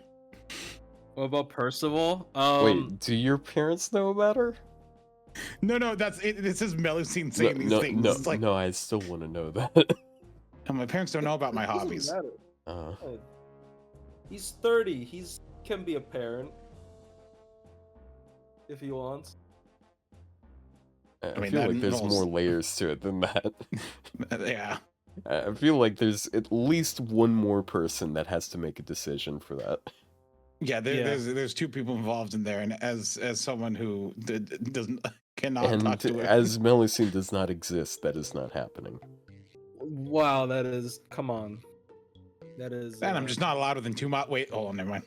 What about Percival? Wait, do your parents know about her? No, that's it. This is Melusine saying these things. No, it's like, no, I still want to know that. my parents don't know about my hobbies. He's 30. He's can be a parent if he wants. I feel like there's more layers to it than that. Yeah. I feel like there's at least one more person that has to make a decision for that. Yeah, there's two people involved in there, and as someone who cannot talk to it. As Melusine does not exist, that is not happening. Wow, that is. Come on. That is. And I'm just not louder than 2 miles. Wait, hold on, never mind.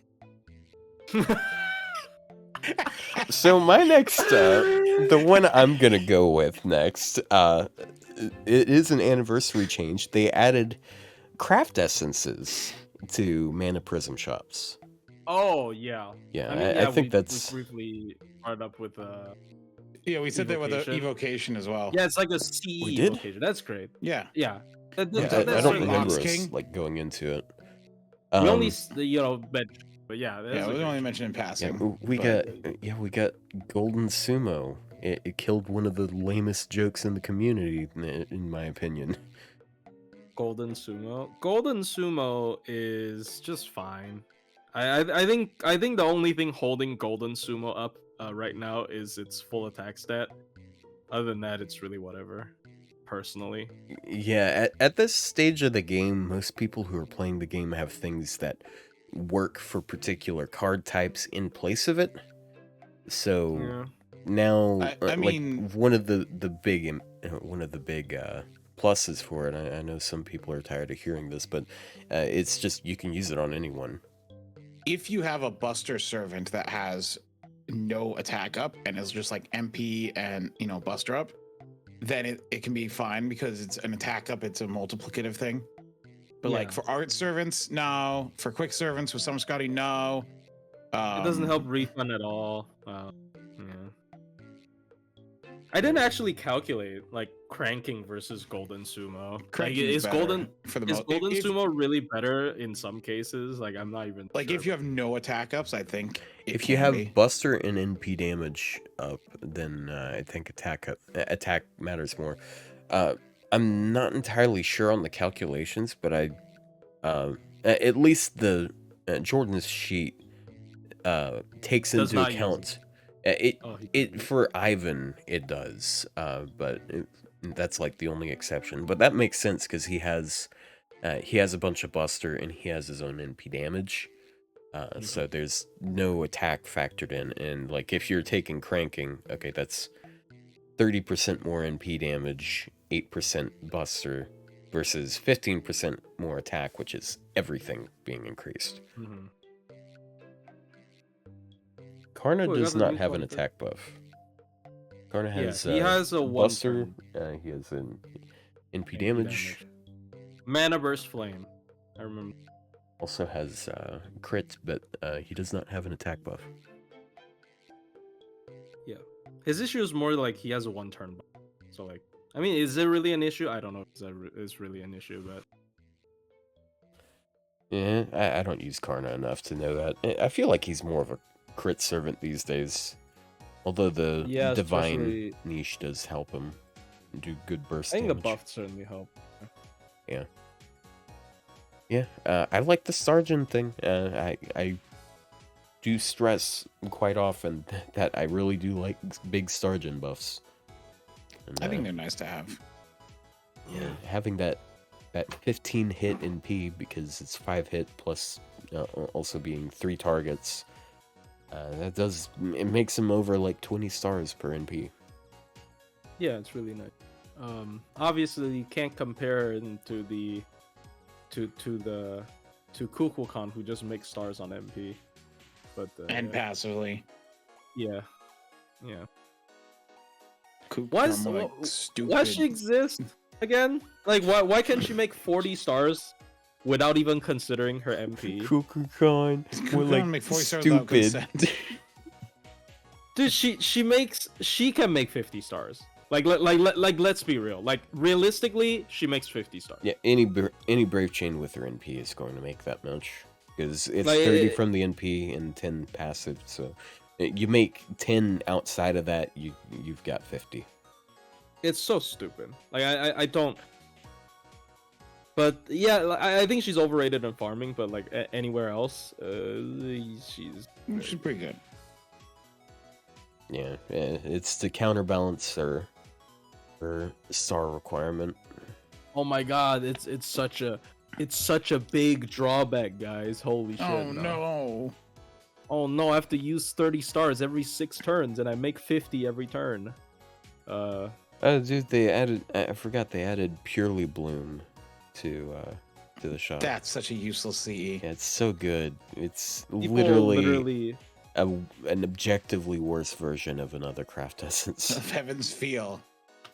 So my next, the one I'm gonna go with next, it is an anniversary change. They added craft essences to Mana Prism shops. Oh yeah. Yeah, I mean, I think that's we briefly brought up with Yeah, we said that with the Evocation as well. Yeah, it's like a CE Evocation. That's great. Yeah. Yeah. I don't remember us like going into it. We only but yeah, yeah, we only mentioned in passing. Yeah, we got Golden Sumo. It killed one of the lamest jokes in the community, in my opinion. Golden Sumo is just fine. I think the only thing holding Golden Sumo up right now is its full attack stat. Other than that, it's really whatever. Personally, yeah. At this stage of the game, most people who are playing the game have things that work for particular card types in place of it. So now, I mean, like one of the big pluses for it. I know some people are tired of hearing this, but it's just you can use it on anyone. If you have a Buster Servant that has no attack up and is just like MP and Buster up, then it can be fine because it's an attack up. It's a multiplicative thing. But like for art servants, no. For quick servants with Summer Scotty, no. It doesn't help refund at all. I didn't actually calculate like cranking versus Golden Sumo. Like, is Golden Sumo really better in some cases? Like I'm not even like sure. If you have no attack ups, I think if you have Buster and NP damage up, then I think attack matters more. I'm not entirely sure on the calculations, but at least the Jordan's sheet takes into account it for Ivan. It does, but that's like the only exception. But that makes sense because he has a bunch of Buster and he has his own NP damage. So there's no attack factored in, and like if you're taking cranking, okay, that's 30% more NP damage, 8% Buster, versus 15% more attack, which is everything being increased. Mm-hmm. Karna does not have an attack buff. Karna has he has a Buster, he has an NP damage. Mana Burst Flame, I remember. Also has crit, but he does not have an attack buff. Yeah, his issue is more like he has a 1-turn buff. So like, I mean, is it really an issue? I don't know if that is really an issue, but yeah, I don't use Karna enough to know that. I feel like he's more of a crit servant these days. Although the divine niche does help him do good burst damage. I think the buffs certainly help. Yeah. Yeah, I like the Sargent thing. I do stress quite often that I really do like big Sargent buffs. And, I think they're nice to have. Yeah, having that 15 hit NP because it's 5 hit plus also being 3 targets. It makes him over like 20 stars per NP. Yeah, it's really nice. Obviously you can't compare him to Kukulkan, who just makes stars on MP. But and passively. yeah. Why Why she exist again? Like why can't she make 40 stars without even considering her MP? Kukulkan, we're like stupid. Dude, she can make 50 stars. Like let's be real. Like realistically, she makes 50 stars. Yeah, any Brave Chain with her NP is going to make that much because it's Like, 30 from the NP and 10 passive. So you make 10 outside of that, you've got 50. It's so stupid. Like I don't. But yeah, I think she's overrated in farming. But like anywhere else, she's pretty good. Yeah, it's to counterbalance her star requirement. Oh my god, it's such a big drawback, guys. Holy shit. Oh no. Oh no, I have to use 30 stars every 6 turns and I make 50 every turn. Dude, I forgot they added Purely Bloom to the shop. That's such a useless CE. Yeah, it's so good. It's People literally an objectively worse version of another craft essence. Of Heaven's Feel.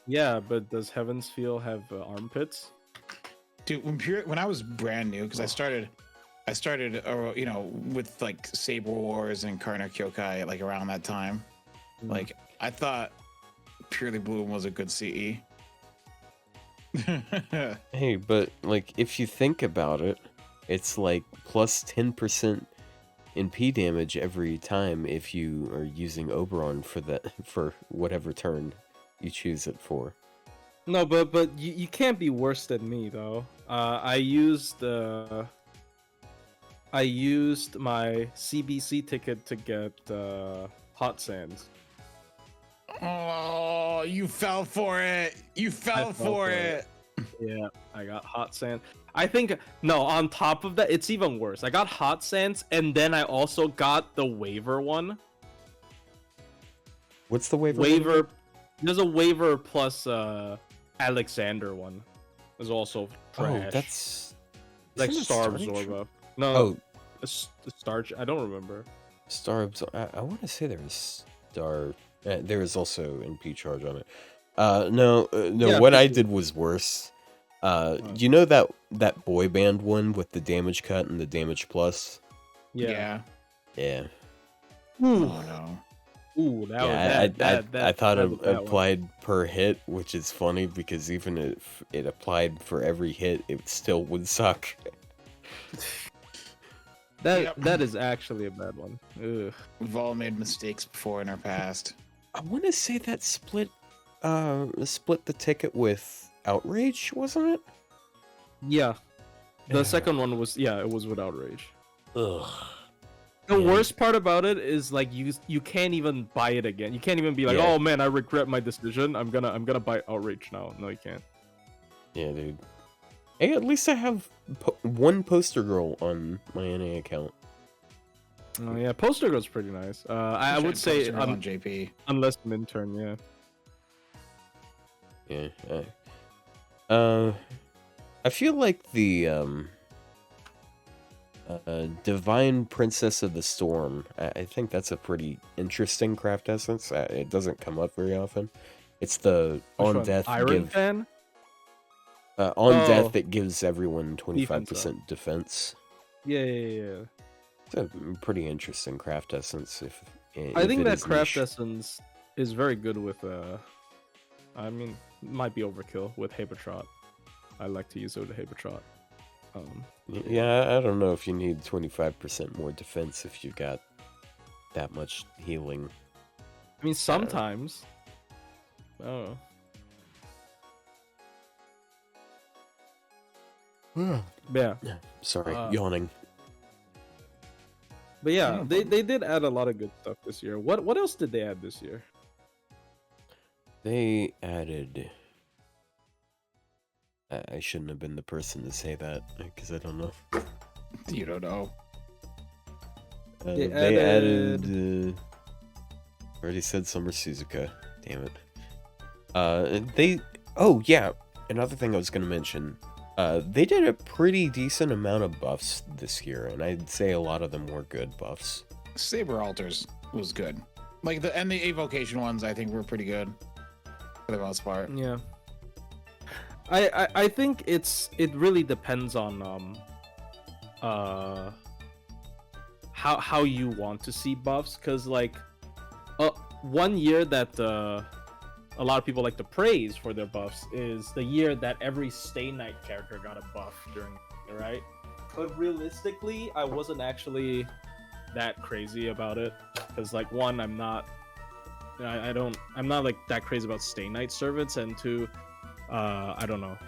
Yeah, but does Heaven's Feel have armpits? Dude, when I was brand new, because I started with like Saber Wars and Karna Kyokai like around that time. Like I thought Purely Bloom was a good CE. Hey, but like if you think about it, it's like plus 10% in P damage every time if you are using Oberon for whatever turn you choose it for. No, but you can't be worse than me though. I used my CBC ticket to get Hot Sands. Oh, you fell for it. You fell for it. Yeah, I got Hot Sands. I think on top of that, it's even worse. I got Hot Sands, and then I also got the waiver one. What's the waiver? Waiver. There's a waiver plus Alexander one. Is also trash. Oh, that's like Star Absorber. No, the Star. I don't remember. Star Absorber. I want to say there was Star. There is also NP charge on it. No. Yeah, what I did was worse. You know that boy band one with the damage cut and the damage plus? Yeah. Yeah. Ooh. Oh no. Ooh, I thought it applied per hit, which is funny because even if it applied for every hit, it still would suck. That is actually a bad one. Ugh. We've all made mistakes before in our past. I want to say that split the ticket with Outrage, wasn't it? Yeah. The second one was it was with Outrage. Ugh. The worst part about it is like you can't even buy it again. You can't even be like, oh man, I regret my decision. I'm gonna buy Outrage now. No, you can't. Yeah, dude. Hey, at least I have one poster girl on my NA account. Oh yeah, poster girl's pretty nice. I would say on JP, unless Minturn, yeah. I feel like the Divine Princess of the Storm. I think that's a pretty interesting craft essence. It doesn't come up very often. It's the on death Iron Fan. Death that gives everyone 25% defense. Yeah. It's a pretty interesting craft essence. I think that craft essence is very good with. I mean, might be overkill with Habertrot. I like to use it with Habertrot. Yeah, I don't know if you need 25% more defense if you've got that much healing. I mean, sometimes. Oh. Yeah. Sorry, yawning. But yeah, they did add a lot of good stuff this year. What else did they add this year? They added I shouldn't have been the person to say that because I don't know. You don't know. They added. Already said Summer Suzuka. Damn it. They. Oh yeah. Another thing I was gonna mention. They did a pretty decent amount of buffs this year, and I'd say a lot of them were good buffs. Saber Altars was good. Like the Evocation ones, I think were pretty good for the most part. Yeah. I think it really depends on how you want to see buffs, because like one year that a lot of people like to praise for their buffs is the year that every Stay Night character got a buff during the year, right? But realistically, I wasn't actually that crazy about it, because like one, I'm not like that crazy about Stay Night servants, and two, I don't know.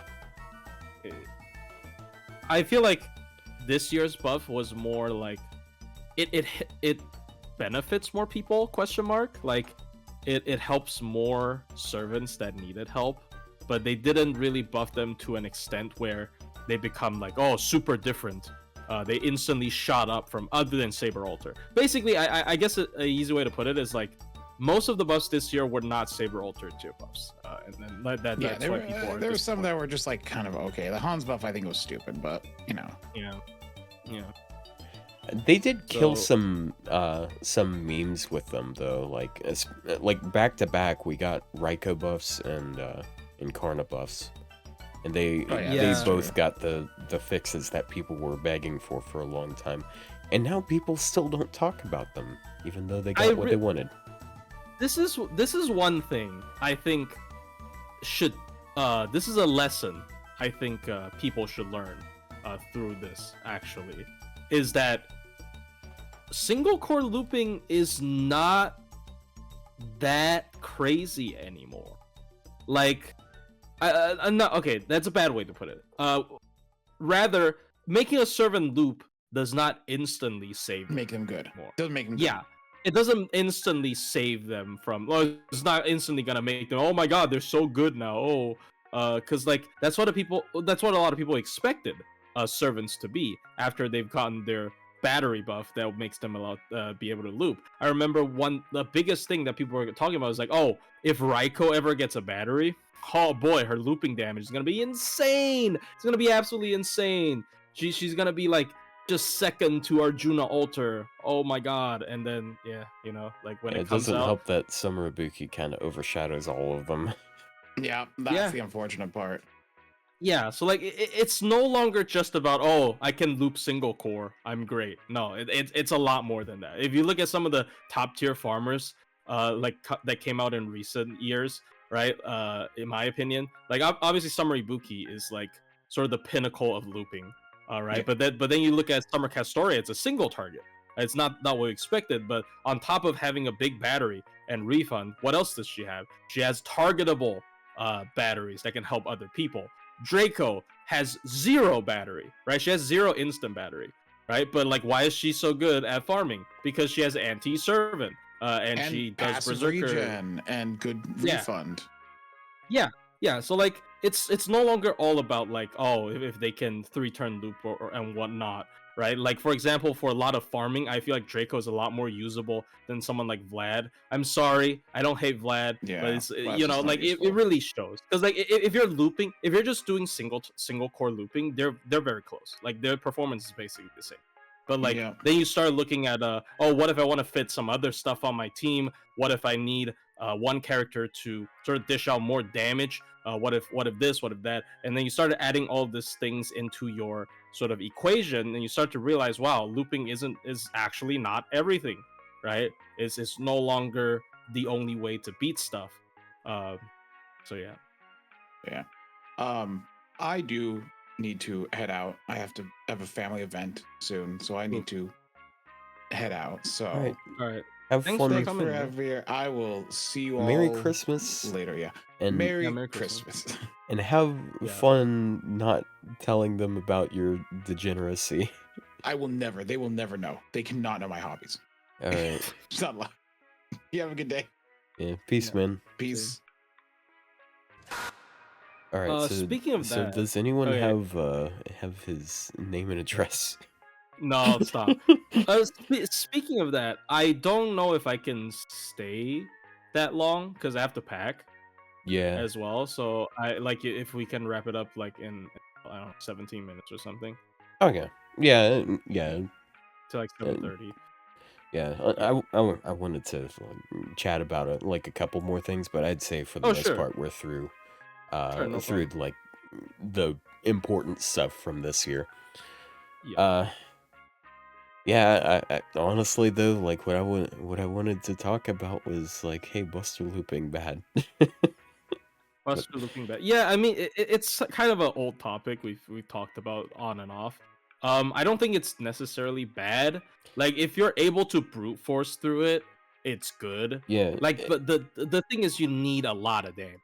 I feel like this year's buff was more like it benefits more people, question mark, like it helps more servants that needed help, but they didn't really buff them to an extent where they become like, oh, super different. They instantly shot up from, other than Saber Altar. Basically, I guess a easy way to put it is like most of the buffs this year were not Saber Altar tier buffs, and then that's why people are. There were some that were just like kind of okay. The Hans buff I think was stupid, but you know. Yeah. They did kill some memes with them though, like back to back we got Raikou buffs and Incarna buffs, and they both got the fixes that people were begging for a long time, and now people still don't talk about them even though they got what they wanted. This is one thing I think should this is a lesson I think people should learn through this, actually, is that single core looping is not that crazy anymore. Like, no, okay, that's a bad way to put it. Rather, making a servant loop does not instantly save them. Make them good. More. Doesn't make them good. Yeah, it doesn't instantly save them from. Well, it's not instantly gonna make them. Oh my god, they're so good now. Oh, because like that's what a lot of people expected servants to be after they've gotten their battery buff that makes them be able to loop. I remember the biggest thing that people were talking about was like, oh, if Raikou ever gets a battery, oh boy, her looping damage is gonna be insane. It's gonna be absolutely insane. She's gonna be like just second to Arjuna Altar. Oh my god. And then like when it comes doesn't out, help that Summer Ibuki kind of overshadows all of them. Yeah, that's the unfortunate part. Yeah, so like it's no longer just about, oh, I can loop single core, I'm great. No, it's a lot more than that. If you look at some of the top tier farmers that came out in recent years, right, in my opinion, like obviously Summer Ibuki is like sort of the pinnacle of looping, right? Yeah. But then you look at Summer Castoria, it's a single target. It's not what we expected, but on top of having a big battery and refund, what else does she have? She has targetable batteries that can help other people. Draco has 0 battery, right? She has 0 instant battery, right? But like, why is she so good at farming? Because she has anti-servant, and she does berserker regen and good refund. Yeah. So like, it's no longer all about like, oh, if they can 3-turn loop and whatnot, right? Like, for example, for a lot of farming, I feel like Draco is a lot more usable than someone like Vlad. I'm sorry, I don't hate Vlad, but it's like it really shows, because like if you're looping, if you're just doing single core looping, they're very close. Like their performance is basically the same. But like then you start looking at what if I want to fit some other stuff on my team? What if I need one character to sort of dish out more damage? What if this? What if that? And then you started adding all these things into your sort of equation, and you start to realize, wow, looping is actually not everything, right? It's no longer the only way to beat stuff. So yeah. I do need to head out. I have to have a family event soon, so I need to head out. So all right. Have Thanks fun. for thanks coming, for man. having me. I will see you all Merry Christmas later. Yeah, and Merry Christmas. and have fun not telling them about your degeneracy. They will never know. They cannot know my hobbies. All right. It's not allowed. You have a good day. Yeah. Peace, man. Peace. All right. Speaking of So that, does anyone okay, have his name and address? no, stop. Speaking of that, I don't know if I can stay that long because I have to pack Yeah. as well. So I like if we can wrap it up like in I don't know 17 minutes or something Okay. Yeah. Yeah. to like uh, 7:30. Yeah. Yeah. I wanted to chat about it, like a couple more things, but I'd say for the Oh most sure, part we're through sure, no through problem. like the important stuff from this year. Yeah. Uh yeah, I honestly though, like what I wanted to talk about was like, hey, Buster looping bad. But Buster looping back. Yeah, I mean it's kind of an old topic we've talked about on and off. I don't think it's necessarily bad. Like if you're able to brute force through it, it's good. yeah, Like, but the thing is, you need a lot of damage.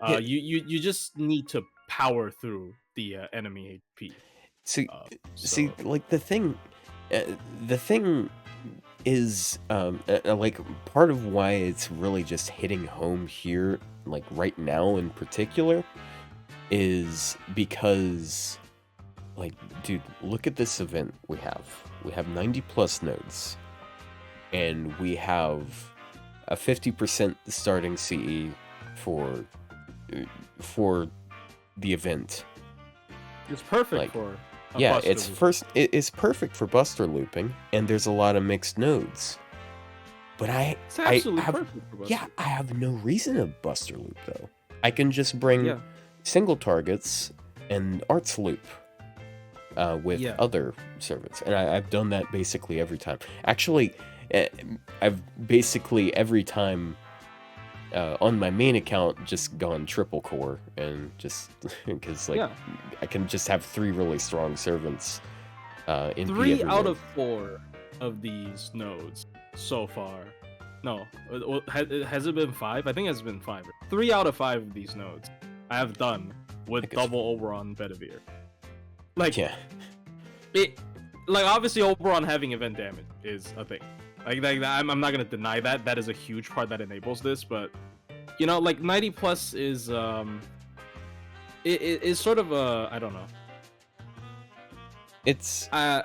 yeah, You just need to power through the enemy HP. see see So like uh, the thing is like part of why it's really just hitting home here like right now in particular is because like dude, look at this event we have 90 plus nodes and we have a 50% starting CE for for the event. it's perfect Like for a yeah, Buster loop. it's perfect for Buster looping and there's a lot of mixed nodes. But It's I absolutely have perfect for yeah, Buster. I have no reason to Buster loop though. I can just bring Yeah, single targets and arts loop with yeah. other servants, and I've done that basically every time. Actually, eh, I've basically every time on my main account just gone triple core and just because like Yeah. I can just have 3 really strong servants in P 3 every out node. of 4 of these nodes so far. No, has it been 5? I think it's been 5. 3 out of 5 of these nodes I have done I with think it's double Oberon Bedivere. Like yeah. it, like obviously Oberon having event damage is a thing. Like I'm not gonna deny that. That is a huge part that enables this, but you know, like 90 plus is it is sort of a I don't know. It's Uh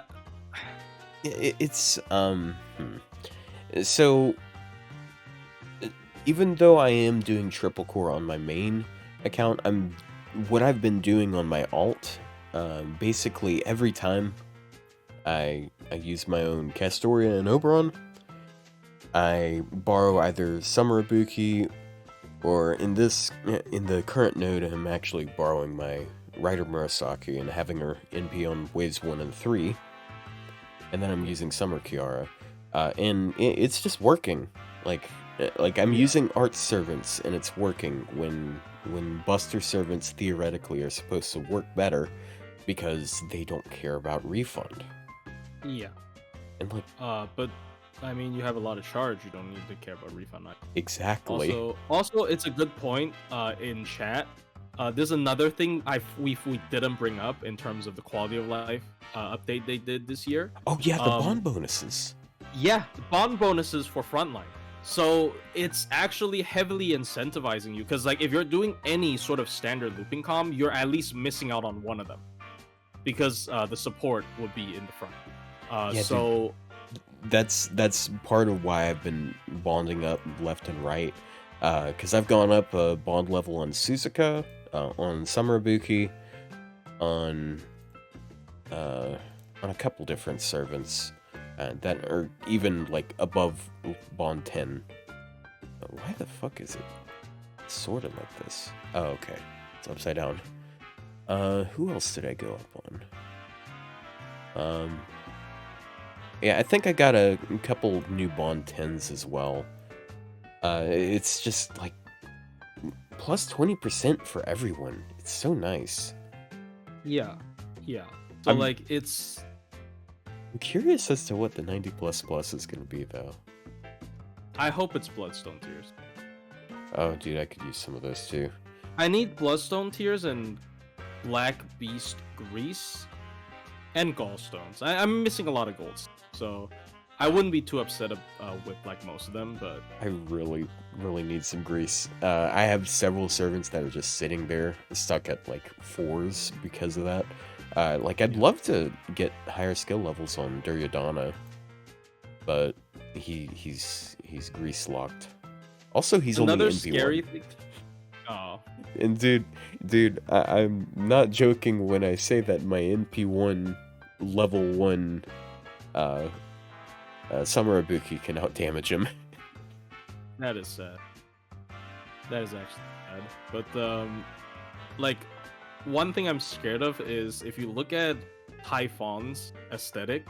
it's so even though I am doing triple core on my main account, what I've been doing on my alt. Basically, every time I use my own Castoria and Oberon, I borrow either Summer Ibuki or in the current node, I'm actually borrowing my Rider Murasaki and having her NP on waves 1 and 3, and then I'm using Summer Kiara, and it's just working. Like I'm Yeah. using art servants and it's working when Buster servants theoretically are supposed to work better because they don't care about refund. yeah. And like But I mean, you have a lot of charge. You don't need to care about refund. exactly. Also, it's a good point. In chat, there's another thing we didn't bring up in terms of the quality of life update they did this year. Oh yeah, the Um, bond bonuses. yeah, bond bonuses for frontline. So it's actually heavily incentivizing you because like if you're doing any sort of standard looping comm, you're at least missing out on one of them because the support would be in the front. Yeah, So That's part of why I've been bonding up left and right. Because I've gone up a bond level on Suzuka, on Summer Ibuki, on a couple different servants that are even like above bond 10. Why the fuck is it sorted like this? Oh, okay, it's upside down. Who else did I go up on? Yeah, I think I got a couple new bond 10s as well. It's just like plus 20% for everyone. It's so nice. yeah, yeah. So I'm- like it's I'm curious as to what the 90 plus is gonna be though. I hope it's Bloodstone Tears. Oh, dude, I could use some of those too. I need Bloodstone Tears and Black Beast Grease and Gallstones. I'm missing a lot of golds. So I wouldn't be too upset with like most of them, but I really, really need some grease. I have several servants that are just sitting there, stuck at like 4s because of that. Like, I'd love to get higher skill levels on Duryodhana, but he's grease locked. Also, he's only another NP1. scary thing. Oh, And dude, I'm not joking when I say that my NP1 level 1 Summer Ibuki can out damage him. that is sad. That is actually sad. But like one thing I'm scared of is if you look at Typhon's aesthetic,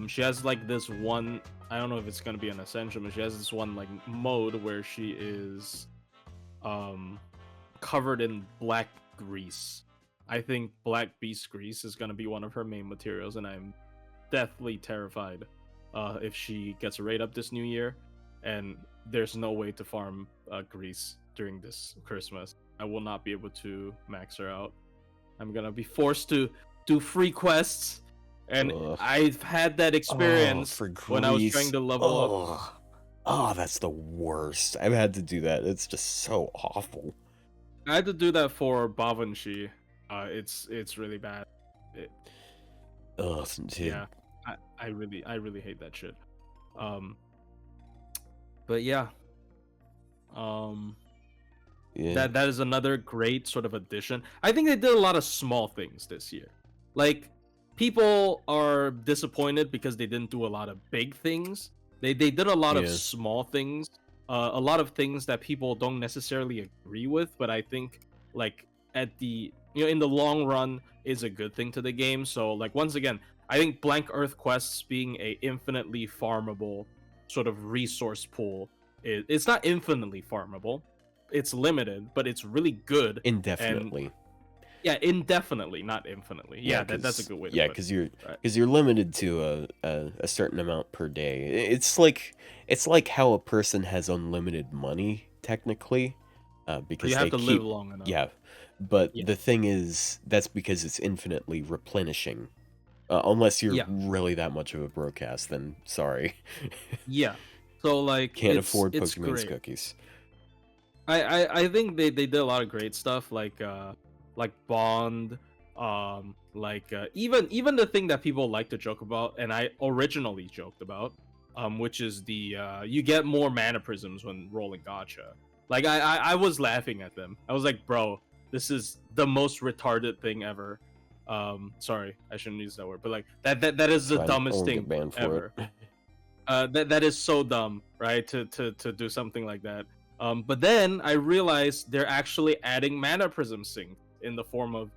she has like this one. I don't know if it's gonna be an Ascension, but she has this one like mode where she is covered in black grease. I think black beast grease is gonna be one of her main materials, and I'm deathly terrified if she gets a raid up this new year, and there's no way to farm grease during this Christmas. I will not be able to max her out. I'm gonna be forced to do free quests, and Ugh. I've had that experience when I was trying to level up. Oh, that's the worst. I've had to do that. It's just so awful. I had to do that for Bavanshi. It's really bad. Ugh, dude. Yeah, I really hate that shit. But yeah. Yeah. That is another great sort of addition. I think they did a lot of small things this year. Like, people are disappointed because they didn't do a lot of big things. They did a lot of small things, a lot of things that people don't necessarily agree with, but I think like at the in the long run is a good thing to the game. So like once again, I think Blank Earth quests being a infinitely farmable sort of resource pool it's not infinitely farmable. It's limited, but it's really good. Indefinitely. Yeah, indefinitely, not infinitely. Yeah, that's a good way to put it. Because you're limited to a certain amount per day. It's like how a person has unlimited money technically, because you have to keep, live long enough. Yeah, but the thing is, that's because it's infinitely replenishing. Unless you're really that much of a broadcast, then sorry. Yeah, so like can't afford it's Pokemon's great. cookies. I think they did a lot of great stuff like Bond, even the thing that people like to joke about, and I originally joked about, which is the you get more mana prisms when rolling gacha. Like I was laughing at them. I was like, bro, this is the most retarded thing ever. Sorry, I shouldn't use that word, but like that is the dumbest thing ever. That is so dumb, right? To do something like that. But then I realized they're actually adding mana prism sync in the form of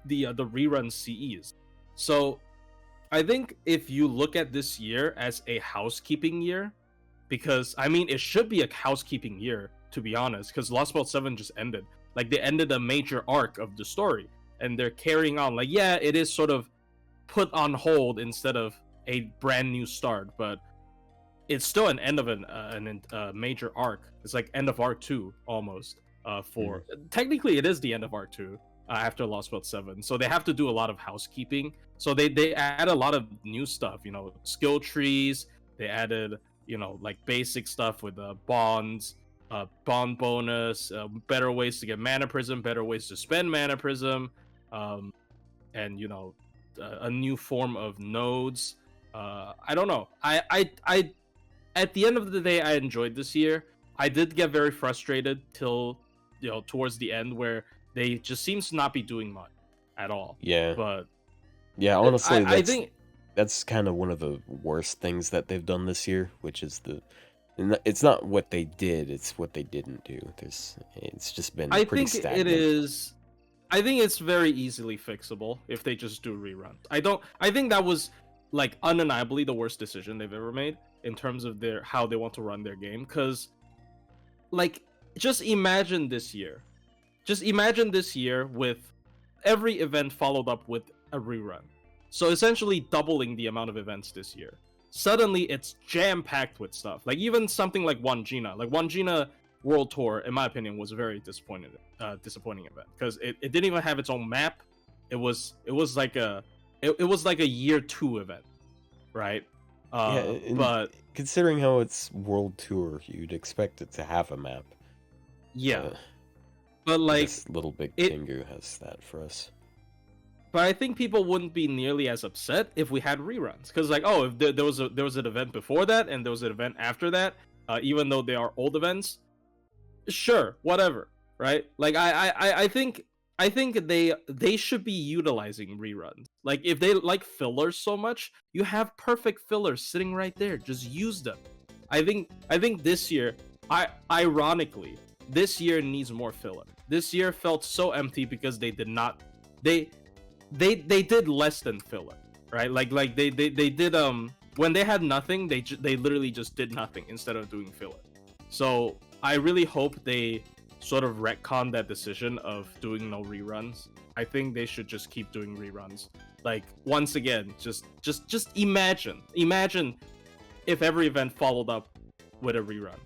the rerun CEs. So I think if you look at this year as a housekeeping year, because I mean it should be a housekeeping year to be honest, because Lostbelt 7 just ended. Like they ended a major arc of the story, and they're carrying on. Like yeah, it is sort of put on hold instead of a brand new start, but it's still an end of a major arc. It's like end of arc 2 almost. Technically it is the end of arc 2 after Lostbelt 7. So they have to do a lot of housekeeping. So they add a lot of new stuff, skill trees. They added, like basic stuff with bonds, bond bonus, better ways to get mana prism, better ways to spend mana prism, and a new form of nodes. I don't know. I at the end of the day, I enjoyed this year. I did get very frustrated till towards the end where they just seems to not be doing much at all. Yeah. But yeah, honestly, I think that's kind of one of the worst things that they've done this year, which is it's not what they did, it's what they didn't do. It's just been pretty stagnant. I think it's very easily fixable if they just do reruns. I think that was like undeniably the worst decision they've ever made in terms of how they want to run their game. Because like just imagine this year with every event followed up with a rerun. So essentially doubling the amount of events this year. Suddenly it's jam-packed with stuff. Like even something like Wangina. Like Wangina World Tour, in my opinion, was a very disappointing event. Because it didn't even have its own map. It was like a year 2 event. Right? and But considering how it's World Tour, you'd expect it to have a map. yeah, Uh, but I like guess Little Big it. Tengu has that for us. But I think people wouldn't be nearly as upset if we had reruns, because like, oh, if there was an event before that and there was an event after that, even though they are old events, sure, whatever, right? Like I think they should be utilizing reruns. Like if they like fillers so much, you have perfect fillers sitting right there. Just use them. I think this year, ironically, this year needs more filler. This year felt so empty because they did not they they did less than filler, right? Like they did when they had nothing, they literally just did nothing instead of doing filler. So I really hope they sort of retcon that decision of doing no reruns. I think they should just keep doing reruns. Like once again, just imagine if every event followed up with a rerun.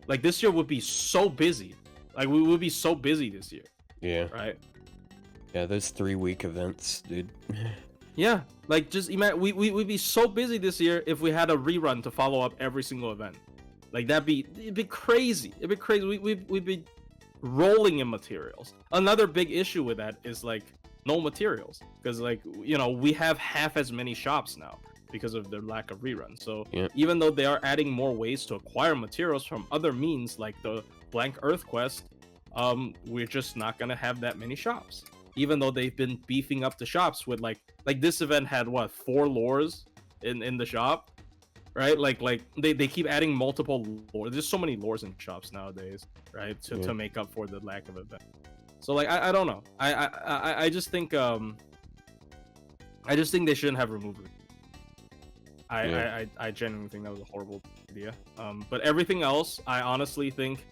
Like this year would be so busy. Like we would be so busy this year. Yeah. Right? Yeah, those 3-week events, dude. Yeah, like just imagine we'd be so busy this year if we had a rerun to follow up every single event. Like it'd be crazy. It'd be crazy. We'd be rolling in materials. Another big issue with that is like no materials, because like we have half as many shops now because of their lack of reruns. So even though they are adding more ways to acquire materials from other means like the Blank Earth quest, we're just not gonna have that many shops. Even though they've been beefing up the shops with like this event had what 4 lores in the shop, right? Like they keep adding multiple lore. There's so many lores in shops nowadays, right? To make up for the lack of event. So like I don't know. I just think they shouldn't have removed it. I genuinely think that was a horrible idea. But everything else, I honestly think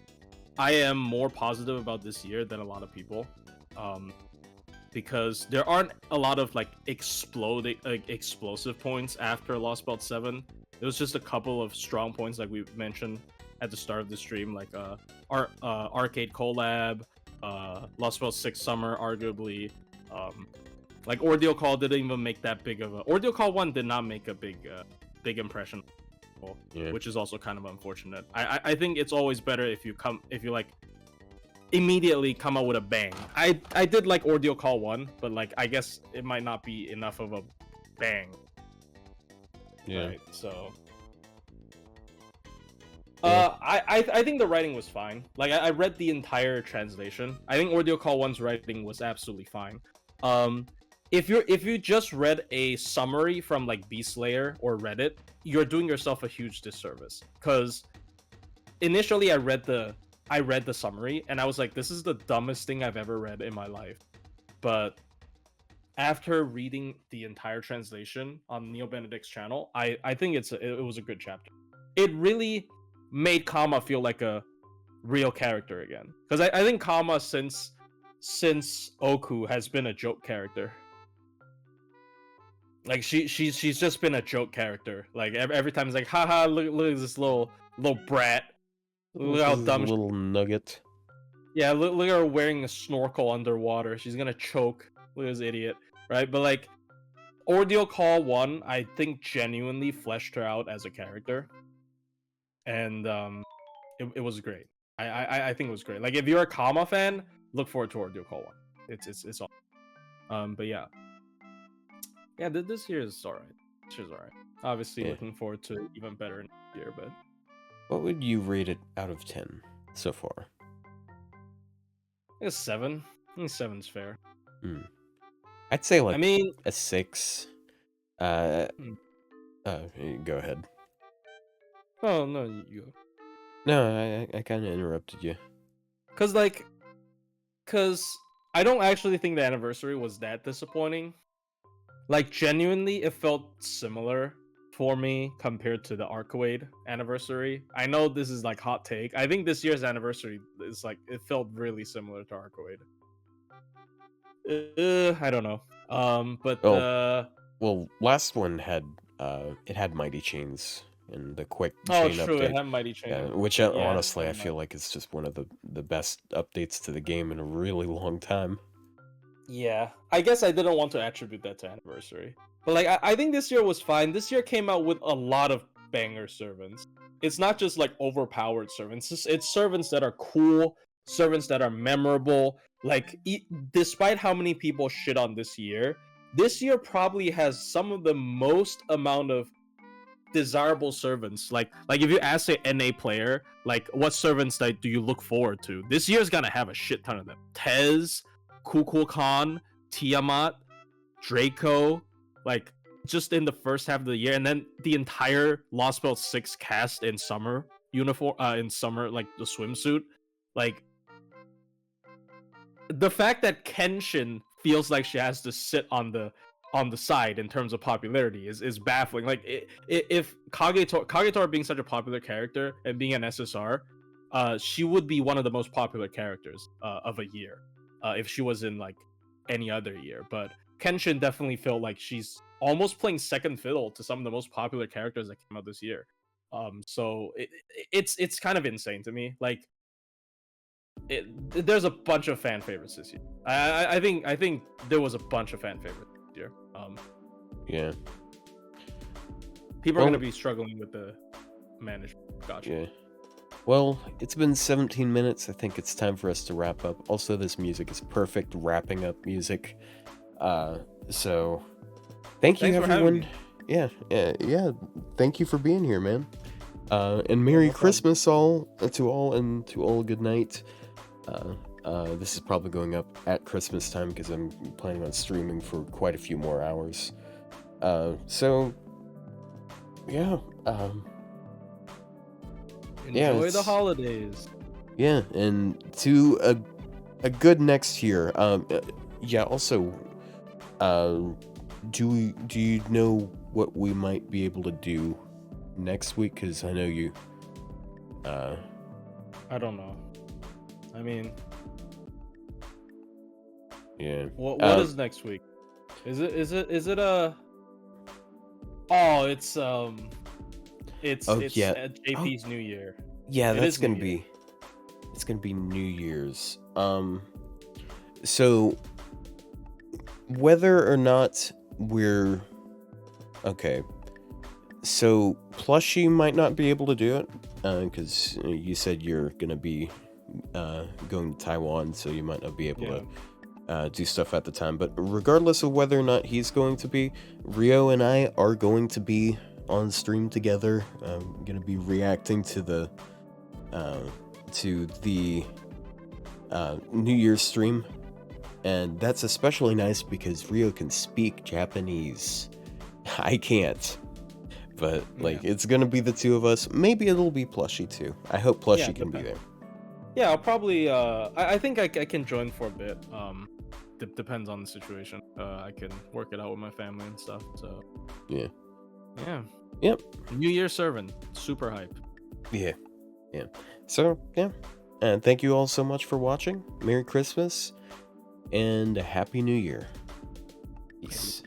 I am more positive about this year than a lot of people. Because there aren't a lot of like explosive points after Lostbelt 7. It was just a couple of strong points like we mentioned at the start of the stream, like arcade collab, Lostbelt 6 summer arguably, like Ordeal Call didn't even make that big of a Ordeal Call 1 did not make a big impression, which is also kind of unfortunate. I think it's always better if you like immediately come out with a bang. I did like Ordeal Call 1, but like I guess it might not be enough of a bang. Right, so I think the writing was fine. Like I read the entire translation. I think Ordeal Call 1's writing was absolutely fine. If you just read a summary from like Beastlayer or Reddit, you're doing yourself a huge disservice. Because initially I read the summary and I was like, this is the dumbest thing I've ever read in my life. But after reading the entire translation on Neo Benedict's channel, I think it was a good chapter. It really made Kama feel like a real character again. Because I think Kama since Oku has been a joke character. Like she's just been a joke character. Like every time it's like, haha, look at this little brat. Look how dumb little nugget. Yeah, look at her wearing a snorkel underwater. She's gonna choke. Look at this idiot, right? But like, Ordeal Call 1, I think genuinely fleshed her out as a character, and it was great. I think it was great. Like, if you're a Kama fan, look forward to Ordeal Call 1. It's all. But yeah, this year is alright. This year's alright. Obviously, looking forward to even better next year, but. What would you rate it out of 10 so far? I guess 7. I think 7's fair. I'd say like a 6. Go ahead. Oh no, you go. No, I kind of interrupted you. Cause I don't actually think the anniversary was that disappointing. Like genuinely, it felt similar for me compared to the Arcade anniversary. I know this is like hot take. I think this year's anniversary is like it felt really similar to Arcade. I don't know. Well, last one had it had Mighty Chains and the quick chain true, update. It had Mighty Chains. Which honestly I feel like it's just one of the best updates to the game in a really long time. Yeah, I guess I didn't want to attribute that to anniversary. But like I think this year was fine. This year came out with a lot of banger servants. It's not just like overpowered servants. It's servants that are cool, servants that are memorable. Like despite how many people shit on this year probably has some of the most amount of desirable servants. Like if you ask an NA player, like what servants that do you look forward to? This year's gonna have a shit ton of them. Tez, Kukulkan, Tiamat, Draco, like just in the first half of the year, and then the entire Lostbelt 6 cast in summer uniform, in summer, like the swimsuit. Like the fact that Kenshin feels like she has to sit on the side in terms of popularity is baffling. Like if Kagetora being such a popular character and being an SSR, she would be one of the most popular characters of a year if she was in like any other year. But Kenshin definitely felt like she's almost playing second fiddle to some of the most popular characters that came out this year. So it's kind of insane to me. Like there's a bunch of fan favorites this year. I think there was a bunch of fan favorites this year. Yeah. People are gonna be struggling with the management. Gotcha. Yeah. Well, it's been 17 minutes. I think it's time for us to wrap up. Also, this music is perfect wrapping up music. So thank you, Thanks for having everyone. me. Yeah. Thank you for being here, man. And Merry Christmas to all, and to all good night. This is probably going up at Christmas time because I'm planning on streaming for quite a few more hours. So yeah. Enjoy the holidays. Yeah, and to a good next year. Yeah. Also, do you know what we might be able to do next week? Because I know you. I don't know. I mean, Yeah. what is next week? Is it a? Oh, it's JP's New Year. Yeah, It that's is gonna New Year. be. It's gonna be New Year's. So whether or not we're okay. So Plushie might not be able to do it because you said you're gonna be going to Taiwan, so you might not be able to do stuff at the time. But regardless of whether or not he's going to be, Rio and I are going to be on stream together. I'm gonna be reacting to the New Year's stream, and that's especially nice because Rio can speak Japanese. I can't. But like, it's gonna be the two of us. Maybe it'll be Plushie too. I hope Plushie can be there. Yeah, I'll probably. I think I can join for a bit. Depends on the situation. I can work it out with my family and stuff. So. Yeah. Yeah. Yep. New Year serving. Super hype. Yeah. So yeah. And thank you all so much for watching. Merry Christmas and a Happy New Year. Peace.